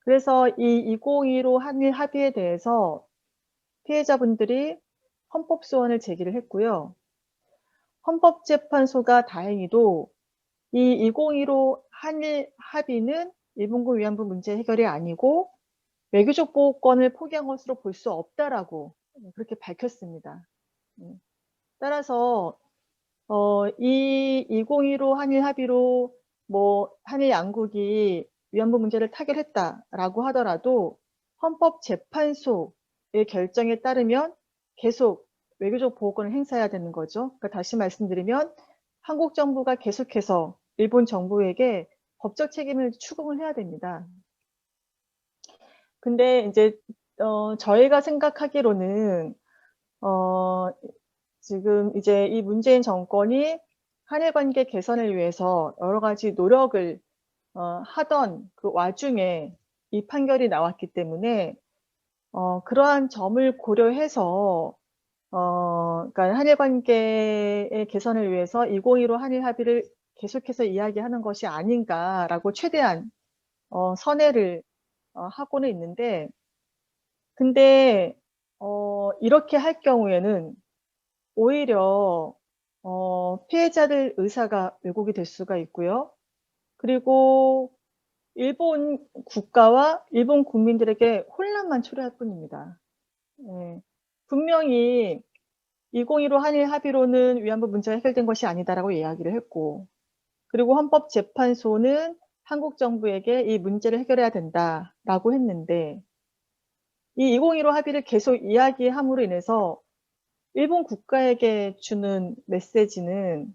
그래서 이 2015 한일 합의에 대해서 피해자분들이 헌법소원을 제기를 했고요. 헌법재판소가 다행히도 이 2015 한일 합의는 일본군 위안부 문제 해결이 아니고 외교적 보호권을 포기한 것으로 볼 수 없다라고 그렇게 밝혔습니다. 따라서 이 2015 한일 합의로 한일 양국이 위안부 문제를 타결했다라고 하더라도 헌법재판소의 결정에 따르면 계속 외교적 보호권을 행사해야 되는 거죠. 그러니까 다시 말씀드리면 한국 정부가 계속해서 일본 정부에게 법적 책임을 추궁을 해야 됩니다. 근데 이제 저희가 생각하기로는 지금 이제 이 문재인 정권이 한일 관계 개선을 위해서 여러 가지 노력을 하던 그 와중에 이 판결이 나왔기 때문에 그러한 점을 고려해서 그러니까 한일 관계의 개선을 위해서 2015 한일 합의를 계속해서 이야기하는 것이 아닌가라고 최대한 선회를 하고는 있는데, 근데 이렇게 할 경우에는 오히려 피해자들 의사가 왜곡이 될 수가 있고요. 그리고 일본 국가와 일본 국민들에게 혼란만 초래할 뿐입니다. 네. 분명히 2015 한일 합의로는 위안부 문제가 해결된 것이 아니다라고 이야기를 했고, 그리고 헌법재판소는 한국 정부에게 이 문제를 해결해야 된다라고 했는데, 이 2015 합의를 계속 이야기함으로 인해서 일본 국가에게 주는 메시지는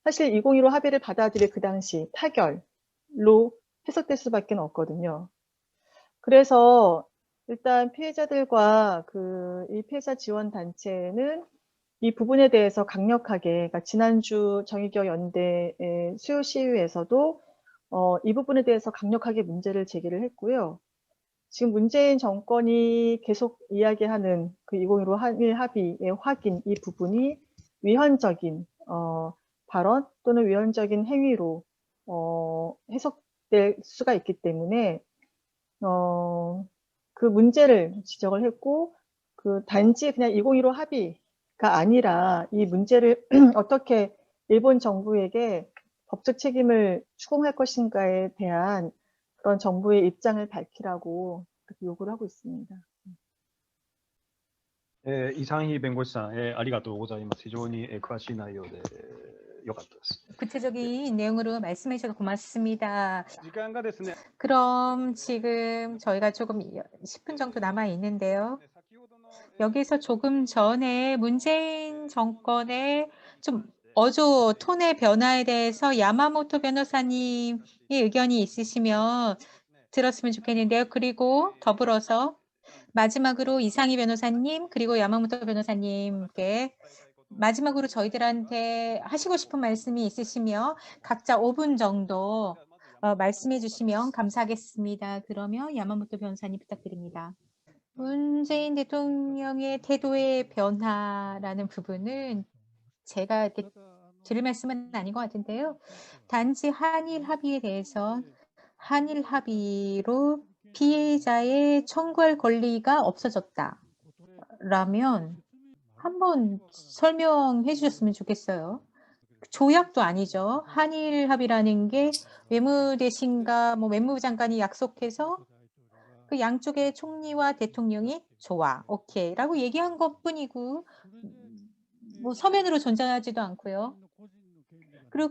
사실 2015 합의를 받아들일 그 당시 타결로 해석될 수밖에 없거든요. 그래서 일단 피해자들과 이 피해자 지원 단체는 이 부분에 대해서 강력하게, 그러니까 지난주 정의기억 연대의 수요 시위에서도 이 부분에 대해서 강력하게 문제를 제기를 했고요. 지금 문재인 정권이 계속 이야기하는 그 2015 한일 합의의 확인, 이 부분이 위헌적인 발언 또는 위헌적인 행위로 해석될 수가 있기 때문에 그 문제를 지적을 했고, 그 단지 그냥 2015 합의가 아니라 이 문제를 어떻게 일본 정부에게 법적 책임을 추궁할 것인가에 대한 그런 정부의 입장을 밝히라고 그렇게 요구를 하고 있습니다. イサンヒ弁護士さん、ありがとうございます。非常に詳しい内容で良かったです。 구체적인 내용으로 말씀해 주셔서 고맙습니다. 時間がですね、 그럼 지금 저희가 조금 10분 정도 남아 있는데요. 여기서 조금 전에 문재인 정권의 좀 어조 톤의 변화에 대해서 야마모토 변호사님의 의견이 있으시면 들었으면 좋겠는데요. 그리고 더불어서 마지막으로 이상희 변호사님 그리고 야마모토 변호사님께 마지막으로 저희들한테 하시고 싶은 말씀이 있으시면 각자 5분 정도 말씀해 주시면 감사하겠습니다. 그러면 야마모토 변호사님 부탁드립니다. 문재인 대통령의 태도의 변화라는 부분은 제가 이렇게 드릴 말씀은 아닌 것 같은데요. 단지 한일 합의에 대해서 한일 합의로 피해자의 청구할 권리가 없어졌다라면 한번 설명해 주셨으면 좋겠어요. 조약도 아니죠. 한일 합의라는 게 외무대신과 외무부 장관이 약속해서 그 양쪽의 총리와 대통령이 좋아, 오케이라고 얘기한 것뿐이고 서면으로 존재하지도 않고요. 그리고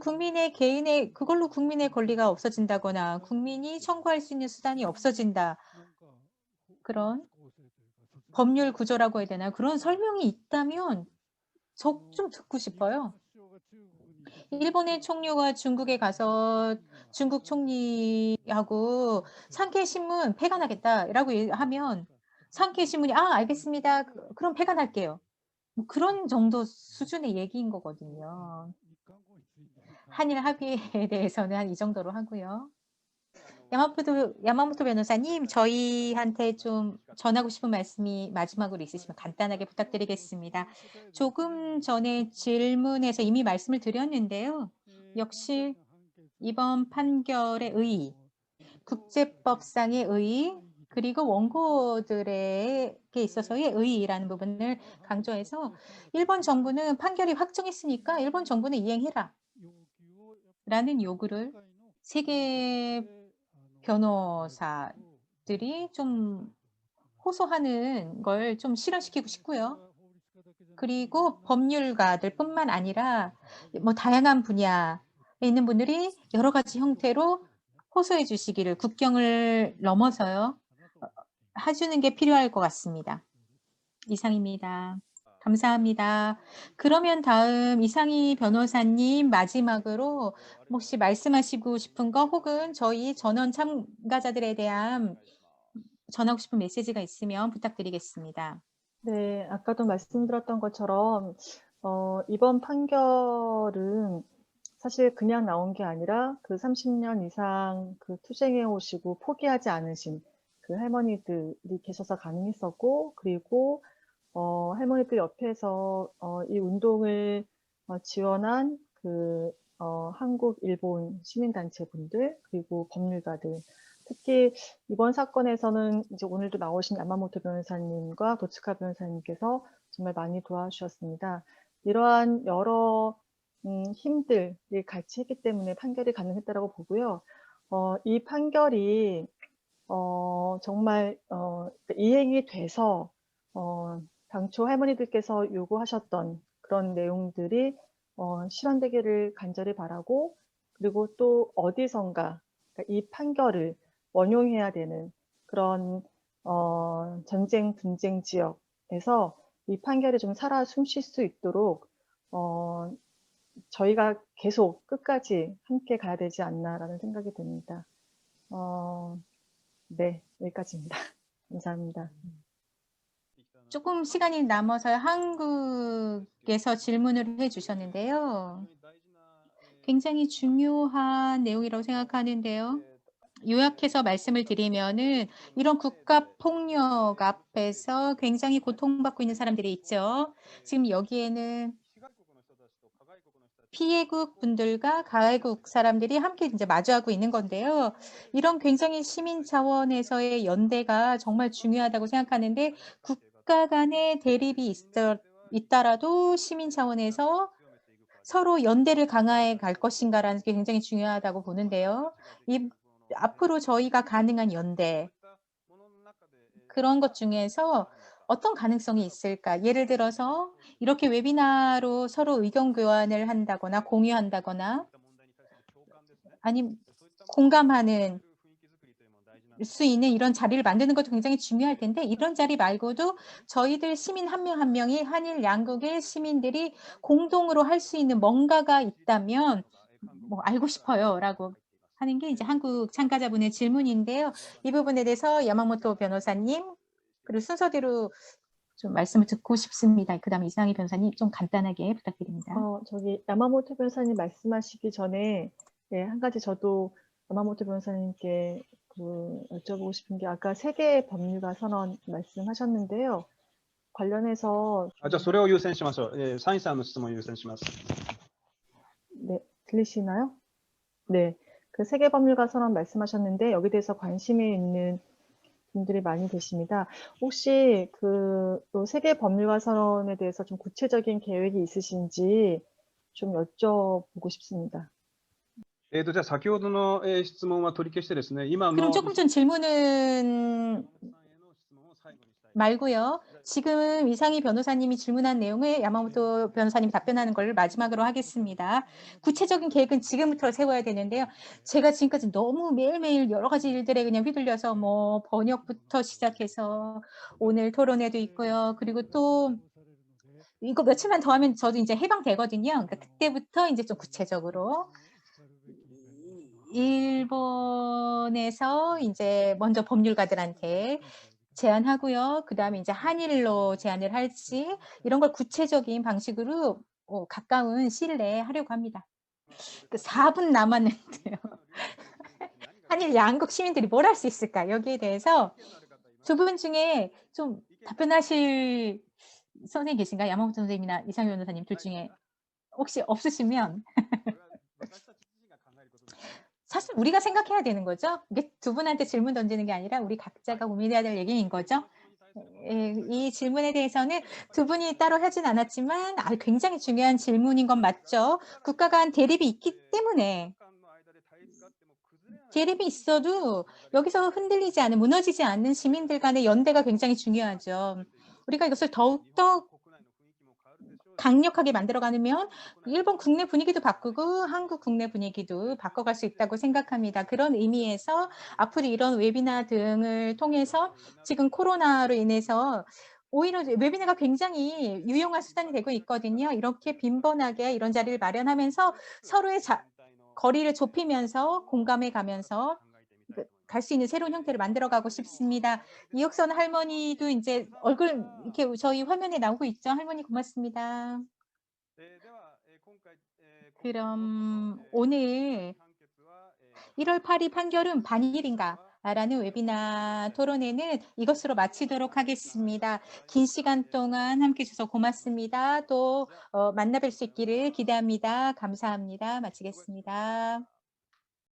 그걸로 국민의 권리가 없어진다거나 국민이 청구할 수 있는 수단이 없어진다. 그런 법률 구조라고 해야 되나? 그런 설명이 있다면 저 좀 듣고 싶어요. 일본의 총리가 중국에 가서 중국 총리하고 상케이신문 폐간하겠다라고 하면 상케이신문이 알겠습니다. 그럼 폐간할게요. 그런 정도 수준의 얘기인 거거든요. 한일 합의에 대해서는 한 이 정도로 하고요. 야마모토 변호사님, 저희한테 좀 전하고 싶은 말씀이 마지막으로 있으시면 간단하게 부탁드리겠습니다. 조금 전에 질문에서 이미 말씀을 드렸는데요. 역시 이번 판결의 의의, 국제법상의 의의, 그리고 원고들에게 있어서의 의의라는 부분을 강조해서 일본 정부는 판결이 확정했으니까 일본 정부는 이행해라 라는 요구를 세계 변호사들이 좀 호소하는 걸 좀 실현시키고 싶고요. 그리고 법률가들뿐만 아니라 다양한 분야에 있는 분들이 여러 가지 형태로 호소해 주시기를 국경을 넘어서요. 해주는 게 필요할 것 같습니다. 이상입니다. 감사합니다. 그러면 다음 이상희 변호사님 마지막으로 혹시 말씀하시고 싶은 거 혹은 저희 전원 참가자들에 대한 전하고 싶은 메시지가 있으면 부탁드리겠습니다. 네, 아까도 말씀드렸던 것처럼 이번 판결은 사실 그냥 나온 게 아니라 그 30년 이상 그 투쟁해 오시고 포기하지 않으신 그 할머니들이 계셔서 가능했었고, 그리고 할머니들 옆에서 이 운동을 지원한 그 한국, 일본 시민단체분들, 그리고 법률가들, 특히 이번 사건에서는 이제 오늘도 나오신 야마모토 변호사님과 도츠카 변호사님께서 정말 많이 도와주셨습니다. 이러한 여러 힘들이 같이 했기 때문에 판결이 가능했다고 보고요. 이 판결이 정말 이행이 돼서 당초 할머니들께서 요구하셨던 그런 내용들이 실현되기를 간절히 바라고, 그리고 또 어디선가 이 판결을 원용해야 되는 그런 전쟁 분쟁 지역에서 이 판결이 좀 살아 숨쉴 수 있도록 저희가 계속 끝까지 함께 가야 되지 않나라는 생각이 듭니다. 네, 여기까지입니다. 감사합니다. 조금 시간이 남아서 한국에서 질문을 해주셨는데요. 굉장히 중요한 내용이라고 생각하는데요. 요약해서 말씀을 드리면은 이런 국가 폭력 앞에서 굉장히 고통받고 있는 사람들이 있죠. 지금 여기에는 피해국 분들과 가해국 사람들이 함께 이제 마주하고 있는 건데요. 이런 굉장히 시민 차원에서의 연대가 정말 중요하다고 생각하는데 국가 간의 대립이 있더라도 시민 차원에서 서로 연대를 강화해 갈 것인가라는 게 굉장히 중요하다고 보는데요. 앞으로 저희가 가능한 연대, 그런 것 중에서 어떤 가능성이 있을까? 예를 들어서 이렇게 웨비나로 서로 의견 교환을 한다거나 공유한다거나 아니면 공감하는 수 있는 이런 자리를 만드는 것도 굉장히 중요할 텐데 이런 자리 말고도 저희들 시민 한 명 한 명이 한일 양국의 시민들이 공동으로 할 수 있는 뭔가가 있다면 뭐 알고 싶어요라고 하는 게 이제 한국 참가자분의 질문인데요. 이 부분에 대해서 야마모토 변호사님 그리고 순서대로 좀 말씀을 듣고 싶습니다. 그다음에 이상희 변호사님 좀 간단하게 부탁드립니다. 저기 야마모토 변호사님 말씀하시기 전에 네, 한 가지 저도 야마모토 변호사님께 여쭤보고 싶은 게 아까 세계 법률가 선언 말씀하셨는데요. 관련해서 じゃあそれを優先しましょう。サインさんの質問を優先します。 네, 들리시나요? 네, 그 세계 법률가 선언 말씀하셨는데 여기 대해서 관심이 있는 분들이 많이 계십니다. 혹시 또 세계 법률가 선언에 대해서 좀 구체적인 계획이 있으신지 좀 여쭤보고 싶습니다. じゃあ先ほどの質問は取り消してですね、今 그럼 の 조금 전 질문은 말고요. 지금 이상희 변호사님이 질문한 내용을 야마모토 변호사님이 답변하는 걸 마지막으로 하겠습니다. 구체적인 계획은 지금부터 세워야 되는데요. 제가 지금까지 너무 매일매일 여러 가지 일들에 그냥 휘둘려서 뭐 번역부터 시작해서 오늘 토론회도 있고요. 그리고 또 이거 며칠만 더 하면 저도 이제 해방되거든요. 그러니까 그때부터 이제 좀 구체적으로 일본에서 이제 먼저 법률가들한테 제안하고요. 그다음에 이제 한일로 제안을 할지 이런 걸 구체적인 방식으로 가까운 시일 내에 하려고 합니다. 4분 남았는데요. 한일 양국 시민들이 뭘 할 수 있을까? 여기에 대해서 두 분 중에 좀 답변하실 선생님 계신가요? 야마모토 선생님이나 이상희 변호사님 둘 중에 혹시 없으시면 사실 우리가 생각해야 되는 거죠. 이게 두 분한테 질문 던지는 게 아니라 우리 각자가 고민해야 될 얘기인 거죠. 이 질문에 대해서는 두 분이 따로 하진 않았지만 굉장히 중요한 질문인 건 맞죠. 국가 간 대립이 있기 때문에 대립이 있어도 여기서 흔들리지 않은, 무너지지 않는 시민들 간의 연대가 굉장히 중요하죠. 우리가 이것을 더욱더 강력하게 만들어가면 일본 국내 분위기도 바꾸고 한국 국내 분위기도 바꿔갈 수 있다고 생각합니다. 그런 의미에서 앞으로 이런 웨비나 등을 통해서 지금 코로나로 인해서 오히려 웨비나가 굉장히 유용한 수단이 되고 있거든요. 이렇게 빈번하게 이런 자리를 마련하면서 서로의 거리를 좁히면서 공감해 가면서 갈 수 있는 새로운 형태를 만들어가고 싶습니다. 이혁선 할머니도 이제 얼굴 이렇게 저희 화면에 나오고 있죠. 할머니 고맙습니다. 그럼 오늘 1월 8일 판결은 반일인가? 라는 웨비나 토론회는 이것으로 마치도록 하겠습니다. 긴 시간 동안 함께 해주셔서 고맙습니다. 또 만나 뵐 수 있기를 기대합니다. 감사합니다. 마치겠습니다.